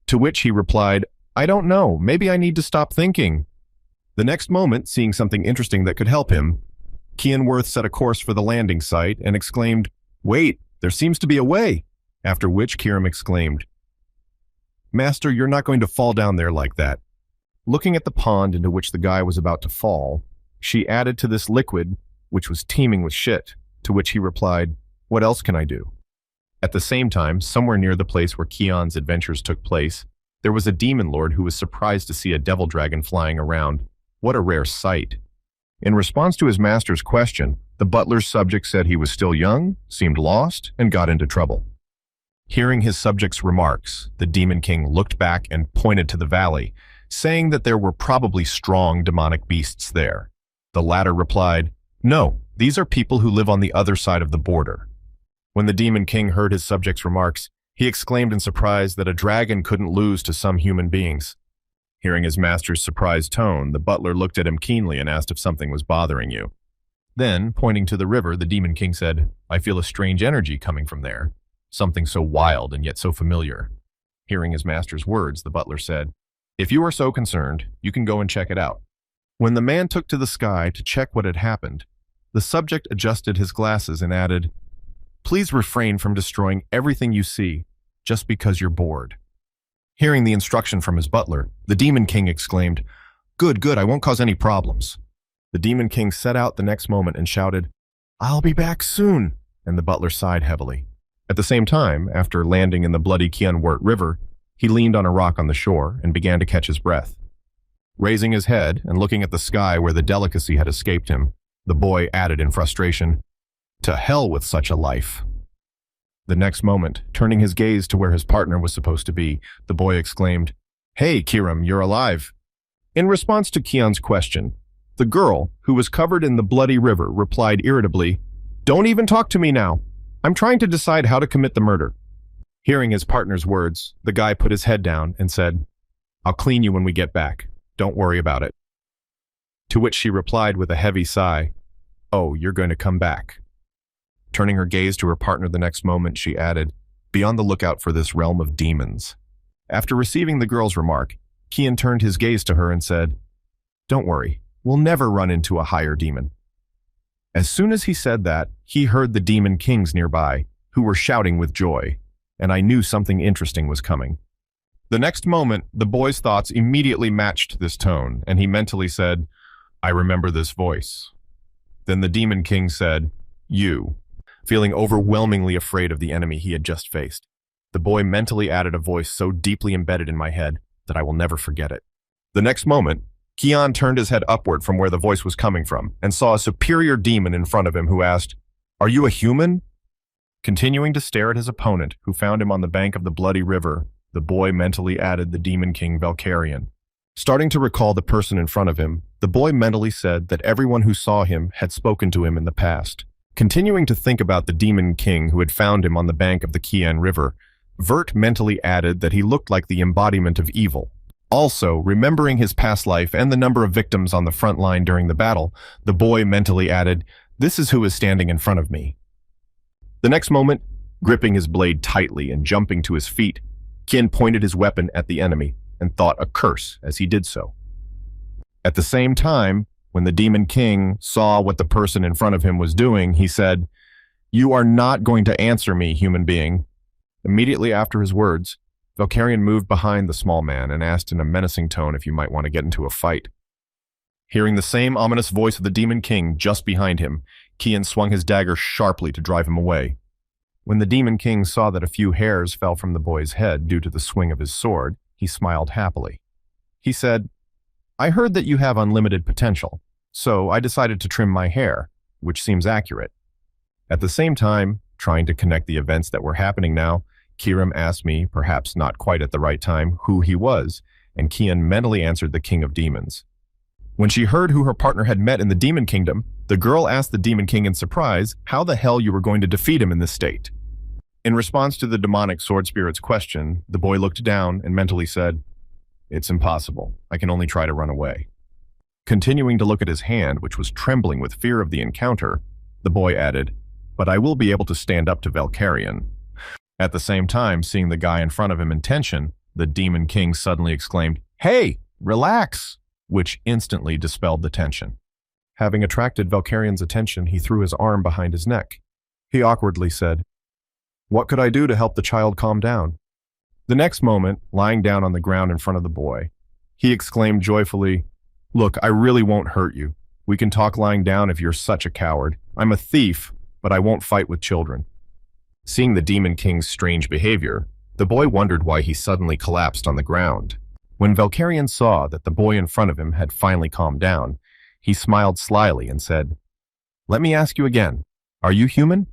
To which he replied, "I don't know, maybe I need to stop thinking." The next moment, seeing something interesting that could help him, Kian Worth set a course for the landing site and exclaimed, "Wait, there seems to be a way." After which Kiram exclaimed, "Master, you're not going to fall down there like that." Looking at the pond into which the guy was about to fall, she added to this liquid, which was teeming with shit, to which he replied, "What else can I do?" At the same time, somewhere near the place where Kian's adventures took place, there was a demon lord who was surprised to see a devil dragon flying around. What a rare sight. In response to his master's question, the butler's subject said he was still young, seemed lost, and got into trouble. Hearing his subject's remarks, the Demon King looked back and pointed to the valley, saying that there were probably strong demonic beasts there. The latter replied, "No, these are people who live on the other side of the border." When the Demon King heard his subject's remarks, he exclaimed in surprise that a dragon couldn't lose to some human beings. Hearing his master's surprised tone, the butler looked at him keenly and asked if something was bothering you. Then, pointing to the river, the Demon King said, "I feel a strange energy coming from there, something so wild and yet so familiar." Hearing his master's words, the butler said, "If you are so concerned, you can go and check it out." When the man took to the sky to check what had happened, the subject adjusted his glasses and added, "Please refrain from destroying everything you see, just because you're bored." Hearing the instruction from his butler, the Demon King exclaimed, "Good, good, I won't cause any problems." The Demon King set out the next moment and shouted, "I'll be back soon," and the butler sighed heavily. At the same time, after landing in the bloody Kianwort River, he leaned on a rock on the shore and began to catch his breath. Raising his head and looking at the sky where the delicacy had escaped him, the boy added in frustration, "To hell with such a life." The next moment, turning his gaze to where his partner was supposed to be, the boy exclaimed, "Hey, Kiram, you're alive." In response to Kian's question, the girl, who was covered in the bloody river, replied irritably, "Don't even talk to me now. I'm trying to decide how to commit the murder." Hearing his partner's words, the guy put his head down and said, "I'll clean you when we get back. Don't worry about it." To which she replied with a heavy sigh, "Oh, you're going to come back." Turning her gaze to her partner the next moment, she added, "Be on the lookout for this realm of demons." After receiving the girl's remark, Kian turned his gaze to her and said, "Don't worry, we'll never run into a higher demon." As soon as he said that, he heard the Demon Kings nearby, who were shouting with joy, and I knew something interesting was coming. The next moment, the boy's thoughts immediately matched this tone, and he mentally said, "I remember this voice." Then the Demon King said, "You," feeling overwhelmingly afraid of the enemy he had just faced. The boy mentally added a voice so deeply embedded in my head that I will never forget it. The next moment, Kian turned his head upward from where the voice was coming from and saw a superior demon in front of him who asked, "Are you a human?" Continuing to stare at his opponent, who found him on the bank of the bloody river, the boy mentally added the Demon King Valkyrian. Starting to recall the person in front of him, the boy mentally said that everyone who saw him had spoken to him in the past. Continuing to think about the Demon King who had found him on the bank of the Kian River, Vert mentally added that he looked like the embodiment of evil. Also, remembering his past life and the number of victims on the front line during the battle, the boy mentally added, "This is who is standing in front of me." The next moment, gripping his blade tightly and jumping to his feet, Kian pointed his weapon at the enemy and thought a curse as he did so. At the same time, when the Demon King saw what the person in front of him was doing, he said, "You are not going to answer me, human being." Immediately after his words, Valkyrian moved behind the small man and asked in a menacing tone if you might want to get into a fight. Hearing the same ominous voice of the Demon King just behind him, Kian swung his dagger sharply to drive him away. When the Demon King saw that a few hairs fell from the boy's head due to the swing of his sword, he smiled happily. He said, "I heard that you have unlimited potential, so I decided to trim my hair, which seems accurate." At the same time, trying to connect the events that were happening now, Kiram asked me, perhaps not quite at the right time, who he was, and Kian mentally answered the King of Demons. When she heard who her partner had met in the Demon Kingdom, the girl asked the Demon King in surprise how the hell you were going to defeat him in this state. In response to the demonic sword spirit's question, the boy looked down and mentally said, "It's impossible. I can only try to run away." Continuing to look at his hand, which was trembling with fear of the encounter, the boy added, "But I will be able to stand up to Valkyrian." At the same time, seeing the guy in front of him in tension, the Demon King suddenly exclaimed, "Hey, relax!" which instantly dispelled the tension. Having attracted Valkyrian's attention, he threw his arm behind his neck. He awkwardly said, "What could I do to help the child calm down?" The next moment, lying down on the ground in front of the boy, he exclaimed joyfully, "Look, I really won't hurt you. We can talk lying down if you're such a coward. I'm a thief, but I won't fight with children." Seeing the Demon King's strange behavior, the boy wondered why he suddenly collapsed on the ground. When Valkyrian saw that the boy in front of him had finally calmed down, he smiled slyly and said, "Let me ask you again, are you human?"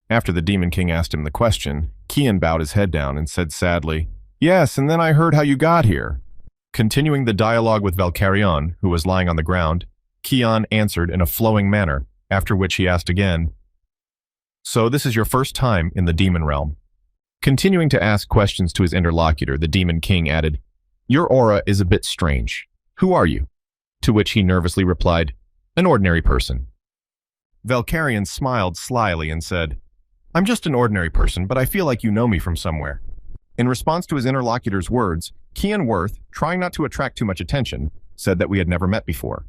After the Demon King asked him the question, Kian bowed his head down and said sadly, "Yes, and then I heard how you got here." Continuing the dialogue with Valkyrian, who was lying on the ground, Kian answered in a flowing manner, after which he asked again, "So this is your first time in the demon realm?" Continuing to ask questions to his interlocutor, the Demon King added, "Your aura is a bit strange. Who are you?" To which he nervously replied, "An ordinary person." Valkyrian smiled slyly and said, "I'm just an ordinary person, but I feel like you know me from somewhere." In response to his interlocutor's words, Kian Worth, trying not to attract too much attention, said that we had never met before.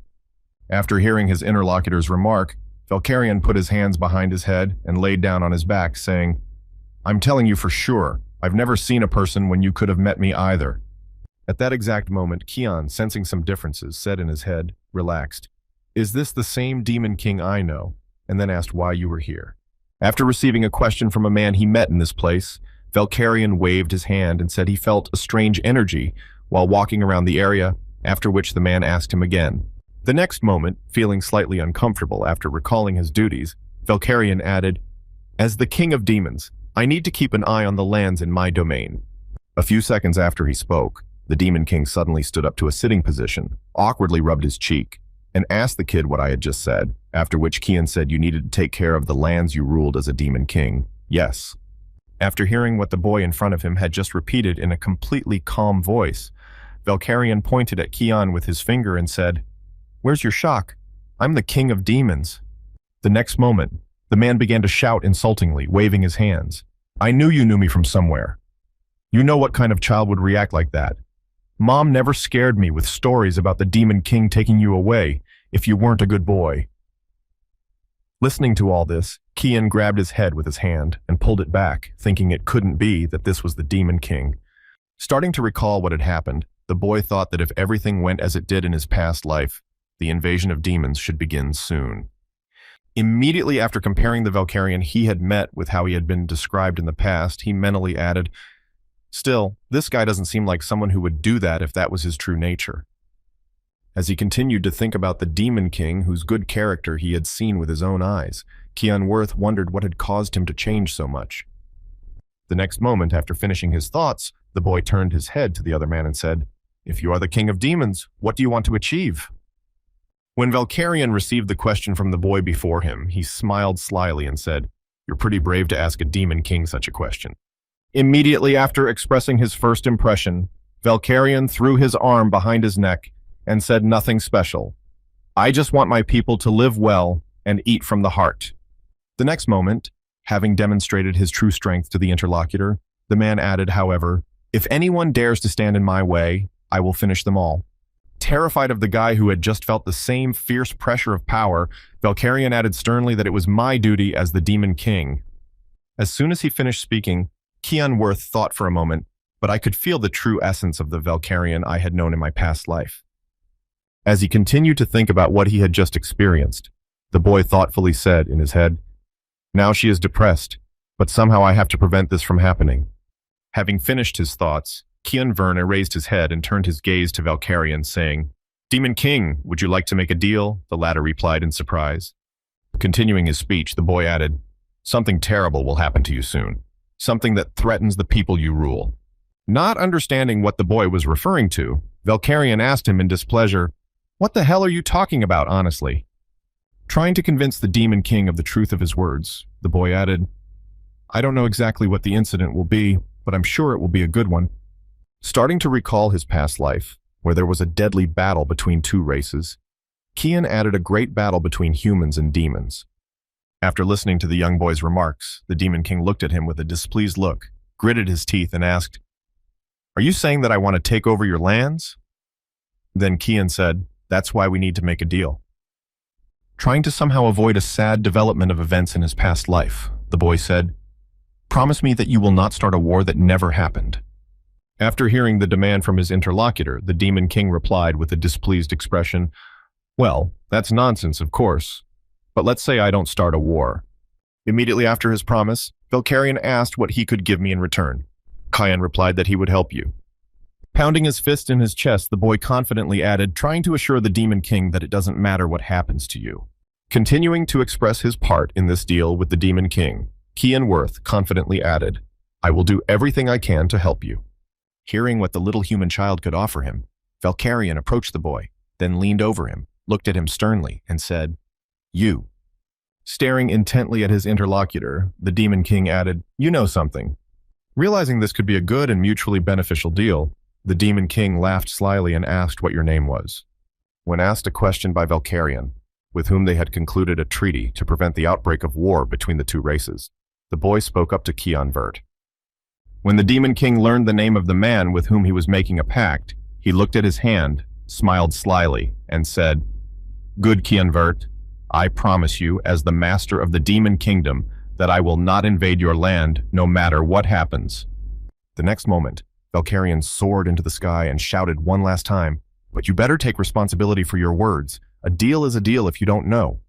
After hearing his interlocutor's remark, Valkyrian put his hands behind his head and laid down on his back, saying, "I'm telling you for sure, I've never seen a person when you could have met me either." At that exact moment, Kian, sensing some differences, said in his head, relaxed, "Is this the same Demon King I know?" and then asked why you were here. After receiving a question from a man he met in this place, Valkyrian waved his hand and said he felt a strange energy while walking around the area, after which the man asked him again. The next moment, feeling slightly uncomfortable after recalling his duties, Valkyrian added, "As the King of Demons, I need to keep an eye on the lands in my domain." A few seconds after he spoke, the Demon King suddenly stood up to a sitting position, awkwardly rubbed his cheek, and asked the kid what I had just said, after which Kian said you needed to take care of the lands you ruled as a Demon King. Yes. After hearing what the boy in front of him had just repeated in a completely calm voice, Valkyrian pointed at Kian with his finger and said, "Where's your shock? I'm the King of Demons." The next moment, the man began to shout insultingly, waving his hands. "I knew you knew me from somewhere. You know what kind of child would react like that. Mom never scared me with stories about the Demon King taking you away if you weren't a good boy." Listening to all this, Kian grabbed his head with his hand and pulled it back, thinking it couldn't be that this was the Demon King. Starting to recall what had happened, the boy thought that if everything went as it did in his past life, the invasion of demons should begin soon. Immediately after comparing the Valkyrian he had met with how he had been described in the past, he mentally added, "Still, this guy doesn't seem like someone who would do that if that was his true nature." As he continued to think about the Demon King, whose good character he had seen with his own eyes, Kian Worth wondered what had caused him to change so much. The next moment, after finishing his thoughts, the boy turned his head to the other man and said, "If you are the King of Demons, what do you want to achieve?" When Valkyrian received the question from the boy before him, he smiled slyly and said, "You're pretty brave to ask a Demon King such a question." Immediately after expressing his first impression, Valkyrian threw his arm behind his neck and said nothing special. I just want my people to live well and eat from the heart. The next moment, having demonstrated his true strength to the interlocutor, the man added, however, if anyone dares to stand in my way, I will finish them all. Terrified of the guy who had just felt the same fierce pressure of power, Valkyrian added sternly that it was my duty as the Demon King. As soon as he finished speaking, Kian Worth thought for a moment, but I could feel the true essence of the Valkyrian I had known in my past life. As he continued to think about what he had just experienced, the boy thoughtfully said in his head, now she is depressed, but somehow I have to prevent this from happening. Having finished his thoughts, Kian Verna raised his head and turned his gaze to Valkyrian, saying, Demon King, would you like to make a deal? The latter replied in surprise. Continuing his speech, the boy added, something terrible will happen to you soon. Something that threatens the people you rule. Not understanding what the boy was referring to, Valkyrian asked him in displeasure, what the hell are you talking about, honestly? Trying to convince the Demon King of the truth of his words, the boy added, I don't know exactly what the incident will be, but I'm sure it will be a good one. Starting to recall his past life, where there was a deadly battle between two races, Kian added a great battle between humans and demons. After listening to the young boy's remarks, the Demon King looked at him with a displeased look, gritted his teeth, and asked, are you saying that I want to take over your lands? Then Kian said, that's why we need to make a deal. Trying to somehow avoid a sad development of events in his past life, the boy said, promise me that you will not start a war that never happened. After hearing the demand from his interlocutor, the Demon King replied with a displeased expression, well, that's nonsense, of course, but let's say I don't start a war. Immediately after his promise, Valkyrian asked what he could give me in return. Kian replied that he would help you. Pounding his fist in his chest, the boy confidently added, trying to assure the Demon King that it doesn't matter what happens to you. Continuing to express his part in this deal with the Demon King, Kian Worth confidently added, I will do everything I can to help you. Hearing what the little human child could offer him, Valkyrian approached the boy, then leaned over him, looked at him sternly, and said, you. Staring intently at his interlocutor, the Demon King added, you know something. Realizing this could be a good and mutually beneficial deal, the Demon King laughed slyly and asked what your name was. When asked a question by Valkyrian, with whom they had concluded a treaty to prevent the outbreak of war between the two races, the boy spoke up to Kian Vert. When the Demon King learned the name of the man with whom he was making a pact, he looked at his hand, smiled slyly, and said, good Kian Vert, I promise you, as the master of the Demon Kingdom, that I will not invade your land no matter what happens. The next moment, Valkyrian soared into the sky and shouted one last time, but you better take responsibility for your words. A deal is a deal if you don't know.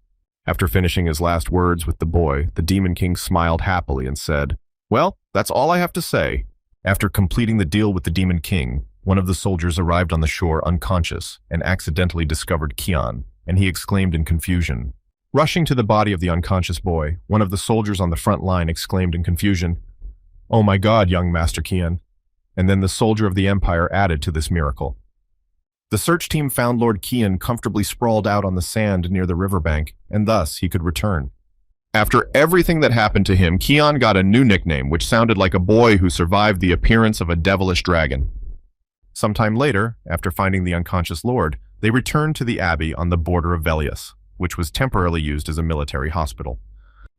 After finishing his last words with the boy, the Demon King smiled happily and said, well, that's all I have to say. After completing the deal with the Demon King, one of the soldiers arrived on the shore unconscious and accidentally discovered Kian, and he exclaimed in confusion. Rushing to the body of the unconscious boy, one of the soldiers on the front line exclaimed in confusion, oh my God, young Master Kian. And then the soldier of the Empire added to this miracle. The search team found Lord Kian comfortably sprawled out on the sand near the riverbank, and thus he could return. After everything that happened to him, Kian got a new nickname, which sounded like a boy who survived the appearance of a devilish dragon. Sometime later, after finding the unconscious lord, they returned to the abbey on the border of Velius, which was temporarily used as a military hospital.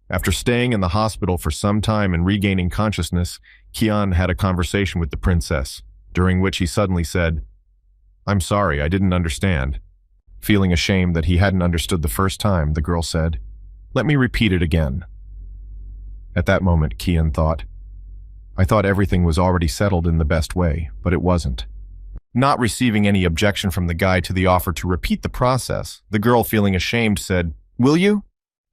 After staying in the hospital for some time and regaining consciousness, Kian had a conversation with the princess, during which he suddenly said, I'm sorry, I didn't understand. Feeling ashamed that he hadn't understood the first time, the girl said, let me repeat it again. At that moment, Kian thought, I thought everything was already settled in the best way, but it wasn't. Not receiving any objection from the guy to the offer to repeat the process, the girl, feeling ashamed, said, will you?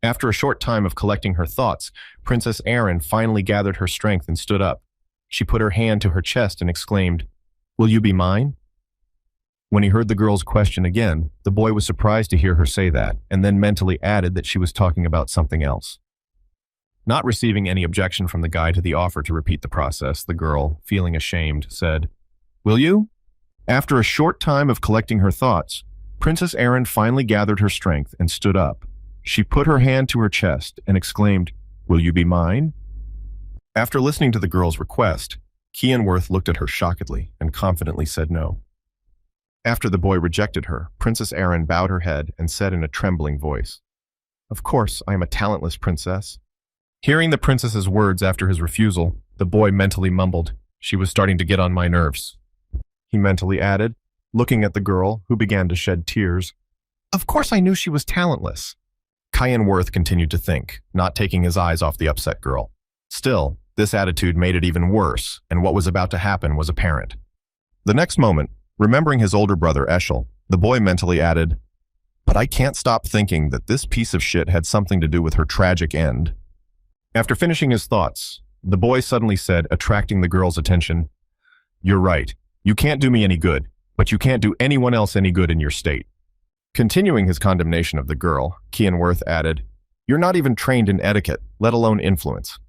After a short time of collecting her thoughts, Princess Erin finally gathered her strength and stood up. She put her hand to her chest and exclaimed, will you be mine? When he heard the girl's question again, the boy was surprised to hear her say that, and then mentally added that she was talking about something else. Not receiving any objection from the guy to the offer to repeat the process, the girl, feeling ashamed, said, will you? After a short time of collecting her thoughts, Princess Erin finally gathered her strength and stood up. She put her hand to her chest and exclaimed, will you be mine? After listening to the girl's request, Kian looked at her shockedly and confidently said no. After the boy rejected her, Princess Erin bowed her head and said in a trembling voice, "Of course, I am a talentless princess." Hearing the princess's words after his refusal, the boy mentally mumbled, "She was starting to get on my nerves." He mentally added, looking at the girl, who began to shed tears, "Of course I knew she was talentless." Kian continued to think, not taking his eyes off the upset girl. Still, this attitude made it even worse, and what was about to happen was apparent. The next moment, remembering his older brother Eshel, the boy mentally added, "But I can't stop thinking that this piece of shit had something to do with her tragic end." After finishing his thoughts, the boy suddenly said, attracting the girl's attention, "You're right. You can't do me any good, but you can't do anyone else any good in your state." Continuing his condemnation of the girl, Kian added, "You're not even trained in etiquette, let alone influence.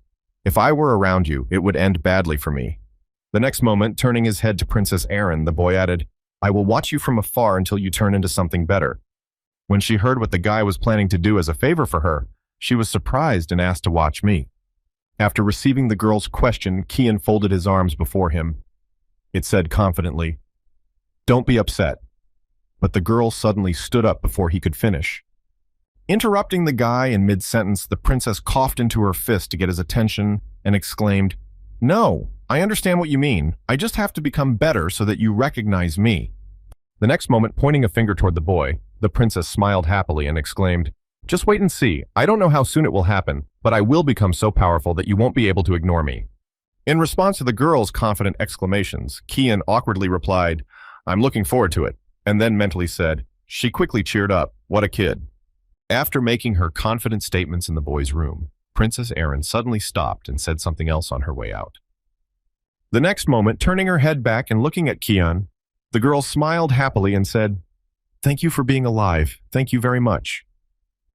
If I were around you, it would end badly for me." The next moment, turning his head to Princess Erin, the boy added, "I will watch you from afar until you turn into something better." When she heard what the guy was planning to do as a favor for her, she was surprised and asked to watch me. After receiving the girl's question, Kian folded his arms before him. It said confidently, "Don't be upset." But the girl suddenly stood up before he could finish. Interrupting the guy in mid-sentence, the princess coughed into her fist to get his attention and exclaimed, "No, I understand what you mean. I just have to become better so that you recognize me." The next moment, pointing a finger toward the boy, the princess smiled happily and exclaimed, "Just wait and see. I don't know how soon it will happen, but I will become so powerful that you won't be able to ignore me." In response to the girl's confident exclamations, Kian awkwardly replied, "I'm looking forward to it," and then mentally said, "She quickly cheered up. What a kid." After making her confident statements in the boy's room, Princess Erin suddenly stopped and said something else on her way out. The next moment, turning her head back and looking at Kian, the girl smiled happily and said, "Thank you for being alive. Thank you very much."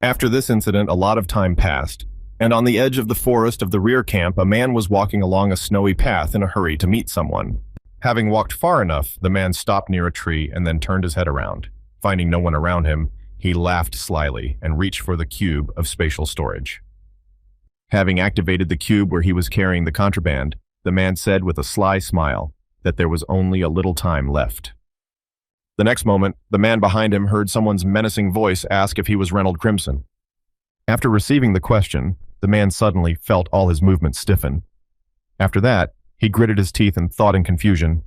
After this incident, a lot of time passed, and on the edge of the forest of the rear camp, a man was walking along a snowy path in a hurry to meet someone. Having walked far enough, the man stopped near a tree and then turned his head around. Finding no one around him, he laughed slyly and reached for the cube of spatial storage. Having activated the cube where he was carrying the contraband, the man said with a sly smile that there was only a little time left. The next moment, the man behind him heard someone's menacing voice ask if he was Reynold Crimson. After receiving the question, the man suddenly felt all his movements stiffen. After that, he gritted his teeth and thought in confusion,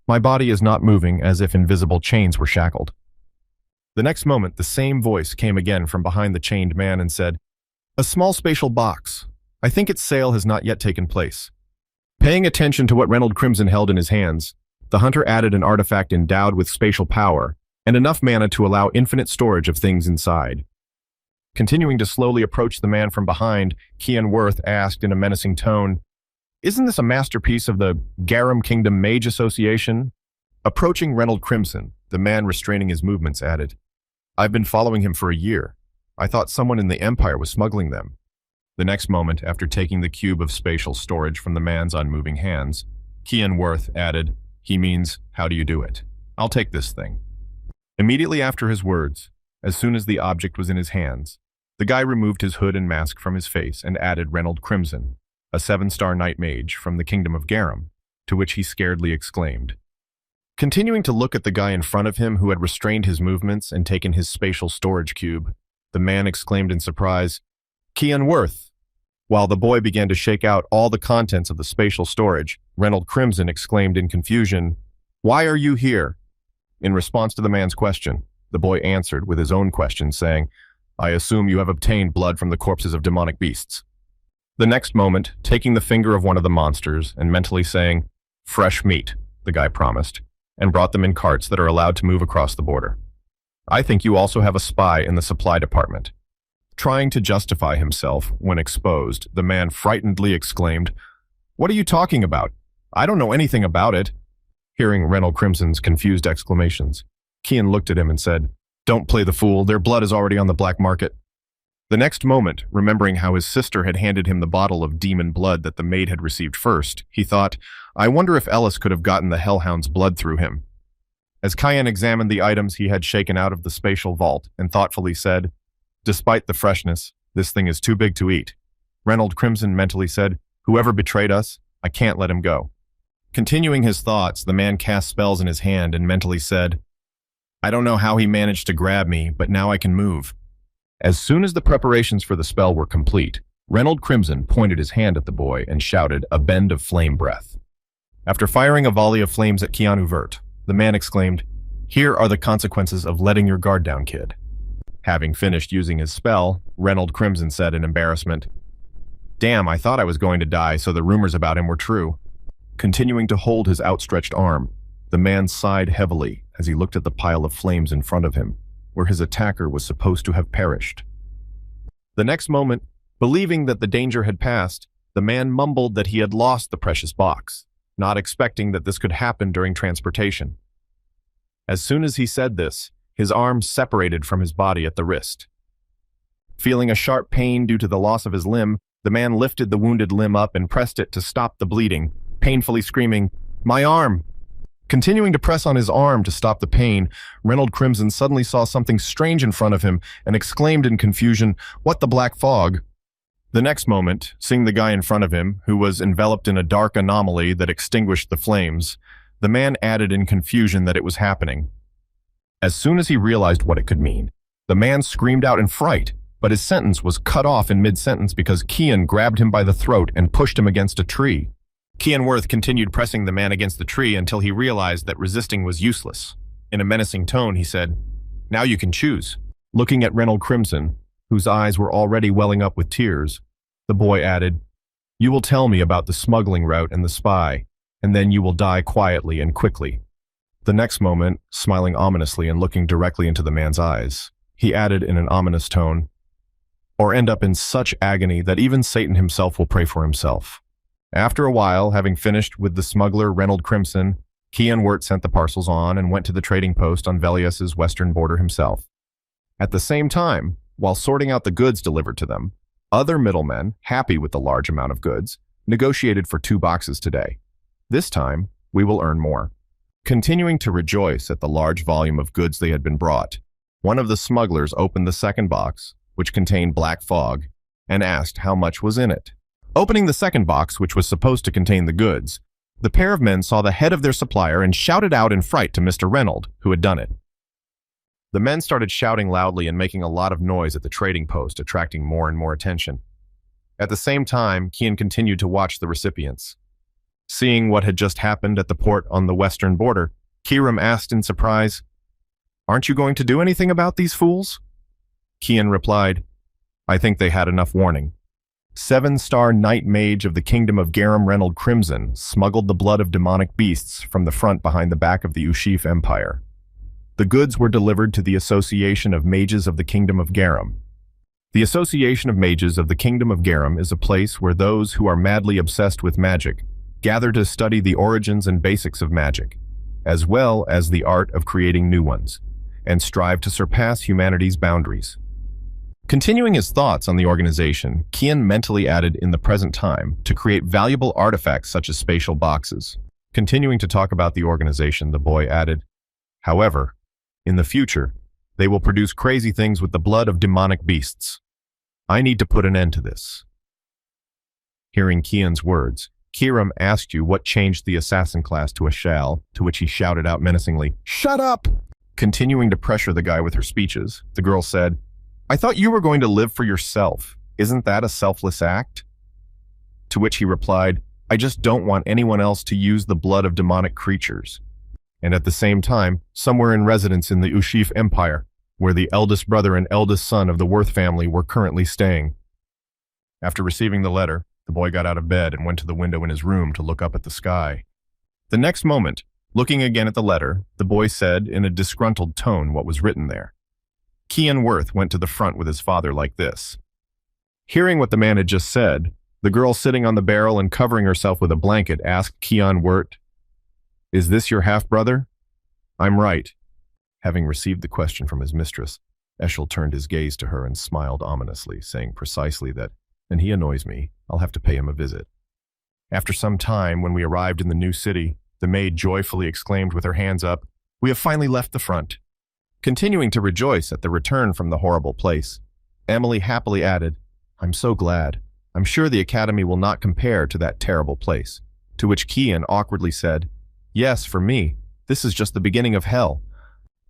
"My body is not moving, as if invisible chains were shackled." The next moment, the same voice came again from behind the chained man and said, "A small spatial box. I think its sale has not yet taken place." Paying attention to what Reynold Crimson held in his hands, the hunter added an artifact endowed with spatial power and enough mana to allow infinite storage of things inside. Continuing to slowly approach the man from behind, Kian asked in a menacing tone, "Isn't this a masterpiece of the Garum Kingdom Mage Association?" Approaching Reynold Crimson, the man restraining his movements added, "I've been following him for a year. I thought someone in the Empire was smuggling them." The next moment, after taking the cube of spatial storage from the man's unmoving hands, Kian added, "He means, how do you do it? I'll take this thing." Immediately after his words, as soon as the object was in his hands, the guy removed his hood and mask from his face and added Reynold Crimson, a 7-star night mage from the Kingdom of Garum, to which he scaredly exclaimed. Continuing to look at the guy in front of him who had restrained his movements and taken his spatial storage cube, the man exclaimed in surprise, "Kian While the boy began to shake out all the contents of the spatial storage, Reynold Crimson exclaimed in confusion, "Why are you here?" In response to the man's question, the boy answered with his own question, saying, "I assume you have obtained blood from the corpses of demonic beasts." The next moment, taking the finger of one of the monsters and mentally saying, "Fresh meat," the guy promised, and brought them in carts that are allowed to move across the border. "I think you also have a spy in the supply department." Trying to justify himself when exposed, the man frightenedly exclaimed, "What are you talking about? I don't know anything about it." Hearing Reynold Crimson's confused exclamations, Kian looked at him and said, "Don't play the fool, their blood is already on the black market." The next moment, remembering how his sister had handed him the bottle of demon blood that the maid had received first, he thought, "I wonder if Ellis could have gotten the hellhound's blood through him." As Kian examined the items he had shaken out of the spatial vault and thoughtfully said, "Despite the freshness, this thing is too big to eat," Reynold Crimson mentally said, "Whoever betrayed us, I can't let him go." Continuing his thoughts, the man cast spells in his hand and mentally said, I don't know how he managed to grab me, but now I can move. As soon as the preparations for the spell were complete, Reynold Crimson pointed his hand at the boy and shouted a bend of flame breath. After firing a volley of flames at Keanu Vert, the man exclaimed, Here are the consequences of letting your guard down, kid. Having finished using his spell, Reynold Crimson said in embarrassment, Damn, I thought I was going to die, so the rumors about him were true. Continuing to hold his outstretched arm, the man sighed heavily as he looked at the pile of flames in front of him, where his attacker was supposed to have perished. The next moment, believing that the danger had passed, the man mumbled that he had lost the precious box, not expecting that this could happen during transportation. As soon as he said this, his arm separated from his body at the wrist. Feeling a sharp pain due to the loss of his limb, the man lifted the wounded limb up and pressed it to stop the bleeding, painfully screaming, My arm! Continuing to press on his arm to stop the pain, Reynold Crimson suddenly saw something strange in front of him and exclaimed in confusion, What the black fog? The next moment, seeing the guy in front of him, who was enveloped in a dark anomaly that extinguished the flames, the man added in confusion that it was happening. As soon as he realized what it could mean, the man screamed out in fright, but his sentence was cut off in mid-sentence because Kian grabbed him by the throat and pushed him against a tree. Kian Worth continued pressing the man against the tree until he realized that resisting was useless. In a menacing tone, he said, Now you can choose. Looking at Reynold Crimson, whose eyes were already welling up with tears, the boy added, You will tell me about the smuggling route and the spy, and then you will die quietly and quickly. The next moment, smiling ominously and looking directly into the man's eyes, he added in an ominous tone, Or end up in such agony that even Satan himself will pray for himself. After a while, having finished with the smuggler Reynold Crimson, Kian Wirt sent the parcels on and went to the trading post on Velias's western border himself. At the same time, while sorting out the goods delivered to them, other middlemen, happy with the large amount of goods, negotiated for 2 boxes today. This time, we will earn more. Continuing to rejoice at the large volume of goods they had been brought, one of the smugglers opened the second box, which contained black fog, and asked how much was in it. Opening the second box, which was supposed to contain the goods, the pair of men saw the head of their supplier and shouted out in fright to Mr. Reynold, who had done it. The men started shouting loudly and making a lot of noise at the trading post, attracting more and more attention. At the same time, Kian continued to watch the recipients. Seeing what had just happened at the port on the western border, Kiram asked in surprise, Aren't you going to do anything about these fools? Kian replied, I think they had enough warning. 7-star Knight Mage of the Kingdom of Garum Reynold Crimson smuggled the blood of demonic beasts from the front behind the back of the Ushif Empire. The goods were delivered to the Association of Mages of the Kingdom of Garum. The Association of Mages of the Kingdom of Garum is a place where those who are madly obsessed with magic gather to study the origins and basics of magic, as well as the art of creating new ones, and strive to surpass humanity's boundaries. Continuing his thoughts on the organization, Kian mentally added in the present time to create valuable artifacts such as spatial boxes. Continuing to talk about the organization, the boy added, However, in the future, they will produce crazy things with the blood of demonic beasts. I need to put an end to this. Hearing Kian's words, Kiram asked you what changed the assassin class to a shall, to which he shouted out menacingly, Shut up! Continuing to pressure the guy with her speeches, the girl said, I thought you were going to live for yourself. Isn't that a selfless act? To which he replied, I just don't want anyone else to use the blood of demonic creatures. And at the same time, somewhere in residence in the Ushif Empire, where the eldest brother and eldest son of the Worth family were currently staying. After receiving the letter, the boy got out of bed and went to the window in his room to look up at the sky. The next moment, looking again at the letter, the boy said in a disgruntled tone what was written there. Kian Worth went to the front with his father like this. Hearing what the man had just said, the girl sitting on the barrel and covering herself with a blanket asked Kian Worth, Is this your half-brother? I'm right. Having received the question from his mistress, Eshel turned his gaze to her and smiled ominously, saying precisely that, and he annoys me, I'll have to pay him a visit. After some time, when we arrived in the new city, the maid joyfully exclaimed with her hands up, We have finally left the front. Continuing to rejoice at the return from the horrible place, Emily happily added, I'm so glad. I'm sure the academy will not compare to that terrible place. To which Kian awkwardly said, "Yes, for me. This is just the beginning of hell."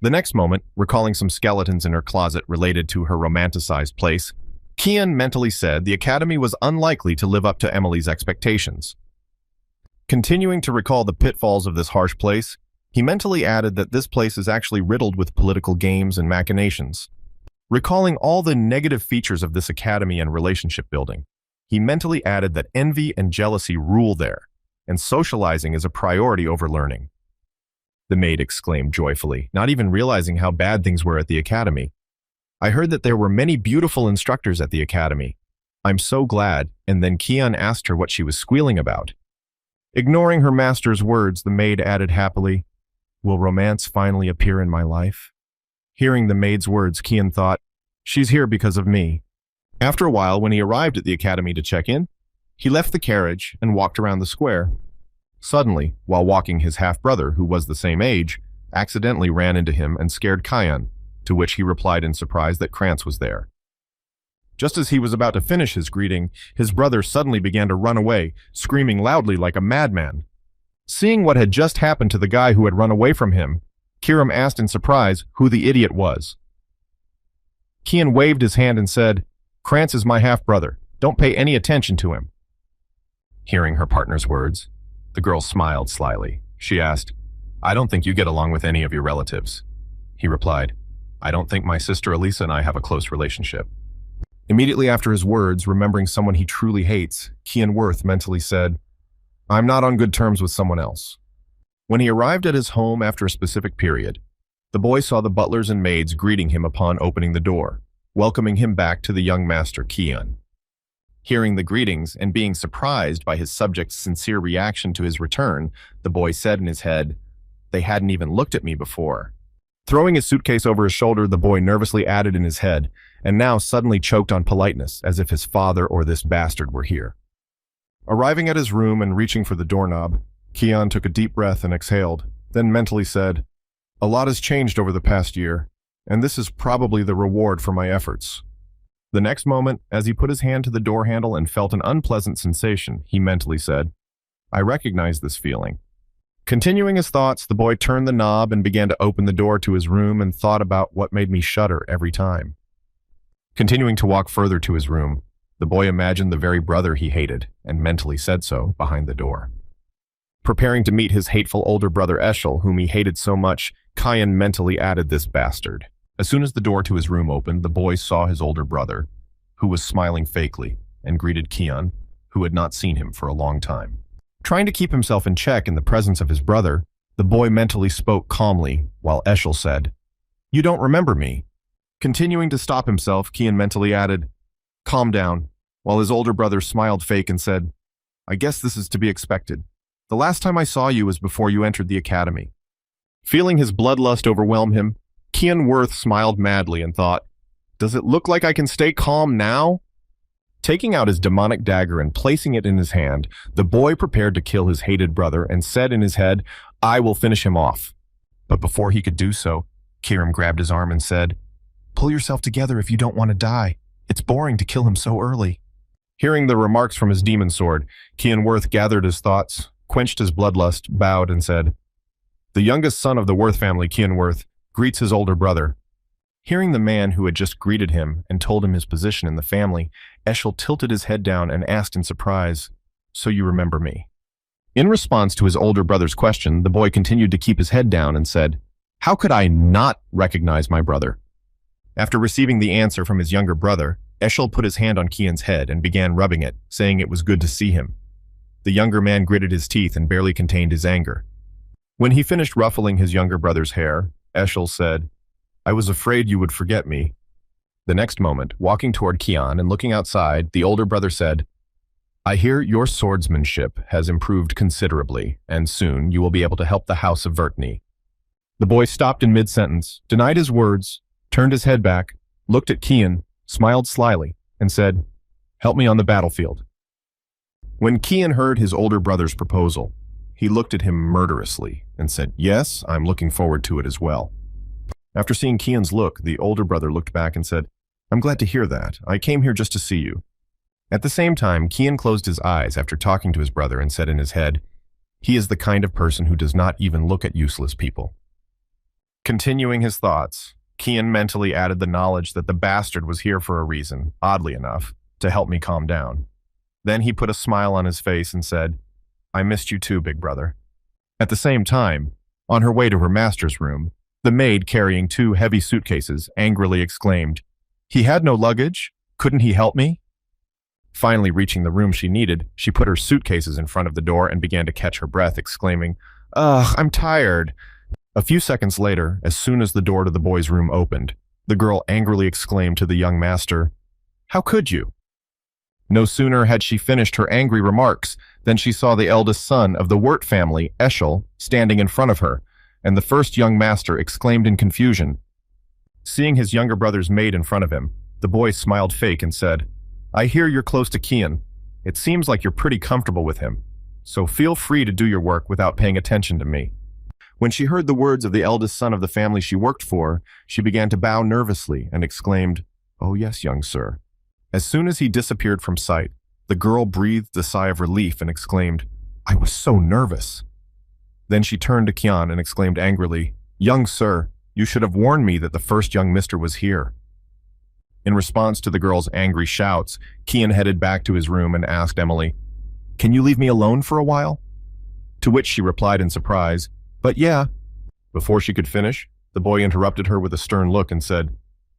The next moment, recalling some skeletons in her closet related to her romanticized place, Kian mentally said the academy was unlikely to live up to Emily's expectations. Continuing to recall the pitfalls of this harsh place, he mentally added that this place is actually riddled with political games and machinations. Recalling all the negative features of this academy and relationship building, he mentally added that envy and jealousy rule there, and socializing is a priority over learning. The maid exclaimed joyfully, not even realizing how bad things were at the academy. "I heard that there were many beautiful instructors at the academy. I'm so glad." And then Kian asked her what she was squealing about. Ignoring her master's words, the maid added happily, "Will romance finally appear in my life?" Hearing the maid's words, Kian thought, "She's here because of me." After a while, when he arrived at the academy to check in, he left the carriage and walked around the square. Suddenly, while walking, his half-brother, who was the same age, accidentally ran into him and scared Kian, to which he replied in surprise that Krantz was there. Just as he was about to finish his greeting, his brother suddenly began to run away, screaming loudly like a madman. Seeing what had just happened to the guy who had run away from him, Kiram asked in surprise who the idiot was. Kian waved his hand and said, "Krantz is my half-brother. Don't pay any attention to him." Hearing her partner's words, the girl smiled slyly. She asked, "I don't think you get along with any of your relatives." He replied, "I don't think my sister Elisa and I have a close relationship." Immediately after his words, remembering someone he truly hates, Kian Worth mentally said, "I'm not on good terms with someone else." When he arrived at his home after a specific period, the boy saw the butlers and maids greeting him upon opening the door, welcoming him back to the young master Kian. Hearing the greetings and being surprised by his subject's sincere reaction to his return, the boy said in his head, "They hadn't even looked at me before." Throwing his suitcase over his shoulder, the boy nervously added in his head, and now suddenly choked on politeness, as if his father or this bastard were here. Arriving at his room and reaching for the doorknob, Kian took a deep breath and exhaled, then mentally said, "A lot has changed over the past year, and this is probably the reward for my efforts." The next moment, as he put his hand to the door handle and felt an unpleasant sensation, he mentally said, "I recognize this feeling." Continuing his thoughts, the boy turned the knob and began to open the door to his room and thought about what made me shudder every time. Continuing to walk further to his room, the boy imagined the very brother he hated and mentally said so behind the door. Preparing to meet his hateful older brother Eschel, whom he hated so much, Kian mentally added this bastard. As soon as the door to his room opened, the boy saw his older brother, who was smiling fakely, and greeted Kian, who had not seen him for a long time. Trying to keep himself in check in the presence of his brother, the boy mentally spoke calmly, while Eschel said, "You don't remember me." Continuing to stop himself, Kian mentally added, "Calm down," while his older brother smiled fake and said, "I guess this is to be expected. The last time I saw you was before you entered the academy." Feeling his bloodlust overwhelm him, Kian Worth smiled madly and thought, "Does it look like I can stay calm now?" Taking out his demonic dagger and placing it in his hand, the boy prepared to kill his hated brother and said in his head, "I will finish him off." But before he could do so, Kiram grabbed his arm and said, "Pull yourself together if you don't want to die. It's boring to kill him so early." Hearing the remarks from his demon sword, Kian Worth gathered his thoughts, quenched his bloodlust, bowed, and said, "The youngest son of the Worth family, Kian Worth, greets his older brother." Hearing the man who had just greeted him and told him his position in the family, Eschel tilted his head down and asked in surprise, "So you remember me?" In response to his older brother's question, the boy continued to keep his head down and said, "How could I not recognize my brother?" After receiving the answer from his younger brother, Eschel put his hand on Kian's head and began rubbing it, saying it was good to see him. The younger man gritted his teeth and barely contained his anger. When he finished ruffling his younger brother's hair, Eschel said, "I was afraid you would forget me." The next moment, walking toward Kian and looking outside, the older brother said, "I hear your swordsmanship has improved considerably, and soon you will be able to help the house of Vertny." The boy stopped in mid-sentence, denied his words, turned his head back, looked at Kian, smiled slyly, and said, "Help me on the battlefield." When Kian heard his older brother's proposal, he looked at him murderously and said, "Yes, I'm looking forward to it as well." After seeing Kian's look, the older brother looked back and said, "I'm glad to hear that. I came here just to see you." At the same time, Kian closed his eyes after talking to his brother and said in his head, He is the kind of person who does not even look at useless people. Continuing his thoughts, Kian mentally added the knowledge that the bastard was here for a reason, oddly enough, to help me calm down. Then he put a smile on his face and said, "I missed you too, big brother." At the same time, on her way to her master's room, the maid carrying 2 heavy suitcases angrily exclaimed, "He had no luggage? Couldn't he help me?" Finally reaching the room she needed, she put her suitcases in front of the door and began to catch her breath, exclaiming, "Ugh, I'm tired." A few seconds later, as soon as the door to the boy's room opened, the girl angrily exclaimed to the young master, "How could you?" No sooner had she finished her angry remarks than she saw the eldest son of the Wirt family, Eshel, standing in front of her, and the first young master exclaimed in confusion. Seeing his younger brother's maid in front of him, the boy smiled fake and said, "I hear you're close to Kian. It seems like you're pretty comfortable with him, so feel free to do your work without paying attention to me." When she heard the words of the eldest son of the family she worked for, she began to bow nervously and exclaimed, "Oh yes, young sir." As soon as he disappeared from sight, the girl breathed a sigh of relief and exclaimed, "I was so nervous." Then she turned to Kian and exclaimed angrily, "Young sir, you should have warned me that the first young mister was here." In response to the girl's angry shouts, Kian headed back to his room and asked Emily, "Can you leave me alone for a while?" To which she replied in surprise, "But yeah." Before she could finish, the boy interrupted her with a stern look and said,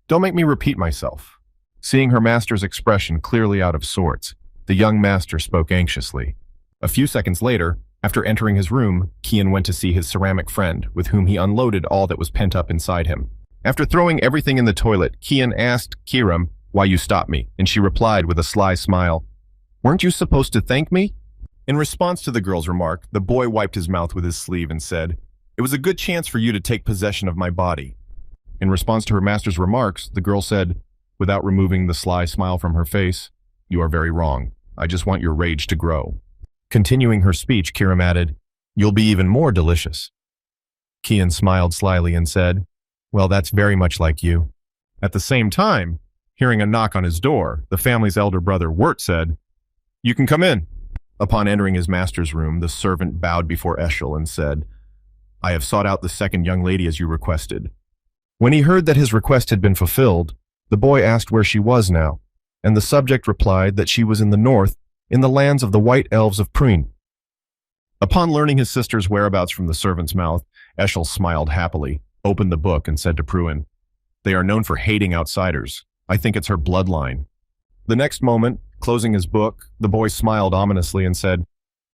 "Don't make me repeat myself." Seeing her master's expression clearly out of sorts, the young master spoke anxiously. A few seconds later, after entering his room, Kian went to see his ceramic friend, with whom he unloaded all that was pent up inside him. After throwing everything in the toilet, Kian asked Kiram, "Why you stopped me?" And she replied with a sly smile, "Weren't you supposed to thank me?" In response to the girl's remark, the boy wiped his mouth with his sleeve and said, "It was a good chance for you to take possession of my body." In response to her master's remarks, the girl said, without removing the sly smile from her face, "You are very wrong. I just want your rage to grow." Continuing her speech, Kiram added, "You'll be even more delicious." Kian smiled slyly and said, "Well, that's very much like you." At the same time, hearing a knock on his door, the family's elder brother, Wirt, said, "You can come in." Upon entering his master's room, the servant bowed before Eshel and said, "I have sought out the second young lady as you requested." When he heard that his request had been fulfilled, the boy asked where she was now, and the subject replied that she was in the north, in the lands of the White Elves of Preen. Upon learning his sister's whereabouts from the servant's mouth, Eshel smiled happily, opened the book, and said to Pruin, "They are known for hating outsiders. I think it's her bloodline." The next moment, closing his book, the boy smiled ominously and said,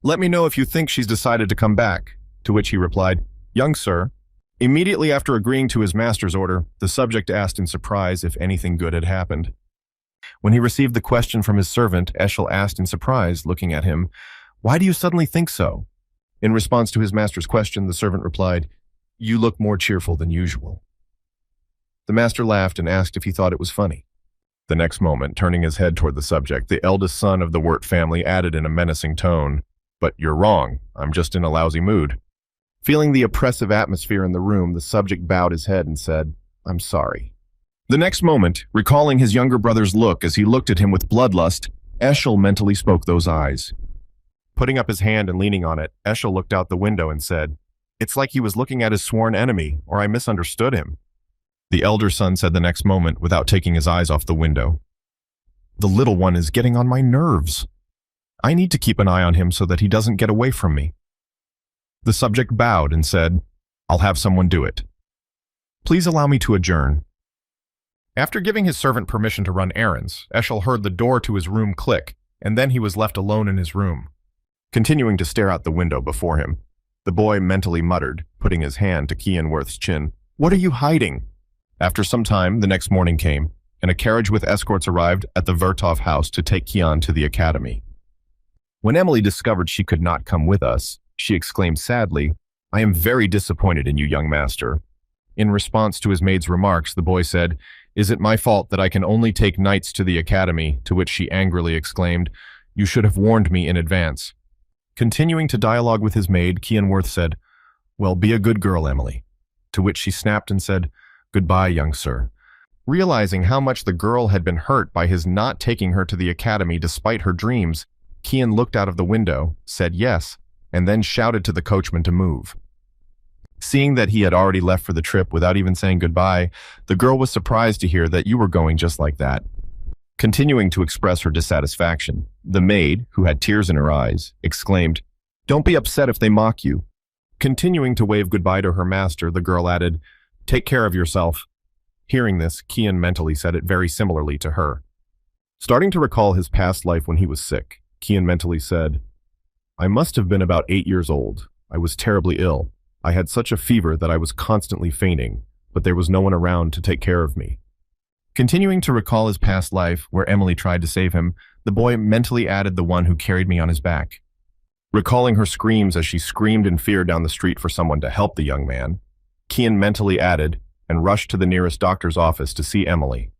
"Let me know if you think she's decided to come back," to which he replied, "Young sir." Immediately after agreeing to his master's order, the subject asked in surprise if anything good had happened. When he received the question from his servant, Eshel asked in surprise, looking at him, "Why do you suddenly think so?" In response to his master's question, the servant replied, "You look more cheerful than usual." The master laughed and asked if he thought it was funny. The next moment, turning his head toward the subject, the eldest son of the Wirt family added in a menacing tone, "But you're wrong. I'm just in a lousy mood." Feeling the oppressive atmosphere in the room, the subject bowed his head and said, "I'm sorry." The next moment, recalling his younger brother's look as he looked at him with bloodlust, Eshel mentally spoke those eyes. Putting up his hand and leaning on it, Eshel looked out the window and said, "It's like he was looking at his sworn enemy, or I misunderstood him." The elder son said the next moment, without taking his eyes off the window, "The little one is getting on my nerves. I need to keep an eye on him so that he doesn't get away from me." The subject bowed and said, "I'll have someone do it. Please allow me to adjourn." After giving his servant permission to run errands, Eshel heard the door to his room click, and then he was left alone in his room. Continuing to stare out the window before him, the boy mentally muttered, putting his hand to Kianworth's chin, "What are you hiding?" After some time, the next morning came, and a carriage with escorts arrived at the Vertov house to take Kian to the academy. When Emily discovered she could not come with us, she exclaimed sadly, "I am very disappointed in you, young master." In response to his maid's remarks, the boy said, "Is it my fault that I can only take knights to the academy?" To which she angrily exclaimed, "You should have warned me in advance." Continuing to dialogue with his maid, Kianworth said, "Well, be a good girl, Emily." To which she snapped and said, "Goodbye, young sir." Realizing how much the girl had been hurt by his not taking her to the academy despite her dreams, Kian looked out of the window, said yes, and then shouted to the coachman to move. Seeing that he had already left for the trip without even saying goodbye, the girl was surprised to hear that you were going just like that. Continuing to express her dissatisfaction, the maid, who had tears in her eyes, exclaimed, "Don't be upset if they mock you." Continuing to wave goodbye to her master, the girl added, "Take care of yourself." Hearing this, Kian mentally said it very similarly to her. Starting to recall his past life when he was sick, Kian mentally said, "I must have been about 8 years old. I was terribly ill. I had such a fever that I was constantly fainting, but there was no one around to take care of me." Continuing to recall his past life, where Emily tried to save him, the boy mentally added the one who carried me on his back. Recalling her screams as she screamed in fear down the street for someone to help the young man, Kian mentally added and rushed to the nearest doctor's office to see Emily.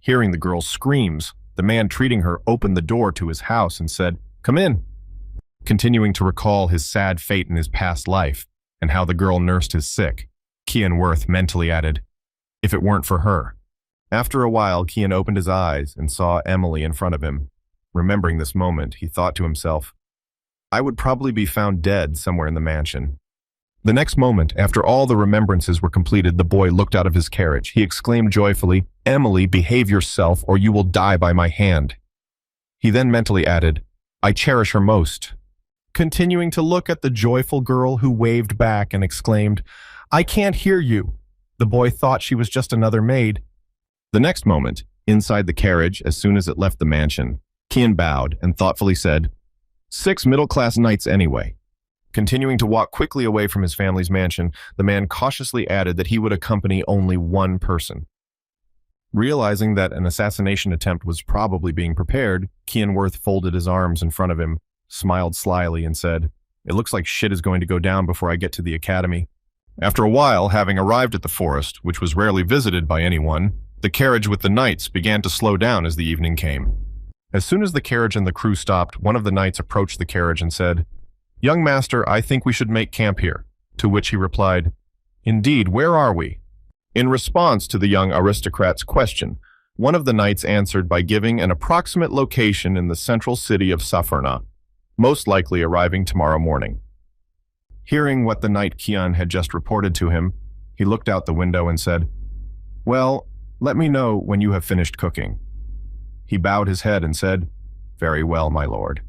Hearing the girl's screams, the man treating her opened the door to his house and said, "Come in." Continuing to recall his sad fate in his past life and how the girl nursed his sick, Kian Worth mentally added, "If it weren't for her." After a while, Kian opened his eyes and saw Emily in front of him. Remembering this moment, he thought to himself, "I would probably be found dead somewhere in the mansion." The next moment, after all the remembrances were completed, the boy looked out of his carriage. He exclaimed joyfully, "Emily, behave yourself or you will die by my hand." He then mentally added, "I cherish her most." Continuing to look at the joyful girl who waved back and exclaimed, "I can't hear you." The boy thought she was just another maid. The next moment, inside the carriage, as soon as it left the mansion, Kian bowed and thoughtfully said, 6 middle-class knights anyway." Continuing to walk quickly away from his family's mansion, the man cautiously added that he would accompany only one person. Realizing that an assassination attempt was probably being prepared, Kian Worth folded his arms in front of him, smiled slyly, and said, "It looks like shit is going to go down before I get to the academy." After a while, having arrived at the forest, which was rarely visited by anyone, the carriage with the knights began to slow down as the evening came. As soon as the carriage and the crew stopped, one of the knights approached the carriage and said, "Young master, I think we should make camp here." To which he replied, "Indeed, where are we?" In response to the young aristocrat's question, one of the knights answered by giving an approximate location in the central city of Safarna, most likely arriving tomorrow morning. Hearing what the knight Kian had just reported to him, he looked out the window and said, "Well, let me know when you have finished cooking." He bowed his head and said, "Very well, my lord."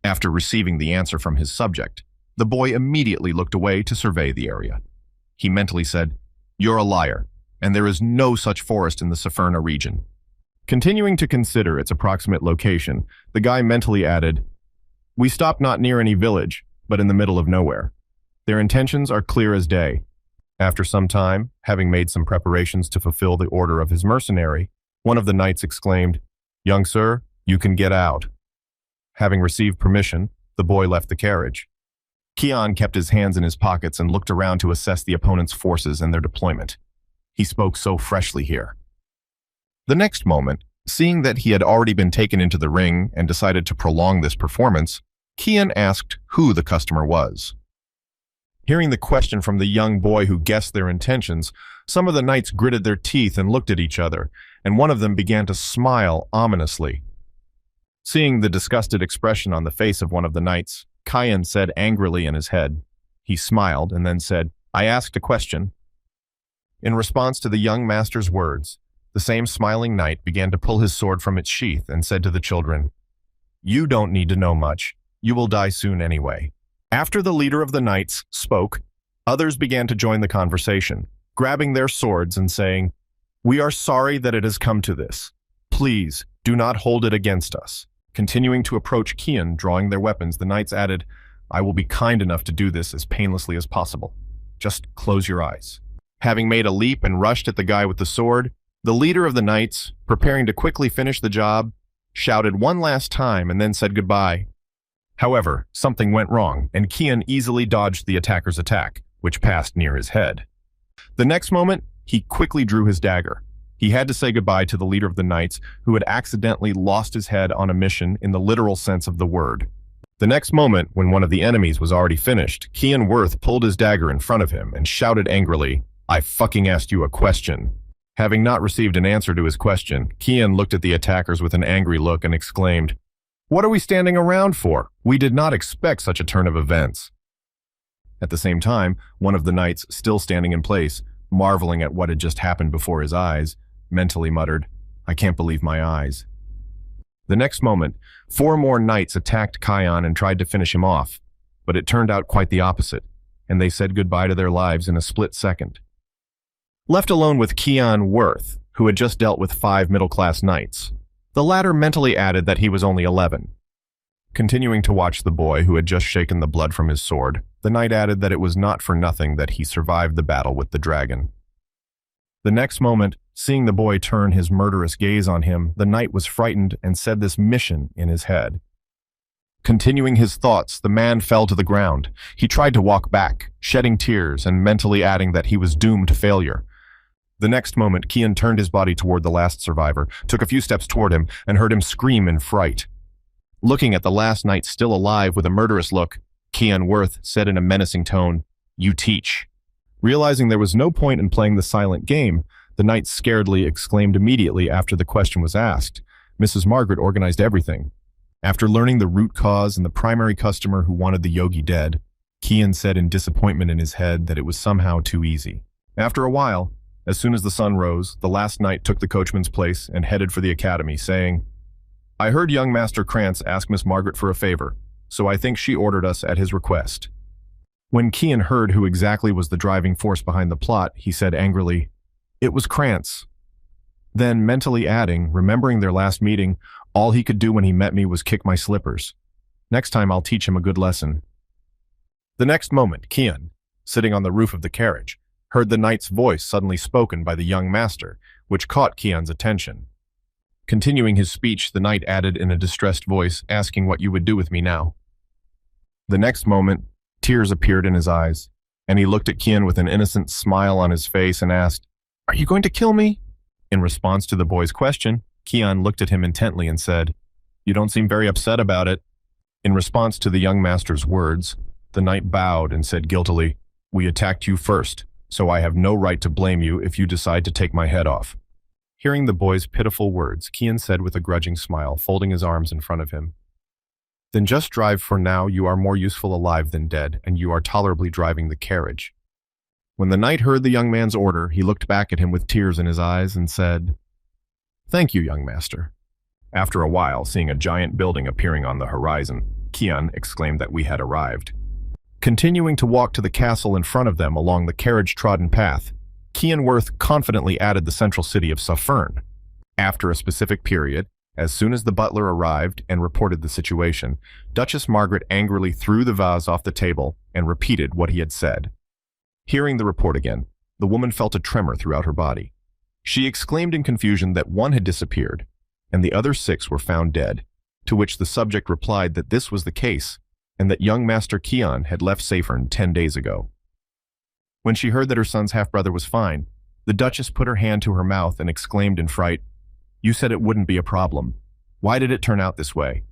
After receiving the answer from his subject, the boy immediately looked away to survey the area. He mentally said, "You're a liar, and there is no such forest in the Safarna region." Continuing to consider its approximate location, the guy mentally added, "We stopped not near any village, but in the middle of nowhere. Their intentions are clear as day." After some time, having made some preparations to fulfill the order of his mercenary, one of the knights exclaimed, "Young sir, you can get out." Having received permission, the boy left the carriage. Kian kept his hands in his pockets and looked around to assess the opponent's forces and their deployment. He spoke so freshly here. The next moment, seeing that he had already been taken into the ring and decided to prolong this performance, Kian asked who the customer was. Hearing the question from the young boy who guessed their intentions, some of the knights gritted their teeth and looked at each other, and one of them began to smile ominously. Seeing the disgusted expression on the face of one of the knights, Kian said angrily in his head. He smiled and then said, "I asked a question." In response to the young master's words, the same smiling knight began to pull his sword from its sheath and said to the children, "You don't need to know much. You will die soon anyway." After the leader of the knights spoke, others began to join the conversation, grabbing their swords and saying, "We are sorry that it has come to this. Please, do not hold it against us." Continuing to approach Kian, drawing their weapons, the knights added, "I will be kind enough to do this as painlessly as possible. Just close your eyes." Having made a leap and rushed at the guy with the sword, the leader of the knights, preparing to quickly finish the job, shouted one last time and then said goodbye. However, something went wrong, and Kian easily dodged the attacker's attack, which passed near his head. The next moment, he quickly drew his dagger. He had to say goodbye to the leader of the knights, who had accidentally lost his head on a mission in the literal sense of the word. The next moment, when one of the enemies was already finished, Kian Worth pulled his dagger in front of him and shouted angrily, "I fucking asked you a question." Having not received an answer to his question, Kian looked at the attackers with an angry look and exclaimed, What are we standing around for? We did not expect such a turn of events. At the same time, one of the knights, still standing in place, marveling at what had just happened before his eyes, mentally muttered, "I can't believe my eyes." The next moment, 4 more knights attacked Kion and tried to finish him off, but it turned out quite the opposite, and they said goodbye to their lives in a split second. Left alone with Kion Worth, who had just dealt with 5 middle-class knights, the latter mentally added that he was only 11. Continuing to watch the boy who had just shaken the blood from his sword, the knight added that it was not for nothing that he survived the battle with the dragon. The next moment, seeing the boy turn his murderous gaze on him, the knight was frightened and said this mission in his head. Continuing his thoughts, the man fell to the ground. He tried to walk back, shedding tears and mentally adding that he was doomed to failure. The next moment, Kion turned his body toward the last survivor, took a few steps toward him, and heard him scream in fright. Looking at the last knight still alive with a murderous look, Kion Worth said in a menacing tone, "You teach." Realizing there was no point in playing the silent game, the knight scaredly exclaimed immediately after the question was asked, "Mrs. Margaret organized everything." After learning the root cause and the primary customer who wanted the yogi dead, Kion said in disappointment in his head that it was somehow too easy. After a while, as soon as the sun rose, the last knight took the coachman's place and headed for the academy, saying, "I heard young Master Krantz ask Miss Margaret for a favor, so I think she ordered us at his request." When Kion heard who exactly was the driving force behind the plot, he said angrily, "It was Krantz." Then, mentally adding, remembering their last meeting, all he could do when he met me was kick my slippers. Next time I'll teach him a good lesson. The next moment, Kion, sitting on the roof of the carriage, heard the knight's voice suddenly spoken by the young master, which caught Kion's attention. Continuing his speech, the knight added in a distressed voice, asking what you would do with me now. The next moment, tears appeared in his eyes, and he looked at Kion with an innocent smile on his face and asked, "Are you going to kill me?" In response to the boy's question, Kion looked at him intently and said, "You don't seem very upset about it." In response to the young master's words, the knight bowed and said guiltily, "We attacked you first, so I have no right to blame you if you decide to take my head off." Hearing the boy's pitiful words, Kion said with a grudging smile, folding his arms in front of him, "Then just drive for now. You are more useful alive than dead, and you are tolerably driving the carriage." When the knight heard the young man's order, he looked back at him with tears in his eyes and said, "Thank you, young master." After a while, seeing a giant building appearing on the horizon, Kion exclaimed that we had arrived. Continuing to walk to the castle in front of them along the carriage-trodden path, Kion Worth confidently added the central city of Suffern. After a specific period, as soon as the butler arrived and reported the situation, Duchess Margaret angrily threw the vase off the table and repeated what he had said. Hearing the report again, the woman felt a tremor throughout her body. She exclaimed in confusion that one had disappeared, and the other 6 were found dead, to which the subject replied that this was the case, and that young Master Kion had left Suffern 10 days ago. When she heard that her son's half-brother was fine, the Duchess put her hand to her mouth and exclaimed in fright, "You said it wouldn't be a problem. Why did it turn out this way?"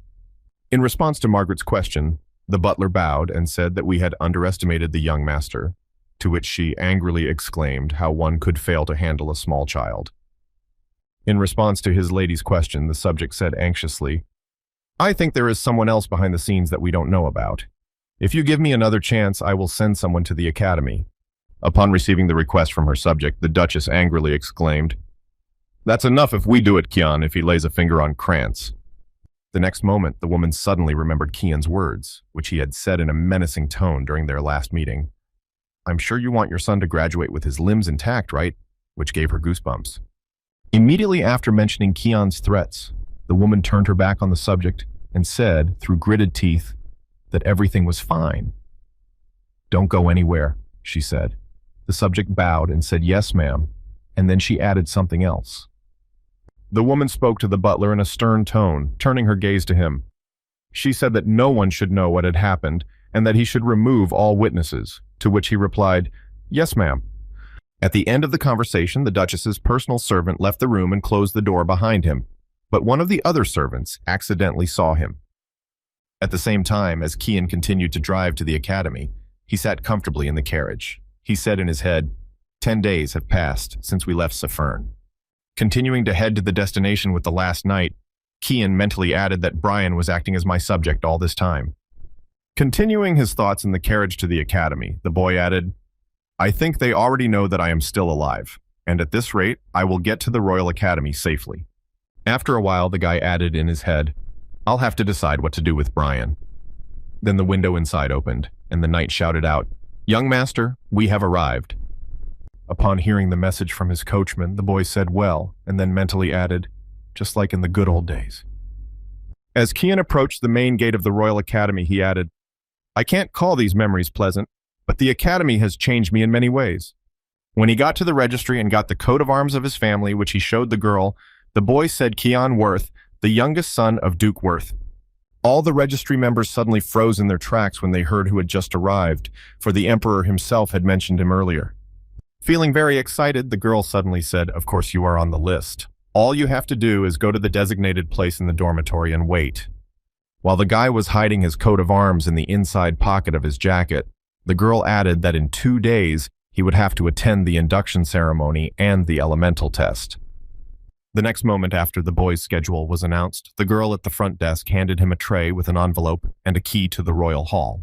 In response to Margaret's question, the butler bowed and said that we had underestimated the young master, to which she angrily exclaimed how one could fail to handle a small child. In response to his lady's question, the subject said anxiously, "I think there is someone else behind the scenes that we don't know about. If you give me another chance, I will send someone to the academy." Upon receiving the request from her subject, the Duchess angrily exclaimed, "That's enough if we do it, Kion, if he lays a finger on Krantz." The next moment, the woman suddenly remembered Kion's words, which he had said in a menacing tone during their last meeting. "I'm sure you want your son to graduate with his limbs intact, right?" Which gave her goosebumps. Immediately after mentioning Kion's threats, the woman turned her back on the subject and said, through gritted teeth, that everything was fine. "Don't go anywhere," she said. The subject bowed and said, "Yes, ma'am," and then she added something else. The woman spoke to the butler in a stern tone, turning her gaze to him. She said that no one should know what had happened and that he should remove all witnesses, to which he replied, "Yes, ma'am." At the end of the conversation, the Duchess's personal servant left the room and closed the door behind him, but one of the other servants accidentally saw him. At the same time, as Kion continued to drive to the academy, he sat comfortably in the carriage. He said in his head, 10 days have passed since we left Suffern. Continuing to head to the destination with the last knight, Kian mentally added that Brian was acting as my subject all this time. Continuing his thoughts in the carriage to the academy, the boy added, I think they already know that I am still alive, and at this rate, I will get to the Royal Academy safely. After a while, the guy added in his head, I'll have to decide what to do with Brian. Then the window inside opened, and the knight shouted out, Young master, we have arrived. Upon hearing the message from his coachman, the boy said well, and then mentally added, just like in the good old days. As Kian approached the main gate of the Royal Academy, he added, I can't call these memories pleasant, but the academy has changed me in many ways. When he got to the registry and got the coat of arms of his family, which he showed the girl, the boy said Kian Worth, the youngest son of Duke Worth. All the registry members suddenly froze in their tracks when they heard who had just arrived, for the emperor himself had mentioned him earlier. Feeling very excited, the girl suddenly said, Of course you are on the list. All you have to do is go to the designated place in the dormitory and wait. While the guy was hiding his coat of arms in the inside pocket of his jacket, the girl added that in 2 days he would have to attend the induction ceremony and the elemental test. The next moment after the boy's schedule was announced, the girl at the front desk handed him a tray with an envelope and a key to the royal hall.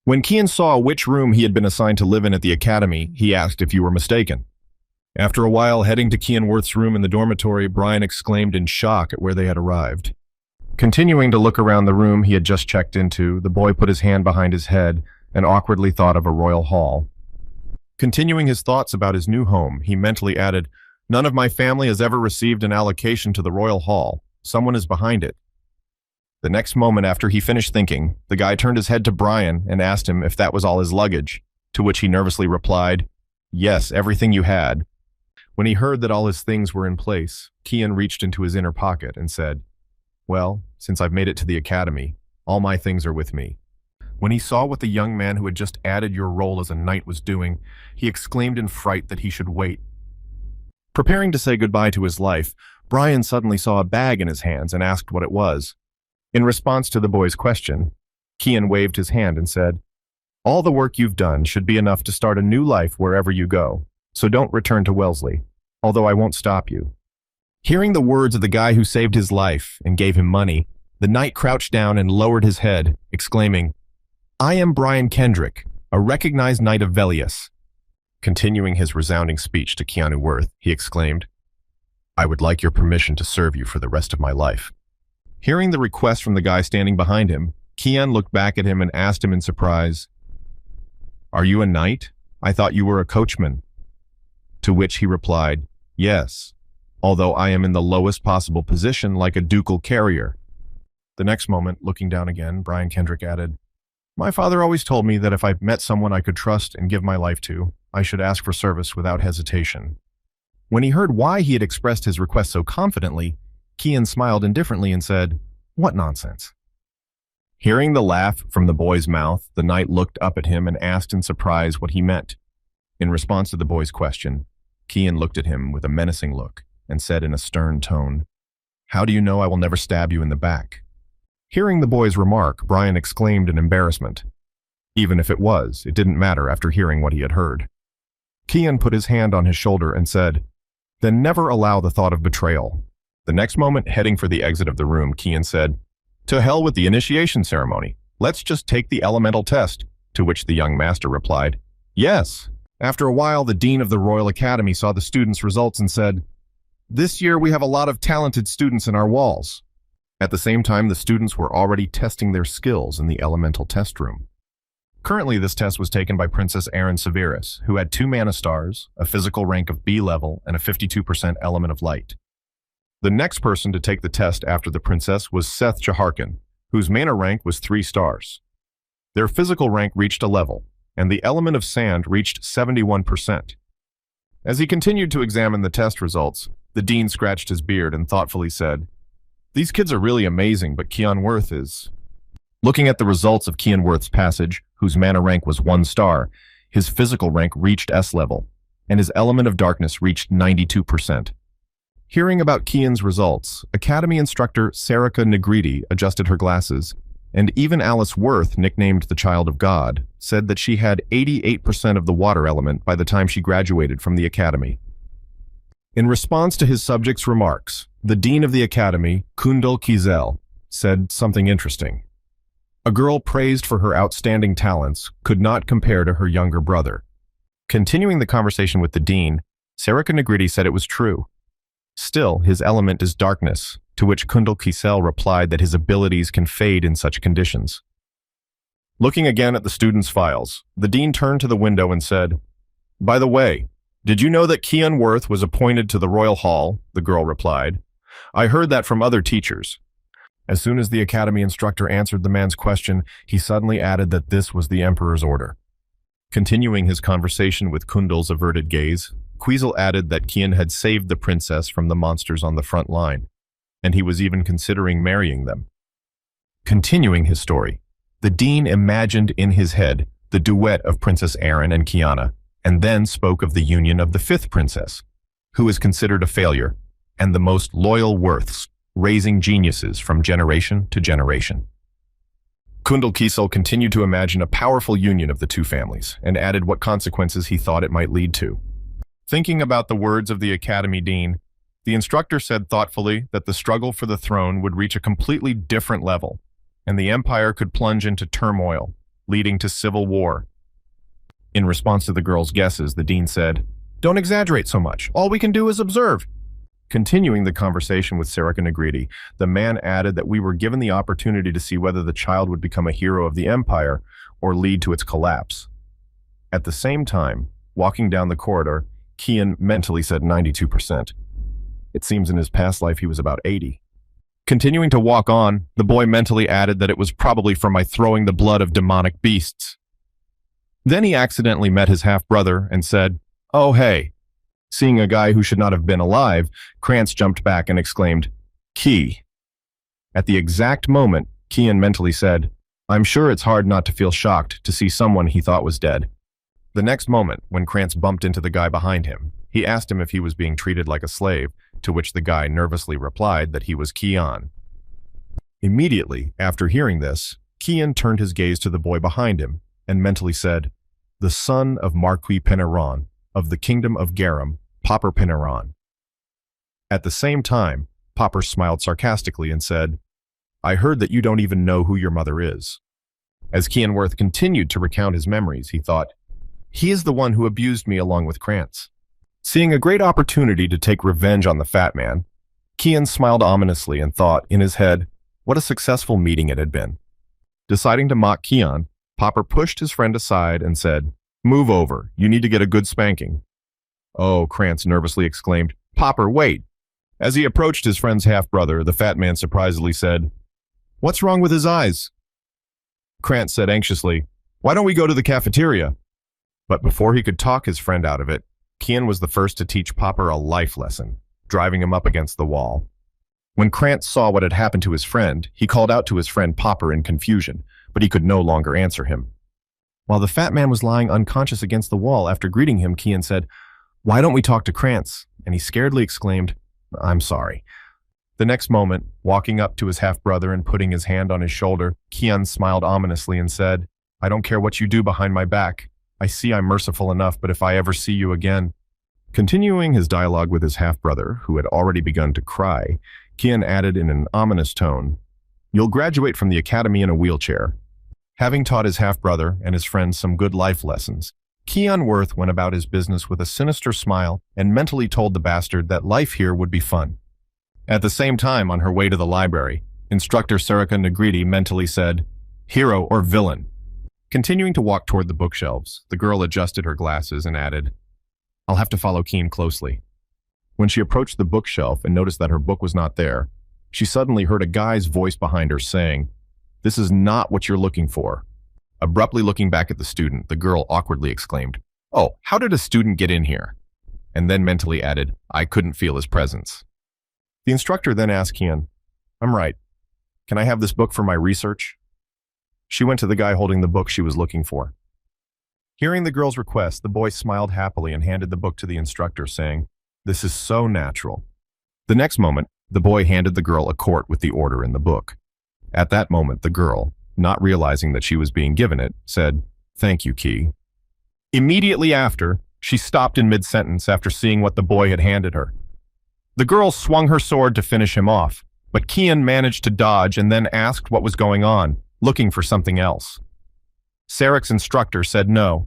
When Kian saw which room he had been assigned to live in at the academy, he asked if you were mistaken. After a while, heading to Kian Worth's room in the dormitory, Brian exclaimed in shock at where they had arrived. Continuing to look around the room he had just checked into, the boy put his hand behind his head and awkwardly thought of a royal hall. Continuing his thoughts about his new home, he mentally added, None of my family has ever received an allocation to the royal hall. Someone is behind it. The next moment after he finished thinking, the guy turned his head to Brian and asked him if that was all his luggage, to which he nervously replied, Yes, everything you had. When he heard that all his things were in place, Kian reached into his inner pocket and said, Well, since I've made it to the academy, all my things are with me. When he saw what the young man who had just added your role as a knight was doing, he exclaimed in fright that he should wait. Preparing to say goodbye to his life, Brian suddenly saw a bag in his hands and asked what it was. In response to the boy's question, Kian waved his hand and said, All the work you've done should be enough to start a new life wherever you go, so don't return to Wellesley, although I won't stop you. Hearing the words of the guy who saved his life and gave him money, the knight crouched down and lowered his head, exclaiming, I am Brian Kendrick, a recognized knight of Velius. Continuing his resounding speech to Keanu Worth, he exclaimed, I would like your permission to serve you for the rest of my life. Hearing the request from the guy standing behind him, Kian looked back at him and asked him in surprise, Are you a knight? I thought you were a coachman. To which he replied, Yes, although I am in the lowest possible position like a ducal carrier. The next moment, looking down again, Brian Kendrick added, My father always told me that if I met someone I could trust and give my life to, I should ask for service without hesitation. When he heard why he had expressed his request so confidently, Kian smiled indifferently and said, What nonsense? Hearing the laugh from the boy's mouth, the knight looked up at him and asked in surprise what he meant. In response to the boy's question, Kian looked at him with a menacing look and said in a stern tone, How do you know I will never stab you in the back? Hearing the boy's remark, Brian exclaimed in embarrassment. Even if it was, it didn't matter after hearing what he had heard. Kian put his hand on his shoulder and said, Then never allow the thought of betrayal. The next moment, heading for the exit of the room, Kian said, To hell with the initiation ceremony. Let's just take the elemental test, to which the young master replied, Yes. After a while, the dean of the Royal Academy saw the students' results and said, This year we have a lot of talented students in our walls. At the same time, the students were already testing their skills in the elemental test room. Currently, this test was taken by Princess Erin Severus, who had 2 mana stars, a physical rank of B level, and a 52% element of light. The next person to take the test after the princess was Seth Jaharkin, whose mana rank was 3 stars. Their physical rank reached a level, and the element of sand reached 71%. As he continued to examine the test results, the dean scratched his beard and thoughtfully said, These kids are really amazing, but Kian Worth is... Looking at the results of Kian Worth's passage, whose mana rank was 1 star, his physical rank reached S level, and his element of darkness reached 92%. Hearing about Kian's results, Academy instructor Sarika Negriti adjusted her glasses, and even Alice Worth, nicknamed the Child of God, said that she had 88% of the water element by the time she graduated from the Academy. In response to his subject's remarks, The dean of the academy, Kundal Kizel, said something interesting. A girl praised for her outstanding talents could not compare to her younger brother. Continuing the conversation with the dean, Sarika Negriti said it was true. Still, his element is darkness, to which Kundal Kizel replied that his abilities can fade in such conditions. Looking again at the students' files, the dean turned to the window and said, "By the way, did you know that Kian Worth was appointed to the Royal Hall?" The girl replied. "I heard that from other teachers." As soon as the academy instructor answered the man's question, he suddenly added that this was the emperor's order. Continuing his conversation with Kundal's averted gaze, Quiesel added that Kian had saved the princess from the monsters on the front line, and he was even considering marrying them. Continuing his story, the dean imagined in his head the duet of Princess Erin and Kiana, and then spoke of the union of the fifth princess, who is considered a failure, and the most loyal Worths, raising geniuses from generation to generation. Kundal Kiesel continued to imagine a powerful union of the two families, and added what consequences he thought it might lead to. Thinking about the words of the academy dean, the instructor said thoughtfully that the struggle for the throne would reach a completely different level, and the empire could plunge into turmoil, leading to civil war. In response to the girl's guesses, the dean said, "Don't exaggerate so much. All we can do is observe." Continuing the conversation with Sarika Negriti, the man added that we were given the opportunity to see whether the child would become a hero of the empire or lead to its collapse. At the same time, walking down the corridor, Kian mentally said 92%. It seems in his past life he was about 80. Continuing to walk on, the boy mentally added that it was probably from my throwing the blood of demonic beasts. Then he accidentally met his half-brother and said, "Oh, hey." Seeing a guy who should not have been alive, Krantz jumped back and exclaimed, "Key." At the exact moment, Kian mentally said, "I'm sure it's hard not to feel shocked to see someone he thought was dead." The next moment, when Krantz bumped into the guy behind him, he asked him if he was being treated like a slave, to which the guy nervously replied that he was Kian. Immediately after hearing this, Kian turned his gaze to the boy behind him and mentally said, "The son of Marquis Penneron, of the kingdom of Garum, Popper Penneron." At the same time, Popper smiled sarcastically and said, "I heard that you don't even know who your mother is." As Kian Worth continued to recount his memories, he thought, "He is the one who abused me along with Krantz." Seeing a great opportunity to take revenge on the fat man, Kian smiled ominously and thought, in his head, what a successful meeting it had been. Deciding to mock Kian, Popper pushed his friend aside and said, "Move over, you need to get a good spanking." "Oh," Krantz nervously exclaimed, "Popper, wait." As he approached his friend's half-brother, the fat man surprisingly said, "What's wrong with his eyes?" Krantz said anxiously, "Why don't we go to the cafeteria?" But before he could talk his friend out of it, Kian was the first to teach Popper a life lesson, driving him up against the wall. When Krantz saw what had happened to his friend, he called out to his friend Popper in confusion, but he could no longer answer him. While the fat man was lying unconscious against the wall after greeting him, Kian said, "Why don't we talk to Krantz?" And he scaredly exclaimed, "I'm sorry." The next moment, walking up to his half-brother and putting his hand on his shoulder, Kian smiled ominously and said, "I don't care what you do behind my back. I see I'm merciful enough, but if I ever see you again." Continuing his dialogue with his half-brother, who had already begun to cry, Kian added in an ominous tone, "You'll graduate from the academy in a wheelchair." Having taught his half-brother and his friends some good life lessons, Kian Worth went about his business with a sinister smile and mentally told the bastard that life here would be fun. At the same time, on her way to the library, instructor Sarika Negriti mentally said, "Hero or villain?" Continuing to walk toward the bookshelves, the girl adjusted her glasses and added, "I'll have to follow Keen closely." When she approached the bookshelf and noticed that her book was not there, she suddenly heard a guy's voice behind her saying, "This is not what you're looking for." Abruptly looking back at the student, the girl awkwardly exclaimed, "Oh, how did a student get in here?" And then mentally added, "I couldn't feel his presence." The instructor then asked Kian, "I'm right. Can I have this book for my research?" She went to the guy holding the book she was looking for. Hearing the girl's request, the boy smiled happily and handed the book to the instructor, saying, "This is so natural." The next moment, the boy handed the girl a quart with the order in the book. At that moment, the girl, not realizing that she was being given it, said, "Thank you, Key." Immediately after, she stopped in mid-sentence after seeing what the boy had handed her. The girl swung her sword to finish him off, but Kian managed to dodge and then asked what was going on, looking for something else. Sarek's instructor said no.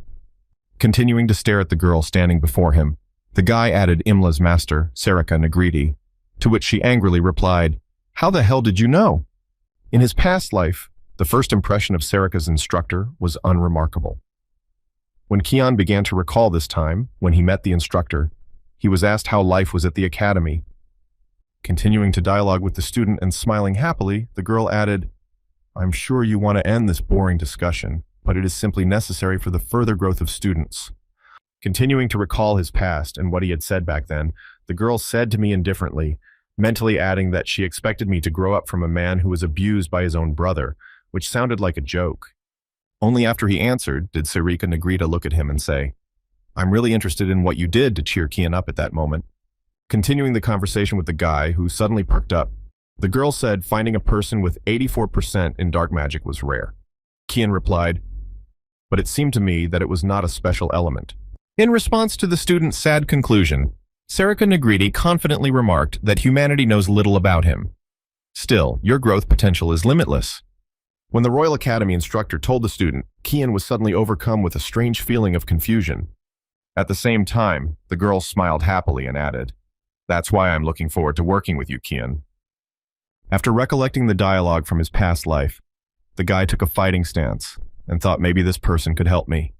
Continuing to stare at the girl standing before him, the guy added Imla's master, Sarika Negridi, to which she angrily replied, "How the hell did you know?" In his past life, the first impression of Sarika's instructor was unremarkable. When Kian began to recall this time, when he met the instructor, he was asked how life was at the academy. Continuing to dialogue with the student and smiling happily, the girl added, "I'm sure you want to end this boring discussion, but it is simply necessary for the further growth of students." Continuing to recall his past and what he had said back then, the girl said to me indifferently, mentally adding that she expected me to grow up from a man who was abused by his own brother, which sounded like a joke. Only after he answered did Sarika Negrita look at him and say, "I'm really interested in what you did to cheer Kian up at that moment." Continuing the conversation with the guy, who suddenly perked up, the girl said finding a person with 84% in dark magic was rare. Kian replied, "But it seemed to me that it was not a special element." In response to the student's sad conclusion, Sarika Negridi confidently remarked that humanity knows little about him. Still, your growth potential is limitless. When the Royal Academy instructor told the student, Kian was suddenly overcome with a strange feeling of confusion. At the same time, the girl smiled happily and added, "That's why I'm looking forward to working with you, Kian." After recollecting the dialogue from his past life, the guy took a fighting stance and thought maybe this person could help me.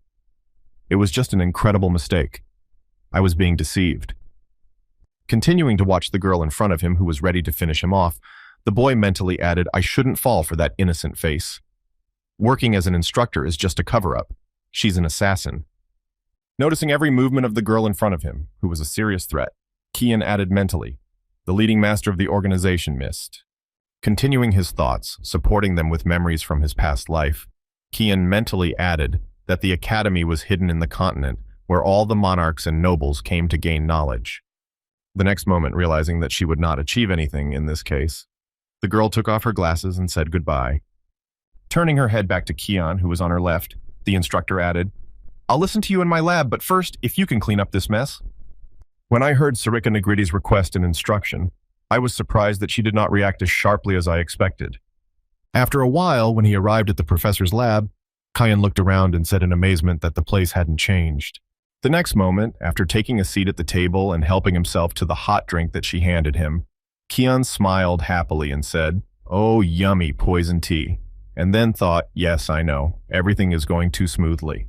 It was just an incredible mistake. I was being deceived. Continuing to watch the girl in front of him who was ready to finish him off, the boy mentally added, "I shouldn't fall for that innocent face. Working as an instructor is just a cover-up. She's an assassin." Noticing every movement of the girl in front of him, who was a serious threat, Kian added mentally, "The leading master of the organization missed." Continuing his thoughts, supporting them with memories from his past life, Kian mentally added that the academy was hidden in the continent where all the monarchs and nobles came to gain knowledge. The next moment, realizing that she would not achieve anything in this case, the girl took off her glasses and said goodbye. Turning her head back to Kian, who was on her left, the instructor added, "I'll listen to you in my lab, but first, if you can clean up this mess." When I heard Sarika Negridi's request and instruction, I was surprised that she did not react as sharply as I expected. After a while, when he arrived at the professor's lab, Kian looked around and said in amazement that the place hadn't changed. The next moment, after taking a seat at the table and helping himself to the hot drink that she handed him, Kian smiled happily and said, "Oh, yummy poison tea," and then thought, "Yes, I know, everything is going too smoothly."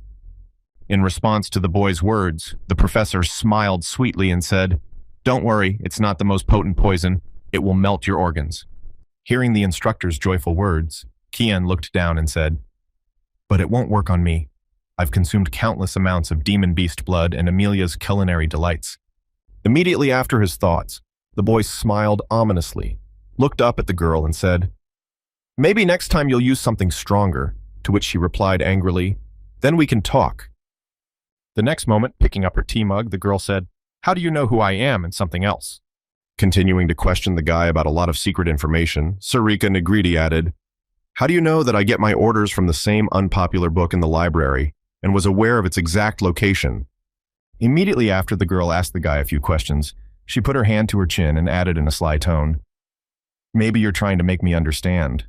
In response to the boy's words, the professor smiled sweetly and said, "Don't worry, it's not the most potent poison. It will melt your organs." Hearing the instructor's joyful words, Kian looked down and said, "But it won't work on me. I've consumed countless amounts of demon beast blood and Amelia's culinary delights." Immediately after his thoughts, the boy smiled ominously, looked up at the girl and said, "Maybe next time you'll use something stronger," to which she replied angrily, "Then we can talk." The next moment, picking up her tea mug, the girl said, "How do you know who I am and something else?" Continuing to question the guy about a lot of secret information, Sarika Negridi added, "How do you know that I get my orders from the same unpopular book in the library and was aware of its exact location?" Immediately after the girl asked the guy a few questions, she put her hand to her chin and added in a sly tone, "Maybe you're trying to make me understand."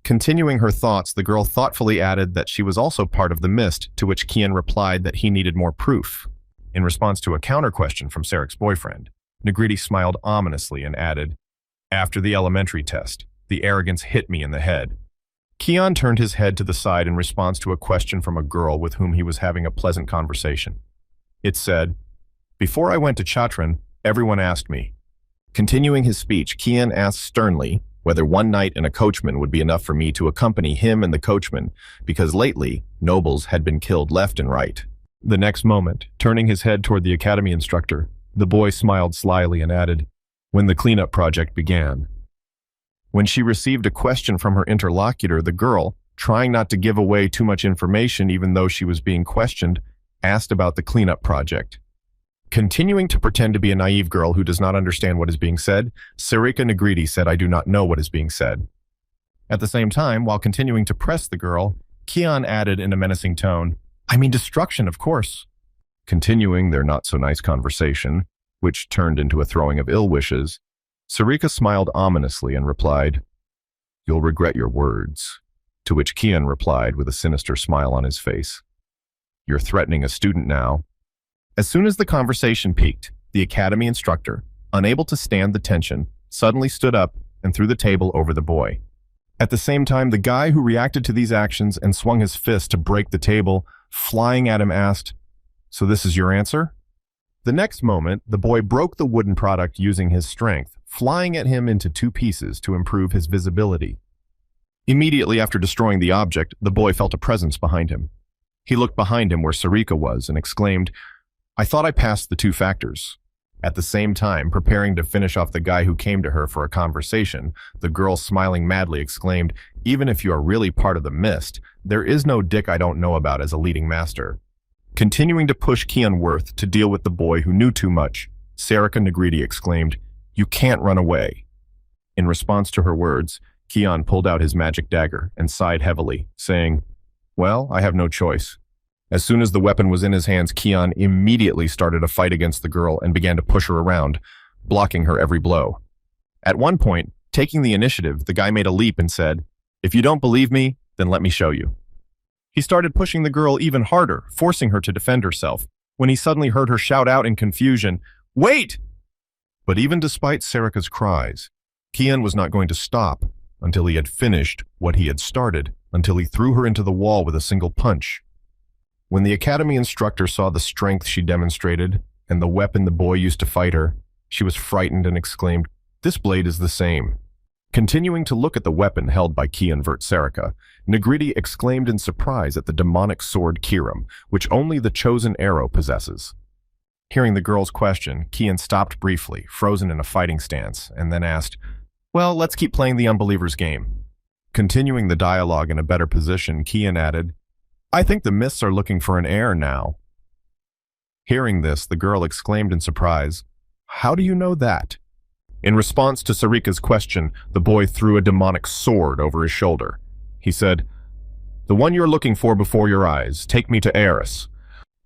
Continuing her thoughts, the girl thoughtfully added that she was also part of the mist, to which Kian replied that he needed more proof. In response to a counter-question from Sarek's boyfriend, Negridi smiled ominously and added, "After the elementary test, the arrogance hit me in the head." Kian turned his head to the side in response to a question from a girl with whom he was having a pleasant conversation. It said, "Before I went to Chatran, everyone asked me." Continuing his speech, Kian asked sternly whether one night in a coachman would be enough for me to accompany him and the coachman, because lately, nobles had been killed left and right. The next moment, turning his head toward the academy instructor, the boy smiled slyly and added, "When the cleanup project began." When she received a question from her interlocutor, the girl, trying not to give away too much information even though she was being questioned, asked about the cleanup project. Continuing to pretend to be a naive girl who does not understand what is being said, Sarika Negridi said, "I do not know what is being said." At the same time, while continuing to press the girl, Kian added in a menacing tone, "I mean destruction, of course." Continuing their not-so-nice conversation, which turned into a throwing of ill wishes, Sarika smiled ominously and replied, "You'll regret your words," to which Kian replied with a sinister smile on his face, "You're threatening a student now." As soon as the conversation peaked, the academy instructor, unable to stand the tension, suddenly stood up and threw the table over the boy. At the same time, the guy who reacted to these actions and swung his fist to break the table, flying at him, asked, "So this is your answer?" The next moment, the boy broke the wooden product using his strength, flying at him into two pieces to improve his visibility. Immediately after destroying the object, the boy felt a presence behind him. He looked behind him where Sarika was and exclaimed, "I thought I passed the 2 factors." At the same time, preparing to finish off the guy who came to her for a conversation, the girl, smiling madly, exclaimed, "Even if you are really part of the mist, there is no dick I don't know about as a leading master." Continuing to push Kian Worth to deal with the boy who knew too much, Sarika Negriti exclaimed, "You can't run away." In response to her words, Kian pulled out his magic dagger and sighed heavily, saying, "Well, I have no choice." As soon as the weapon was in his hands, Kian immediately started a fight against the girl and began to push her around, blocking her every blow. At one point, taking the initiative, the guy made a leap and said, "If you don't believe me, then let me show you." He started pushing the girl even harder, forcing her to defend herself, when he suddenly heard her shout out in confusion, "Wait!" But even despite Sarika's cries, Kian was not going to stop until he had finished what he had started, until he threw her into the wall with a single punch. When the academy instructor saw the strength she demonstrated and the weapon the boy used to fight her, she was frightened and exclaimed, "This blade is the same." Continuing to look at the weapon held by Kian vert Sarika, Negriti exclaimed in surprise at the demonic sword Kiram, which only the chosen arrow possesses. Hearing the girl's question, Kian stopped briefly, frozen in a fighting stance, and then asked, "Well, let's keep playing the unbeliever's game." Continuing the dialogue in a better position, Kian added, "I think the mists are looking for an heir now." Hearing this, the girl exclaimed in surprise, "How do you know that?" In response to Sarika's question, the boy threw a demonic sword over his shoulder. He said, "The one you're looking for before your eyes, take me to Eris."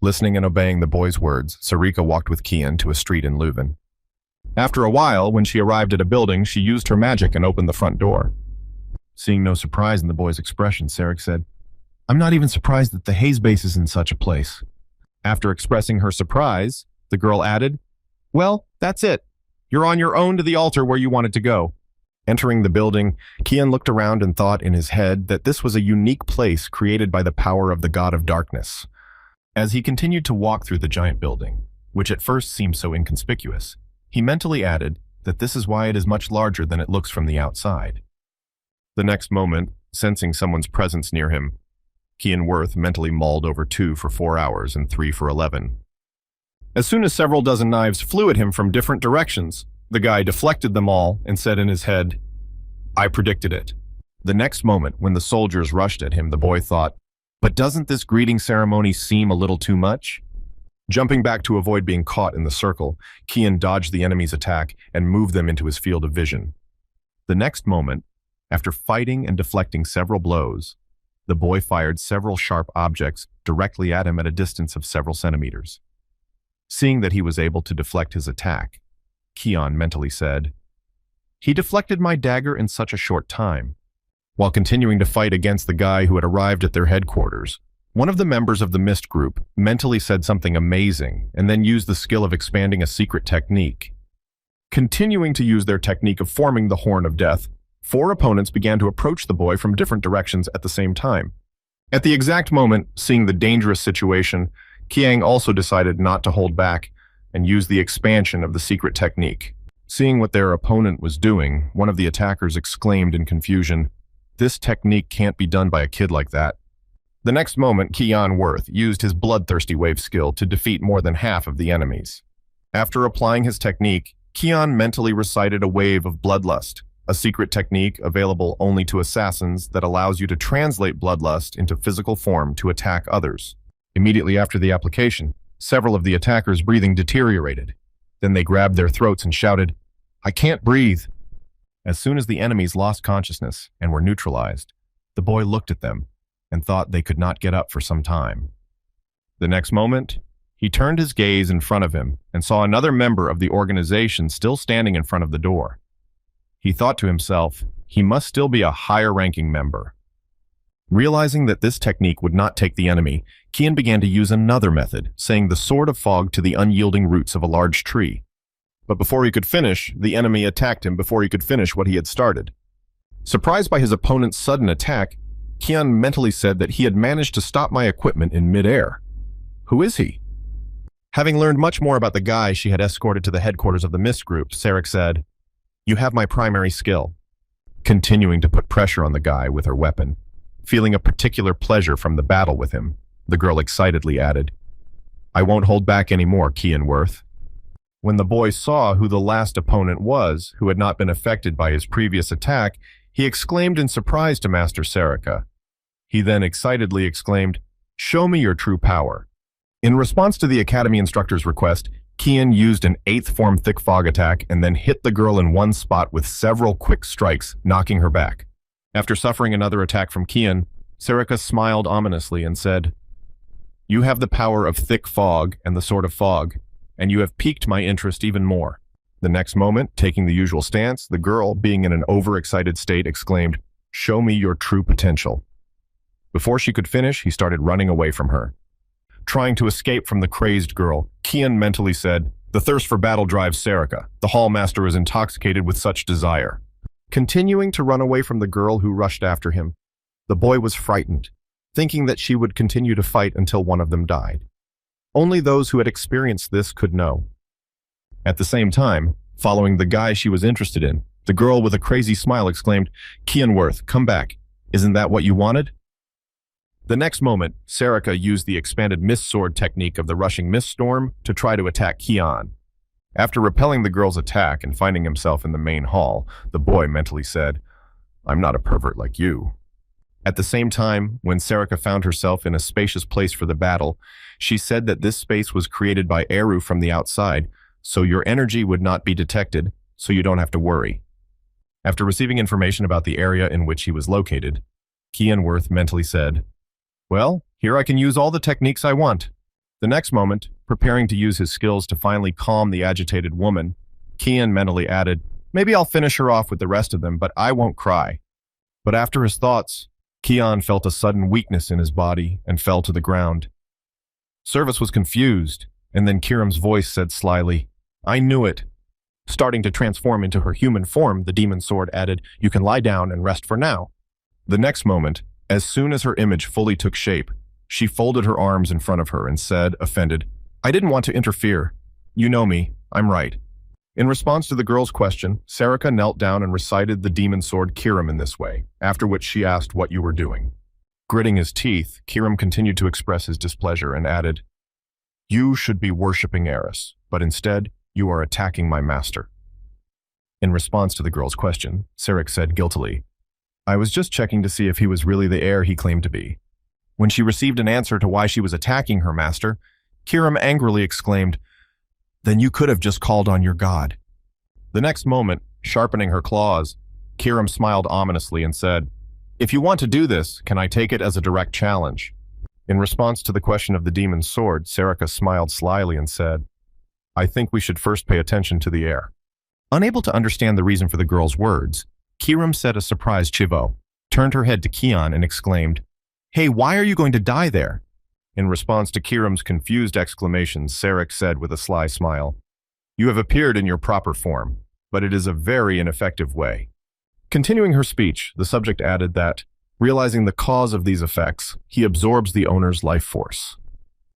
Listening and obeying the boy's words, Sarika walked with Kian to a street in Leuven. After a while, when she arrived at a building, she used her magic and opened the front door. Seeing no surprise in the boy's expression, Sarek said, "I'm not even surprised that the Haze base is in such a place." After expressing her surprise, the girl added, "Well, that's it. You're on your own to the altar where you wanted to go." Entering the building, Kian looked around and thought in his head that this was a unique place created by the power of the god of darkness. As he continued to walk through the giant building, which at first seemed so inconspicuous, he mentally added that this is why it is much larger than it looks from the outside. The next moment, sensing someone's presence near him, Kian Worth mentally mulled over 2 for 4 hours and 3 for 11. As soon as several dozen knives flew at him from different directions, the guy deflected them all and said in his head, "I predicted it." The next moment, when the soldiers rushed at him, the boy thought, "But doesn't this greeting ceremony seem a little too much?" Jumping back to avoid being caught in the circle, Kian dodged the enemy's attack and moved them into his field of vision. The next moment, after fighting and deflecting several blows, the boy fired several sharp objects directly at him at a distance of several centimeters. Seeing that he was able to deflect his attack, Kian mentally said, "He deflected my dagger in such a short time." While continuing to fight against the guy who had arrived at their headquarters, one of the members of the Mist group mentally said something amazing and then used the skill of expanding a secret technique. Continuing to use their technique of forming the Horn of Death, 4 opponents began to approach the boy from different directions at the same time. At the exact moment, seeing the dangerous situation, Kiang also decided not to hold back and use the expansion of the secret technique. Seeing what their opponent was doing, one of the attackers exclaimed in confusion, "This technique can't be done by a kid like that." The next moment, Kian Worth used his bloodthirsty wave skill to defeat more than half of the enemies. After applying his technique, Kian mentally recited a wave of bloodlust, a secret technique available only to assassins that allows you to translate bloodlust into physical form to attack others. Immediately after the application, several of the attackers' breathing deteriorated. Then they grabbed their throats and shouted, "I can't breathe." As soon as the enemies lost consciousness and were neutralized, the boy looked at them and thought they could not get up for some time. The next moment, He turned his gaze in front of him and saw another member of the organization still standing in front of the door. He thought to himself, he must still be a higher-ranking member. Realizing that this technique would not take the enemy, Kian began to use another method, saying the sword of fog to the unyielding roots of a large tree. But before he could finish, the enemy attacked him before he could finish what he had started. Surprised by his opponent's sudden attack, Kian mentally said that he had managed to stop my equipment in midair. Who is he? Having learned much more about the guy she had escorted to the headquarters of the Mist Group, Sarek said, "You have my primary skill." Continuing to put pressure on the guy with her weapon, feeling a particular pleasure from the battle with him, the girl excitedly added, "I won't hold back anymore, Kian Worth." When the boy saw who the last opponent was, who had not been affected by his previous attack, he exclaimed in surprise to Master Sarika. He then excitedly exclaimed, "Show me your true power." In response to the Academy instructor's request, Kian used an 8th form thick fog attack and then hit the girl in one spot with several quick strikes, knocking her back. After suffering another attack from Kian, Sarika smiled ominously and said, "You have the power of thick fog and the sword of fog, and you have piqued my interest even more." The next moment, taking the usual stance, the girl, being in an overexcited state, exclaimed, "Show me your true potential." Before she could finish, he started running away from her. Trying to escape from the crazed girl, Kian mentally said, "The thirst for battle drives Sarika. The Hall Master is intoxicated with such desire." Continuing to run away from the girl who rushed after him, the boy was frightened, thinking that she would continue to fight until one of them died. Only those who had experienced this could know. At the same time, following the guy she was interested in, the girl with a crazy smile exclaimed, "Kian Worth, come back. Isn't that what you wanted?" The next moment, Sarika used the expanded mist sword technique of the rushing mist storm to try to attack Kian. After repelling the girl's attack and finding himself in the main hall, the boy mentally said, "I'm not a pervert like you." At the same time, when Sarika found herself in a spacious place for the battle, she said that this space was created by Eru from the outside, so your energy would not be detected, so you don't have to worry. After receiving information about the area in which he was located, Kian Worth mentally said, "Well, here I can use all the techniques I want." The next moment, preparing to use his skills to finally calm the agitated woman, Kian mentally added, "Maybe I'll finish her off with the rest of them, but I won't cry." But after his thoughts, Kian felt a sudden weakness in his body and fell to the ground. Service was confused, and then Kiram's voice said slyly, "I knew it." Starting to transform into her human form, the demon sword added, "You can lie down and rest for now." The next moment, as soon as her image fully took shape, she folded her arms in front of her and said, offended, "I didn't want to interfere. You know me. I'm right." In response to the girl's question, Sarika knelt down and recited the demon sword Kiram in this way, after which she asked what you were doing. Gritting his teeth, Kiram continued to express his displeasure and added, "You should be worshipping Eris, but instead, you are attacking my master." In response to the girl's question, Sarek said guiltily, "I was just checking to see if he was really the heir he claimed to be." When she received an answer to why she was attacking her master, Kiram angrily exclaimed, "Then you could have just called on your god." The next moment, sharpening her claws, Kiram smiled ominously and said, "If you want to do this, can I take it as a direct challenge?" In response to the question of the demon's sword, Sarika smiled slyly and said, "I think we should first pay attention to the heir." Unable to understand the reason for the girl's words, Kiram said a surprised chivo, turned her head to Kian and exclaimed, "Hey, why are you going to die there?" In response to Kiram's confused exclamations, Sarek said with a sly smile, "You have appeared in your proper form, but it is a very ineffective way." Continuing her speech, the subject added that, realizing the cause of these effects, he absorbs the owner's life force.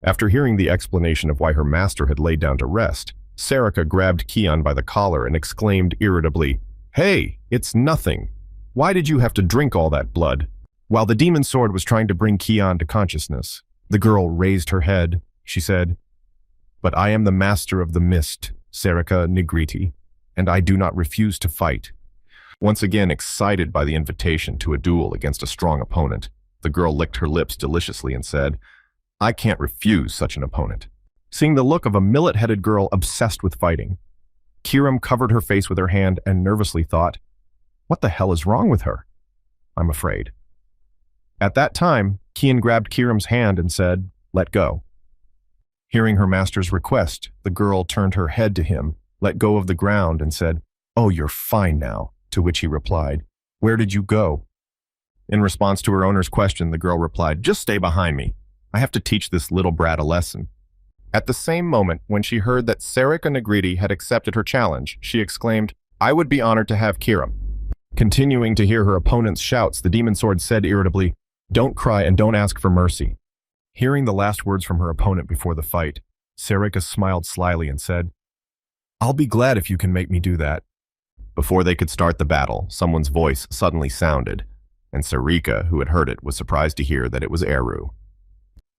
After hearing the explanation of why her master had laid down to rest, Sarika grabbed Kian by the collar and exclaimed irritably, "Hey, it's nothing. Why did you have to drink all that blood?" While the demon sword was trying to bring Kian to consciousness, the girl raised her head. She said, "But I am the master of the mist, Sarika Nigriti, and I do not refuse to fight." Once again excited by the invitation to a duel against a strong opponent, the girl licked her lips deliciously and said, "I can't refuse such an opponent." Seeing the look of a millet-headed girl obsessed with fighting, Kiram covered her face with her hand and nervously thought, "What the hell is wrong with her? I'm afraid." At that time, Kian grabbed Kiram's hand and said, "Let go." Hearing her master's request, the girl turned her head to him, let go of the ground, and said, "Oh, you're fine now," to which he replied, "Where did you go?" In response to her owner's question, the girl replied, "Just stay behind me. I have to teach this little brat a lesson." At the same moment, when she heard that Sarika Negriti had accepted her challenge, she exclaimed, "I would be honored to have Kiram." Continuing to hear her opponent's shouts, the demon sword said irritably, "Don't cry and don't ask for mercy." Hearing the last words from her opponent before the fight, Sarika smiled slyly and said, "I'll be glad if you can make me do that." Before they could start the battle, someone's voice suddenly sounded, and Sarika, who had heard it, was surprised to hear that it was Eru.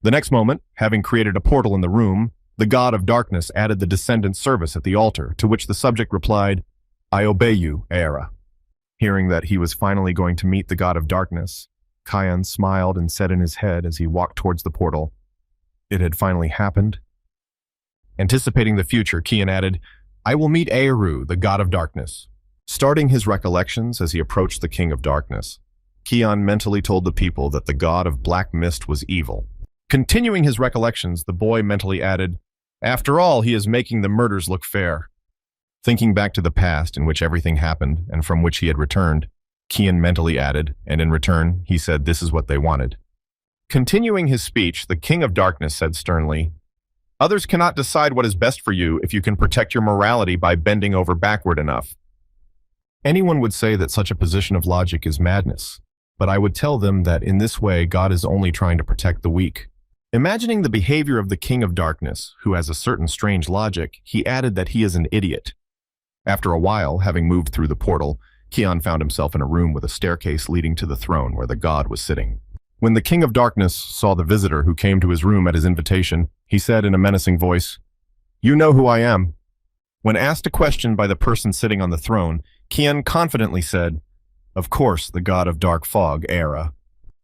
The next moment, having created a portal in the room, the god of darkness added the descendant service at the altar, to which the subject replied, "I obey you, Era." Hearing that he was finally going to meet the god of darkness, Kian smiled and said in his head as he walked towards the portal, "It had finally happened." Anticipating the future, Kian added, "I will meet Eru, the god of darkness." Starting his recollections as he approached the king of darkness, Kian mentally told the people that the god of black mist was evil. Continuing his recollections, the boy mentally added, "After all, he is making the murders look fair." Thinking back to the past in which everything happened and from which he had returned, Kian mentally added, and in return, he said this is what they wanted. Continuing his speech, the king of darkness said sternly, "Others cannot decide what is best for you if you can protect your morality by bending over backward enough. Anyone would say that such a position of logic is madness, but I would tell them that in this way God is only trying to protect the weak." Imagining the behavior of the king of darkness, who has a certain strange logic, he added that he is an idiot. After a while, having moved through the portal, Kian found himself in a room with a staircase leading to the throne where the god was sitting. When the king of darkness saw the visitor who came to his room at his invitation, he said in a menacing voice, "You know who I am." When asked a question by the person sitting on the throne, Kian confidently said, "Of course, the god of dark fog, Era."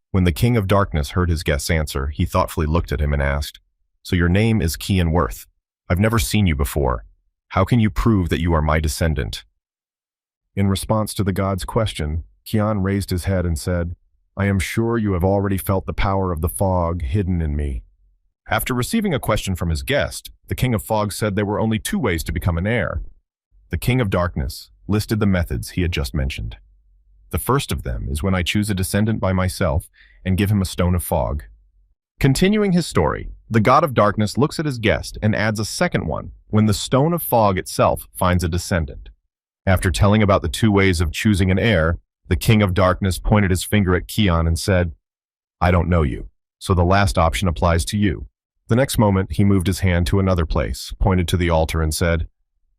When the king of darkness heard his guest's answer, he thoughtfully looked at him and asked, "So your name is Kian Worth. I've never seen you before. How can you prove that you are my descendant?" In response to the god's question, Kian raised his head and said, "I am sure you have already felt the power of the fog hidden in me." After receiving a question from his guest, the king of fog said there were only two ways to become an heir. The king of darkness listed the methods he had just mentioned. The first of them is when I choose a descendant by myself and give him a stone of fog. Continuing his story, the god of darkness looks at his guest and adds a second one when the stone of fog itself finds a descendant. After telling about the two ways of choosing an heir, the king of darkness pointed his finger at Kian and said, "I don't know you, so the last option applies to you." The next moment, he moved his hand to another place, pointed to the altar and said,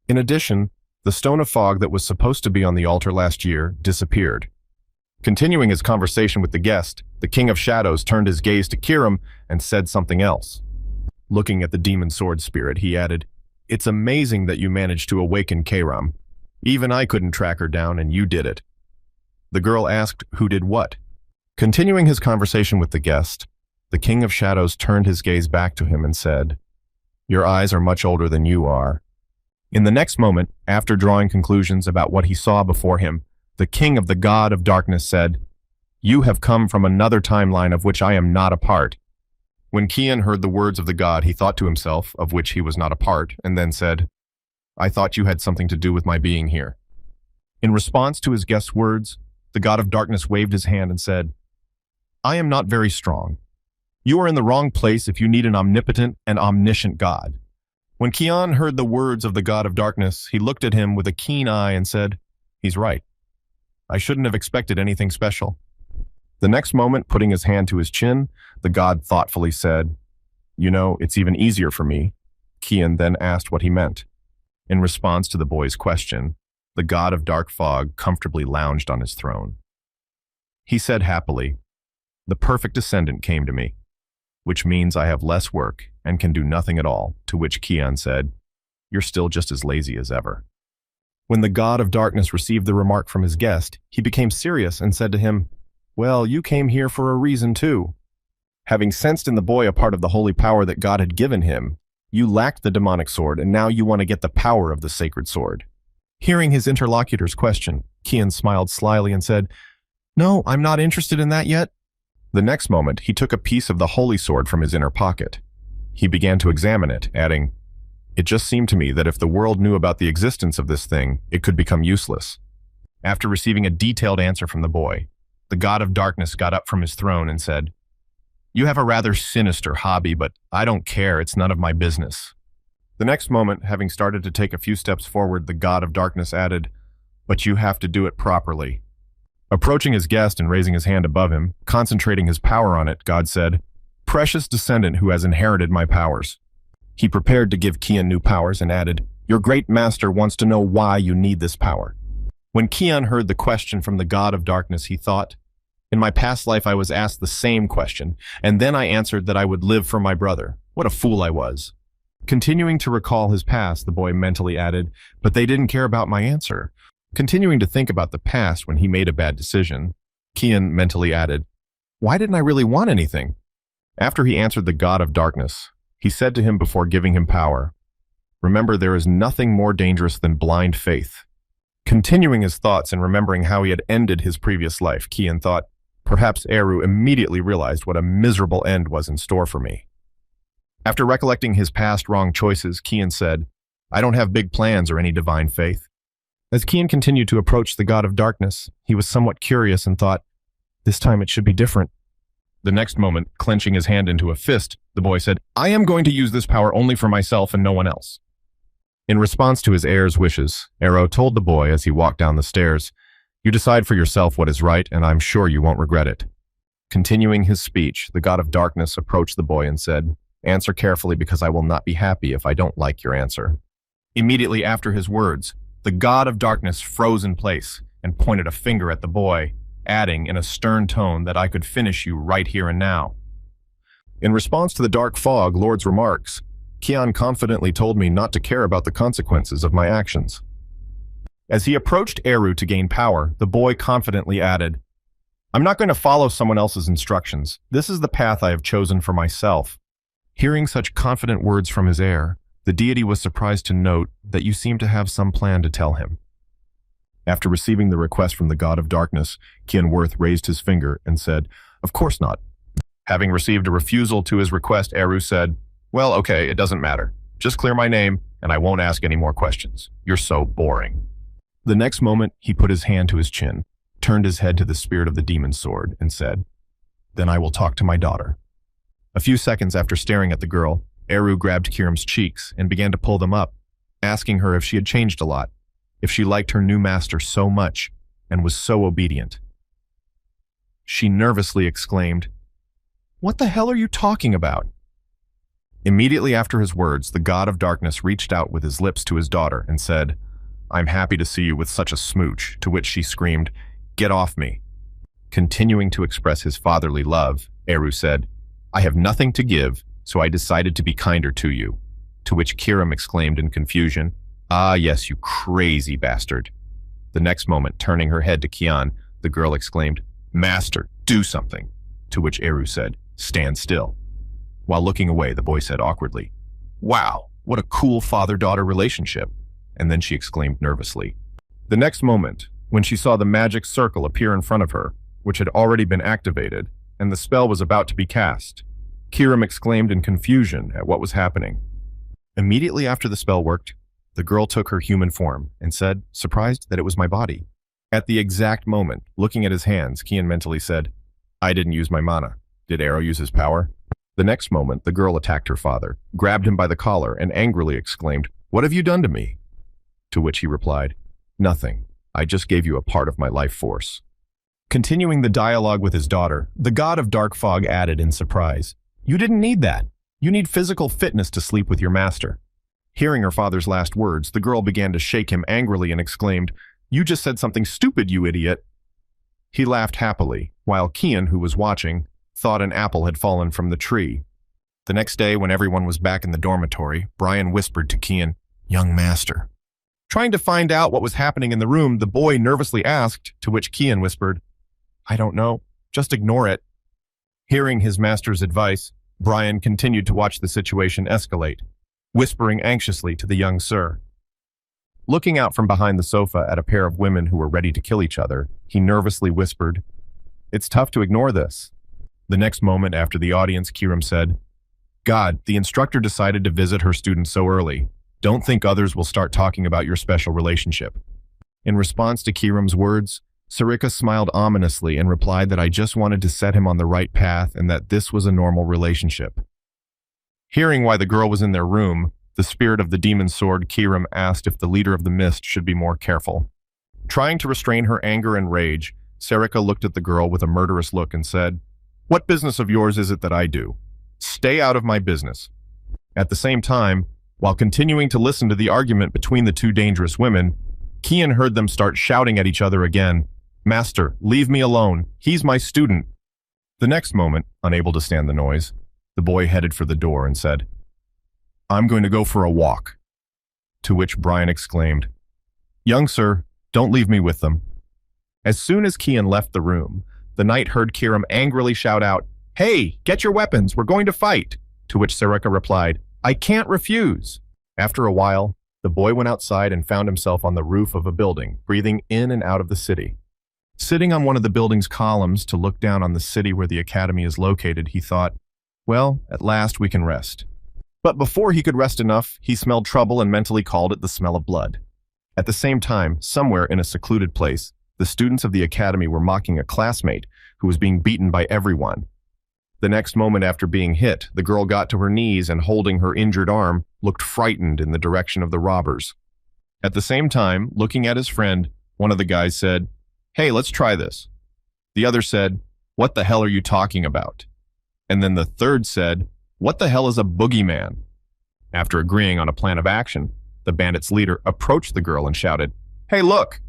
"In addition, the stone of fog that was supposed to be on the altar last year disappeared." Continuing his conversation with the guest, the king of shadows turned his gaze to Kiram and said something else. Looking at the demon sword spirit, he added, "It's amazing that you managed to awaken Kiram. Even I couldn't track her down, and you did it." The girl asked who did what. Continuing his conversation with the guest, the king of shadows turned his gaze back to him and said, "Your eyes are much older than you are." In the next moment, after drawing conclusions about what he saw before him, the king of the god of darkness said, "You have come from another timeline of which I am not a part." When Kian heard the words of the god, he thought to himself, of which he was not a part, and then said, "I thought you had something to do with my being here." In response to his guest's words, the god of darkness waved his hand and said, "I am not very strong. You are in the wrong place if you need an omnipotent and omniscient god." When Kian heard the words of the god of darkness, he looked at him with a keen eye and said, "He's right. I shouldn't have expected anything special." The next moment, putting his hand to his chin, the god thoughtfully said, "You know, it's even easier for me." Kian then asked what he meant. In response to the boy's question, the god of dark fog comfortably lounged on his throne. He said happily, "The perfect descendant came to me, which means I have less work and can do nothing at all," to which Kian said, "You're still just as lazy as ever." When the god of darkness received the remark from his guest, he became serious and said to him, "Well, you came here for a reason too. Having sensed in the boy a part of the holy power that God had given him, you lacked the demonic sword, and now you want to get the power of the sacred sword." Hearing his interlocutor's question, Kian smiled slyly and said, "No, I'm not interested in that yet." The next moment, he took a piece of the holy sword from his inner pocket. He began to examine it, adding, "It just seemed to me that if the world knew about the existence of this thing, it could become useless." After receiving a detailed answer from the boy, the god of darkness got up from his throne and said, "You have a rather sinister hobby, but I don't care. It's none of my business." The next moment, having started to take a few steps forward, the god of darkness added, "But you have to do it properly." Approaching his guest and raising his hand above him, concentrating his power on it, God said, "Precious descendant who has inherited my powers." He prepared to give Kian new powers and added, "Your great master wants to know why you need this power." When Kian heard the question from the god of darkness, he thought, "In my past life I was asked the same question, and then I answered that I would live for my brother. What a fool I was." Continuing to recall his past, the boy mentally added, "But they didn't care about my answer." Continuing to think about the past when he made a bad decision, Kian mentally added, "Why didn't I really want anything?" After he answered the god of darkness, he said to him before giving him power, "Remember, there is nothing more dangerous than blind faith." Continuing his thoughts and remembering how he had ended his previous life, Kian thought, "Perhaps Eru immediately realized what a miserable end was in store for me." After recollecting his past wrong choices, Kian said, "I don't have big plans or any divine faith." As Kian continued to approach the god of darkness, he was somewhat curious and thought, "This time it should be different." The next moment, clenching his hand into a fist, the boy said, "I am going to use this power only for myself and no one else." In response to his heir's wishes, Eru told the boy as he walked down the stairs, "You decide for yourself what is right, and I'm sure you won't regret it." Continuing his speech, the god of darkness approached the boy and said, "Answer carefully because I will not be happy if I don't like your answer." Immediately after his words, the god of darkness froze in place and pointed a finger at the boy, adding in a stern tone that I could finish you right here and now. In response to the dark fog lord's remarks, Kian confidently told me not to care about the consequences of my actions. As he approached Eru to gain power, the boy confidently added, "I'm not going to follow someone else's instructions. This is the path I have chosen for myself." Hearing such confident words from his heir, the deity was surprised to note that you seem to have some plan to tell him. After receiving the request from the god of darkness, Kian Worth raised his finger and said, "Of course not." Having received a refusal to his request, Eru said, "Well, okay, it doesn't matter. Just clear my name, and I won't ask any more questions. You're so boring." The next moment, he put his hand to his chin, turned his head to the spirit of the demon's sword, and said, "Then I will talk to my daughter." A few seconds after staring at the girl, Eru grabbed Kiram's cheeks and began to pull them up, asking her if she had changed a lot, if she liked her new master so much and was so obedient. She nervously exclaimed, "What the hell are you talking about?" Immediately after his words, the god of darkness reached out with his lips to his daughter and said, "I'm happy to see you with such a smooch," to which she screamed, "Get off me." Continuing to express his fatherly love, Eru said, "I have nothing to give, so I decided to be kinder to you," to which Kiram exclaimed in confusion, "Ah, yes, you crazy bastard." The next moment, turning her head to Kian, the girl exclaimed, "Master, do something," to which Eru said, "Stand still." While looking away, the boy said awkwardly, "Wow, what a cool father-daughter relationship," and then she exclaimed nervously. The next moment, when she saw the magic circle appear in front of her, which had already been activated, and the spell was about to be cast, Kiram exclaimed in confusion at what was happening. Immediately after the spell worked, the girl took her human form and said, surprised that it was my body. At the exact moment, looking at his hands, Kian mentally said, "I didn't use my mana. Did Eru use his power?" The next moment, the girl attacked her father, grabbed him by the collar, and angrily exclaimed, "What have you done to me?" To which he replied, "Nothing. I just gave you a part of my life force." Continuing the dialogue with his daughter, the god of dark fog added in surprise, "You didn't need that. You need physical fitness to sleep with your master." Hearing her father's last words, the girl began to shake him angrily and exclaimed, "You just said something stupid, you idiot." He laughed happily, while Kian, who was watching, thought an apple had fallen from the tree. The next day, when everyone was back in the dormitory, Brian whispered to Kian, "Young master." Trying to find out what was happening in the room, the boy nervously asked, to which Kian whispered, "I don't know. Just ignore it." Hearing his master's advice, Brian continued to watch the situation escalate, whispering anxiously to the young sir. Looking out from behind the sofa at a pair of women who were ready to kill each other, he nervously whispered, "It's tough to ignore this." The next moment after the audience, Kiram said, God, the instructor decided to visit her students so early. Don't think others will start talking about your special relationship. In response to Kiram's words, Sarika smiled ominously and replied that I just wanted to set him on the right path and that this was a normal relationship. Hearing why the girl was in their room, the spirit of the demon sword Kiram asked if the leader of the mist should be more careful. Trying to restrain her anger and rage, Sarika looked at the girl with a murderous look and said, "What business of yours is it that I do? Stay out of my business." At the same time, while continuing to listen to the argument between the two dangerous women, Kian heard them start shouting at each other again, "Master, leave me alone. He's my student." The next moment, unable to stand the noise, the boy headed for the door and said, "I'm going to go for a walk." To which Brian exclaimed, "Young sir, don't leave me with them." As soon as Kian left the room, the knight heard Kiram angrily shout out, "Hey, get your weapons, we're going to fight." To which Sarika replied, "I can't refuse." After a while, the boy went outside and found himself on the roof of a building, breathing in and out of the city. Sitting on one of the building's columns to look down on the city where the academy is located, he thought, well, at last we can rest. But before he could rest enough, he smelled trouble and mentally called it the smell of blood. At the same time, somewhere in a secluded place, the students of the academy were mocking a classmate who was being beaten by everyone. The next moment after being hit, the girl got to her knees and holding her injured arm, looked frightened in the direction of the robbers. At the same time, looking at his friend, one of the guys said, "Hey, let's try this." The other said, "What the hell are you talking about?" And then the third said, "What the hell is a boogeyman?" After agreeing on a plan of action, the bandits' leader approached the girl and shouted, "Hey, look!"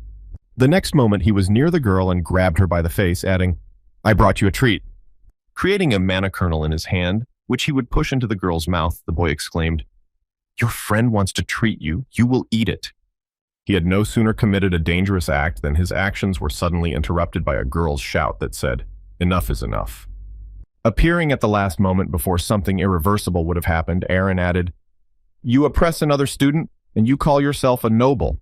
The next moment he was near the girl and grabbed her by the face, adding, "I brought you a treat." Creating a mana kernel in his hand, which he would push into the girl's mouth, the boy exclaimed, "Your friend wants to treat you, you will eat it." He had no sooner committed a dangerous act than his actions were suddenly interrupted by a girl's shout that said, "Enough is enough." Appearing at the last moment before something irreversible would have happened, Aaron added, "You oppress another student, and you call yourself a noble."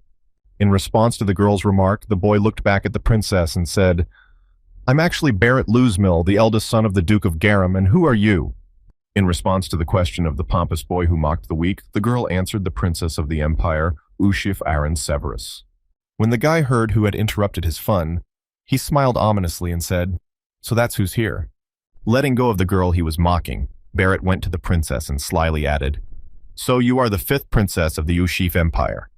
In response to the girl's remark, the boy looked back at the princess and said, "I'm actually Barrett Loosemill, the eldest son of the Duke of Garum, and who are you?" In response to the question of the pompous boy who mocked the weak, the girl answered the princess of the empire, Ushif Aaron Severus. When the guy heard who had interrupted his fun, he smiled ominously and said, "So that's who's here." Letting go of the girl he was mocking, Barrett went to the princess and slyly added, "So you are the fifth princess of the Ushif Empire."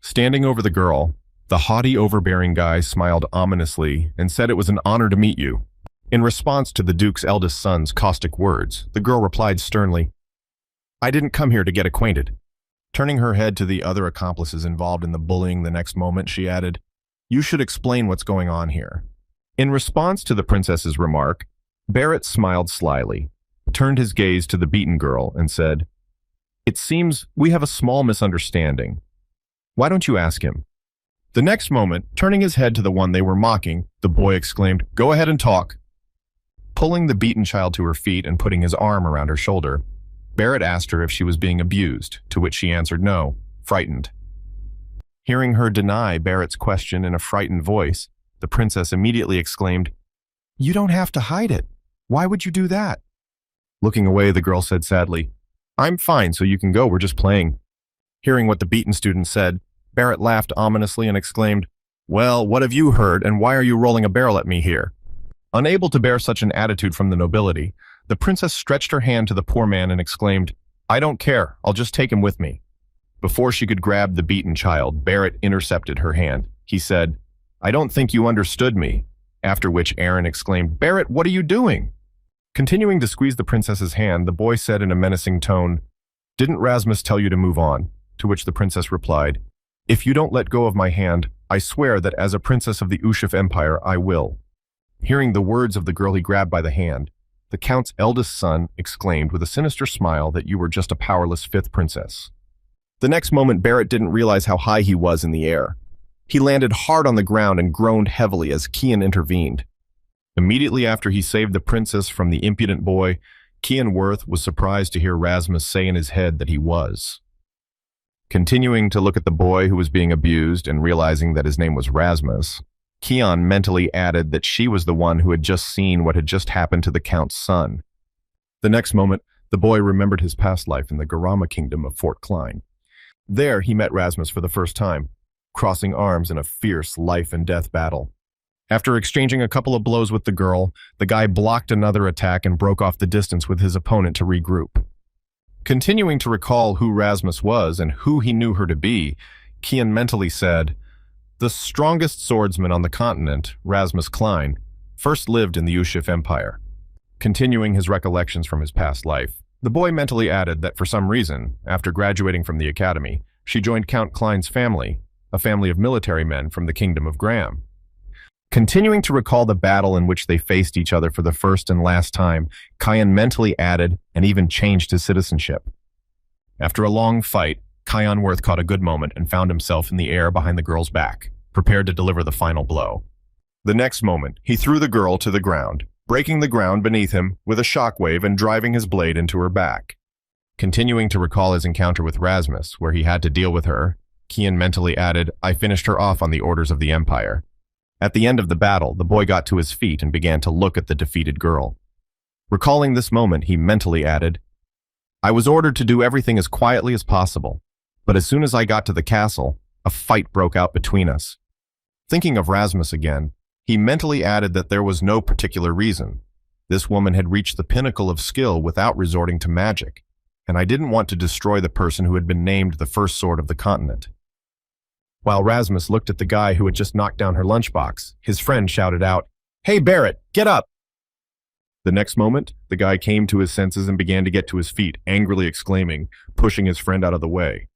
Standing over the girl, the haughty, overbearing guy smiled ominously and said it was an honor to meet you. In response to the Duke's eldest son's caustic words, the girl replied sternly, "I didn't come here to get acquainted." Turning her head to the other accomplices involved in the bullying the next moment, she added, "You should explain what's going on here." In response to the princess's remark, Barrett smiled slyly, turned his gaze to the beaten girl, and said, "It seems we have a small misunderstanding. Why don't you ask him?" The next moment, turning his head to the one they were mocking, the boy exclaimed, "Go ahead and talk." Pulling the beaten child to her feet and putting his arm around her shoulder, Barrett asked her if she was being abused, to which she answered no, frightened. Hearing her deny Barrett's question in a frightened voice, the princess immediately exclaimed, "You don't have to hide it. Why would you do that?" Looking away, the girl said sadly, "I'm fine, so you can go, we're just playing." Hearing what the beaten student said, Barrett laughed ominously and exclaimed, "Well, what have you heard, and why are you rolling a barrel at me here?" Unable to bear such an attitude from the nobility, the princess stretched her hand to the poor man and exclaimed, "I don't care, I'll just take him with me." Before she could grab the beaten child, Barrett intercepted her hand. He said, "I don't think you understood me," after which Aaron exclaimed, "Barrett, what are you doing?" Continuing to squeeze the princess's hand, the boy said in a menacing tone, "Didn't Rasmus tell you to move on?" To which the princess replied, "If you don't let go of my hand, I swear that as a princess of the Ushif Empire, I will." Hearing the words of the girl he grabbed by the hand, the count's eldest son exclaimed with a sinister smile that you were just a powerless fifth princess. The next moment, Barrett didn't realize how high he was in the air. He landed hard on the ground and groaned heavily as Kian intervened. Immediately after he saved the princess from the impudent boy, Kian Worth was surprised to hear Rasmus say in his head that he was. Continuing to look at the boy who was being abused and realizing that his name was Rasmus, Kian mentally added that she was the one who had just seen what had just happened to the Count's son. The next moment, The boy remembered his past life in the Garama kingdom of Fort Klein. There, he met Rasmus for the first time, crossing arms in a fierce life-and-death battle. After exchanging a couple of blows with the girl, the guy blocked another attack and broke off the distance with his opponent to regroup. Continuing to recall who Rasmus was and who he knew her to be, Kian mentally said, "The strongest swordsman on the continent, Rasmus Klein, first lived in the Ushif Empire." Continuing his recollections from his past life, the boy mentally added that for some reason, after graduating from the academy, she joined Count Klein's family, a family of military men from the Kingdom of Graham. Continuing to recall the battle in which they faced each other for the first and last time, Kian mentally added and even changed his citizenship. After a long fight, Kian Worth caught a good moment and found himself in the air behind the girl's back, prepared to deliver the final blow. The next moment, he threw the girl to the ground, breaking the ground beneath him with a shockwave and driving his blade into her back. Continuing to recall his encounter with Rasmus, where he had to deal with her, Kian mentally added, "I finished her off on the orders of the Empire." At the end of the battle, the boy got to his feet and began to look at the defeated girl. Recalling this moment, he mentally added, "I was ordered to do everything as quietly as possible, but as soon as I got to the castle, a fight broke out between us." Thinking of Rasmus again, he mentally added that there was no particular reason. This woman had reached the pinnacle of skill without resorting to magic, and I didn't want to destroy the person who had been named the first sword of the continent. While Rasmus looked at the guy who had just knocked down her lunchbox, his friend shouted out, "Hey Barrett, get up!" The next moment, the guy came to his senses and began to get to his feet, angrily exclaiming, pushing his friend out of the way.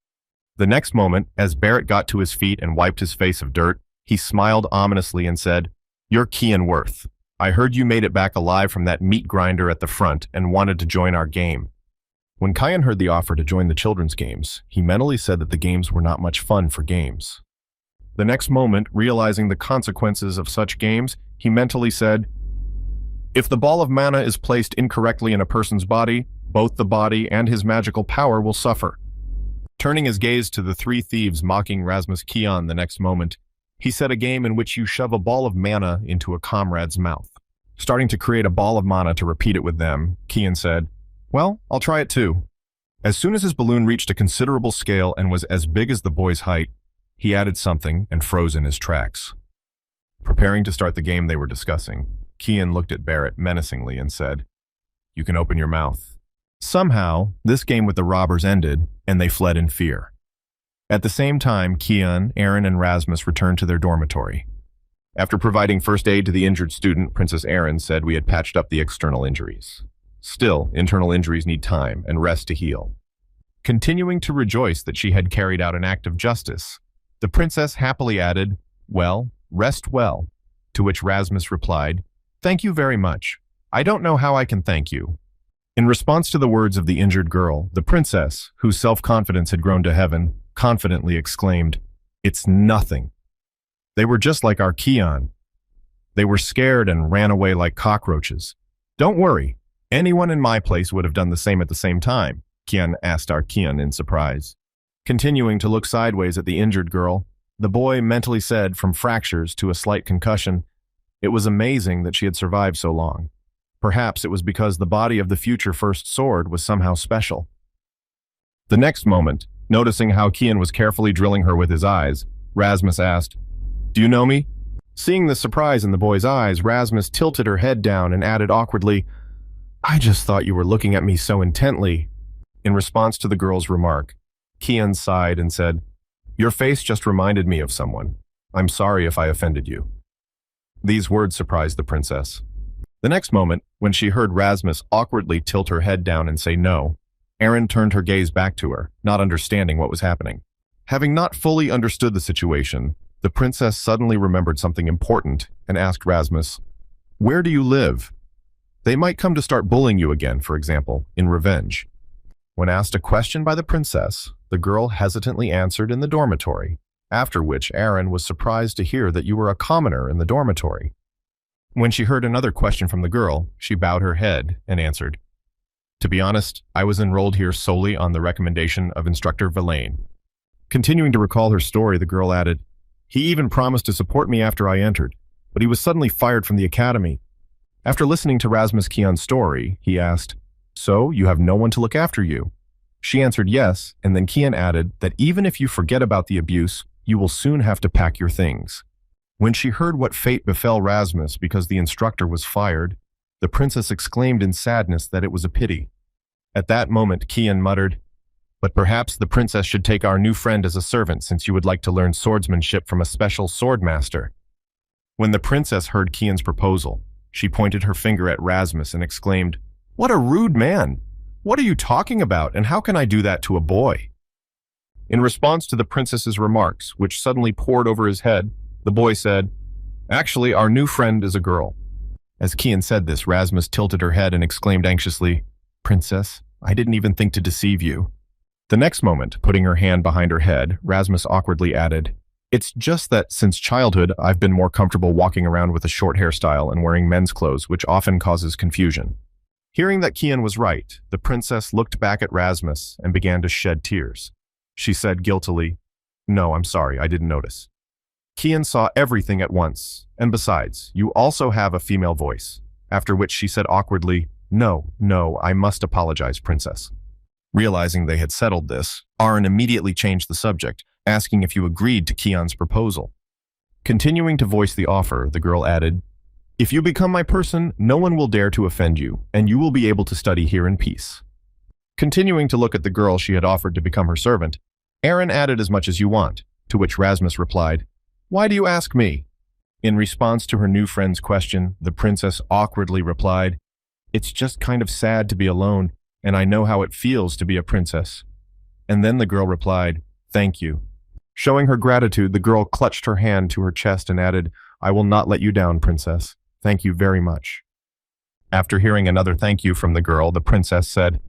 The next moment, as Barrett got to his feet and wiped his face of dirt, he smiled ominously and said, "You're Kian Worth. I heard you made it back alive from that meat grinder at the front and wanted to join our game." When Kian heard the offer to join the children's games, he mentally said that the games were not much fun for games. The next moment, realizing the consequences of such games, he mentally said, "If the ball of mana is placed incorrectly in a person's body, both the body and his magical power will suffer." Turning his gaze to the three thieves mocking Rasmus Kian the next moment, he said, "A game in which you shove a ball of mana into a comrade's mouth." Starting to create a ball of mana to repeat it with them, Kian said, "Well, I'll try it too." As soon as his balloon reached a considerable scale and was as big as the boy's height, he added something and froze in his tracks. Preparing to start the game they were discussing, Kian looked at Barrett menacingly and said, "You can open your mouth." Somehow, this game with the robbers ended, and they fled in fear. At the same time, Kian, Aaron, and Rasmus returned to their dormitory. After providing first aid to the injured student, Princess Aaron said we had patched up the external injuries. Still, internal injuries need time and rest to heal. Continuing to rejoice that she had carried out an act of justice, the princess happily added, "Well, rest well," to which Rasmus replied, "Thank you very much. I don't know how I can thank you." In response to the words of the injured girl, the princess, whose self-confidence had grown to heaven, confidently exclaimed, "It's nothing. They were just like our Kian. They were scared and ran away like cockroaches. Don't worry. Anyone in my place would have done the same at the same time," Kian asked our Kian in surprise. Continuing to look sideways at the injured girl, the boy mentally said, from fractures to a slight concussion, it was amazing that she had survived so long. Perhaps it was because the body of the future first sword was somehow special. The next moment, noticing how Kian was carefully drilling her with his eyes, Rasmus asked, "Do you know me?" Seeing the surprise in the boy's eyes, Rasmus tilted her head down and added awkwardly, "I just thought you were looking at me so intently." In response to the girl's remark, Kian sighed and said, "Your face just reminded me of someone. I'm sorry if I offended you." These words surprised the princess. The next moment, when she heard Rasmus awkwardly tilt her head down and say no, Aaron turned her gaze back to her, not understanding what was happening. Having not fully understood the situation, the princess suddenly remembered something important and asked Rasmus, "Where do you live? They might come to start bullying you again, for example, in revenge." When asked a question by the princess, the girl hesitantly answered in the dormitory, after which Aaron was surprised to hear that you were a commoner in the dormitory. When she heard another question from the girl, she bowed her head and answered, "To be honest, I was enrolled here solely on the recommendation of Instructor Villain." Continuing to recall her story, the girl added, "He even promised to support me after I entered, but he was suddenly fired from the academy." After listening to Rasmus Kian's story, he asked, So, you have no one to look after you? She answered yes, and then Kian added that even if you forget about the abuse, you will soon have to pack your things. When she heard what fate befell Rasmus because the instructor was fired, the princess exclaimed in sadness that it was a pity. At that moment, Kian muttered, "But perhaps the princess should take our new friend as a servant since you would like to learn swordsmanship from a special sword master." When the princess heard Kian's proposal, she pointed her finger at Rasmus and exclaimed, "What a rude man! What are you talking about, and how can I do that to a boy?" In response to the princess's remarks, which suddenly poured over his head, the boy said, "Actually, our new friend is a girl." As Kian said this, Rasmus tilted her head and exclaimed anxiously, "Princess, I didn't even think to deceive you." The next moment, putting her hand behind her head, Rasmus awkwardly added, "It's just that since childhood, I've been more comfortable walking around with a short hairstyle and wearing men's clothes, which often causes confusion." Hearing that Kian was right, the princess looked back at Rasmus and began to shed tears. She said guiltily, "No, I'm sorry, I didn't notice." Kian saw everything at once, and besides, you also have a female voice, after which she said awkwardly, No, I must apologize, princess." Realizing they had settled this, Aaron immediately changed the subject, asking if you agreed to Kian's proposal. Continuing to voice the offer, the girl added, "If you become my person, no one will dare to offend you, and you will be able to study here in peace." Continuing to look at the girl she had offered to become her servant, Aaron added, "As much as you want," to which Rasmus replied, "Why do you ask me?" In response to her new friend's question, the princess awkwardly replied, "It's just kind of sad to be alone, and I know how it feels to be a princess." And then the girl replied, "Thank you." Showing her gratitude, the girl clutched her hand to her chest and added, "I will not let you down, princess. Thank you very much." After hearing another thank you from the girl, the princess said,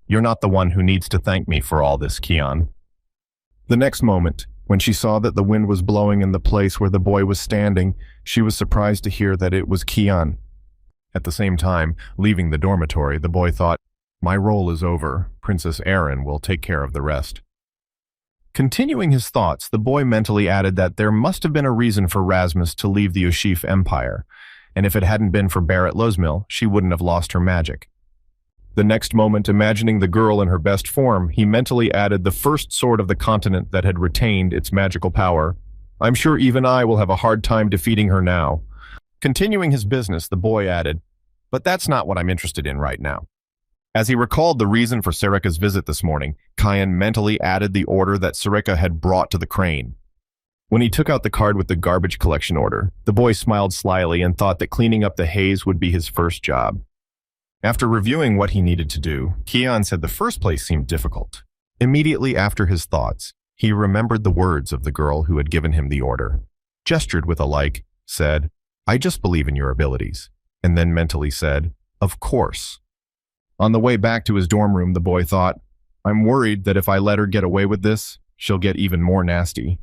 "You're not the one who needs to thank me for all this, Kian." The next moment, when she saw that the wind was blowing in the place where the boy was standing, she was surprised to hear that it was Kian. At the same time, leaving the dormitory, the boy thought, "My role is over. Princess Erin will take care of the rest." Continuing his thoughts, the boy mentally added that there must have been a reason for Rasmus to leave the Ushif Empire, and if it hadn't been for Barrett Losmil, she wouldn't have lost her magic. The next moment, imagining the girl in her best form, he mentally added the first sword of the continent that had retained its magical power. "I'm sure even I will have a hard time defeating her now." Continuing his business, the boy added, "But that's not what I'm interested in right now." As he recalled the reason for Sarika's visit this morning, Kian mentally added the order that Sarika had brought to the crane. When he took out the card with the garbage collection order, the boy smiled slyly and thought that cleaning up the haze would be his first job. After reviewing what he needed to do, Kian said the first place seemed difficult. Immediately after his thoughts, he remembered the words of the girl who had given him the order, gestured with a like, said, "I just believe in your abilities," and then mentally said, "Of course." On the way back to his dorm room, the boy thought, "I'm worried that if I let her get away with this, she'll get even more nasty."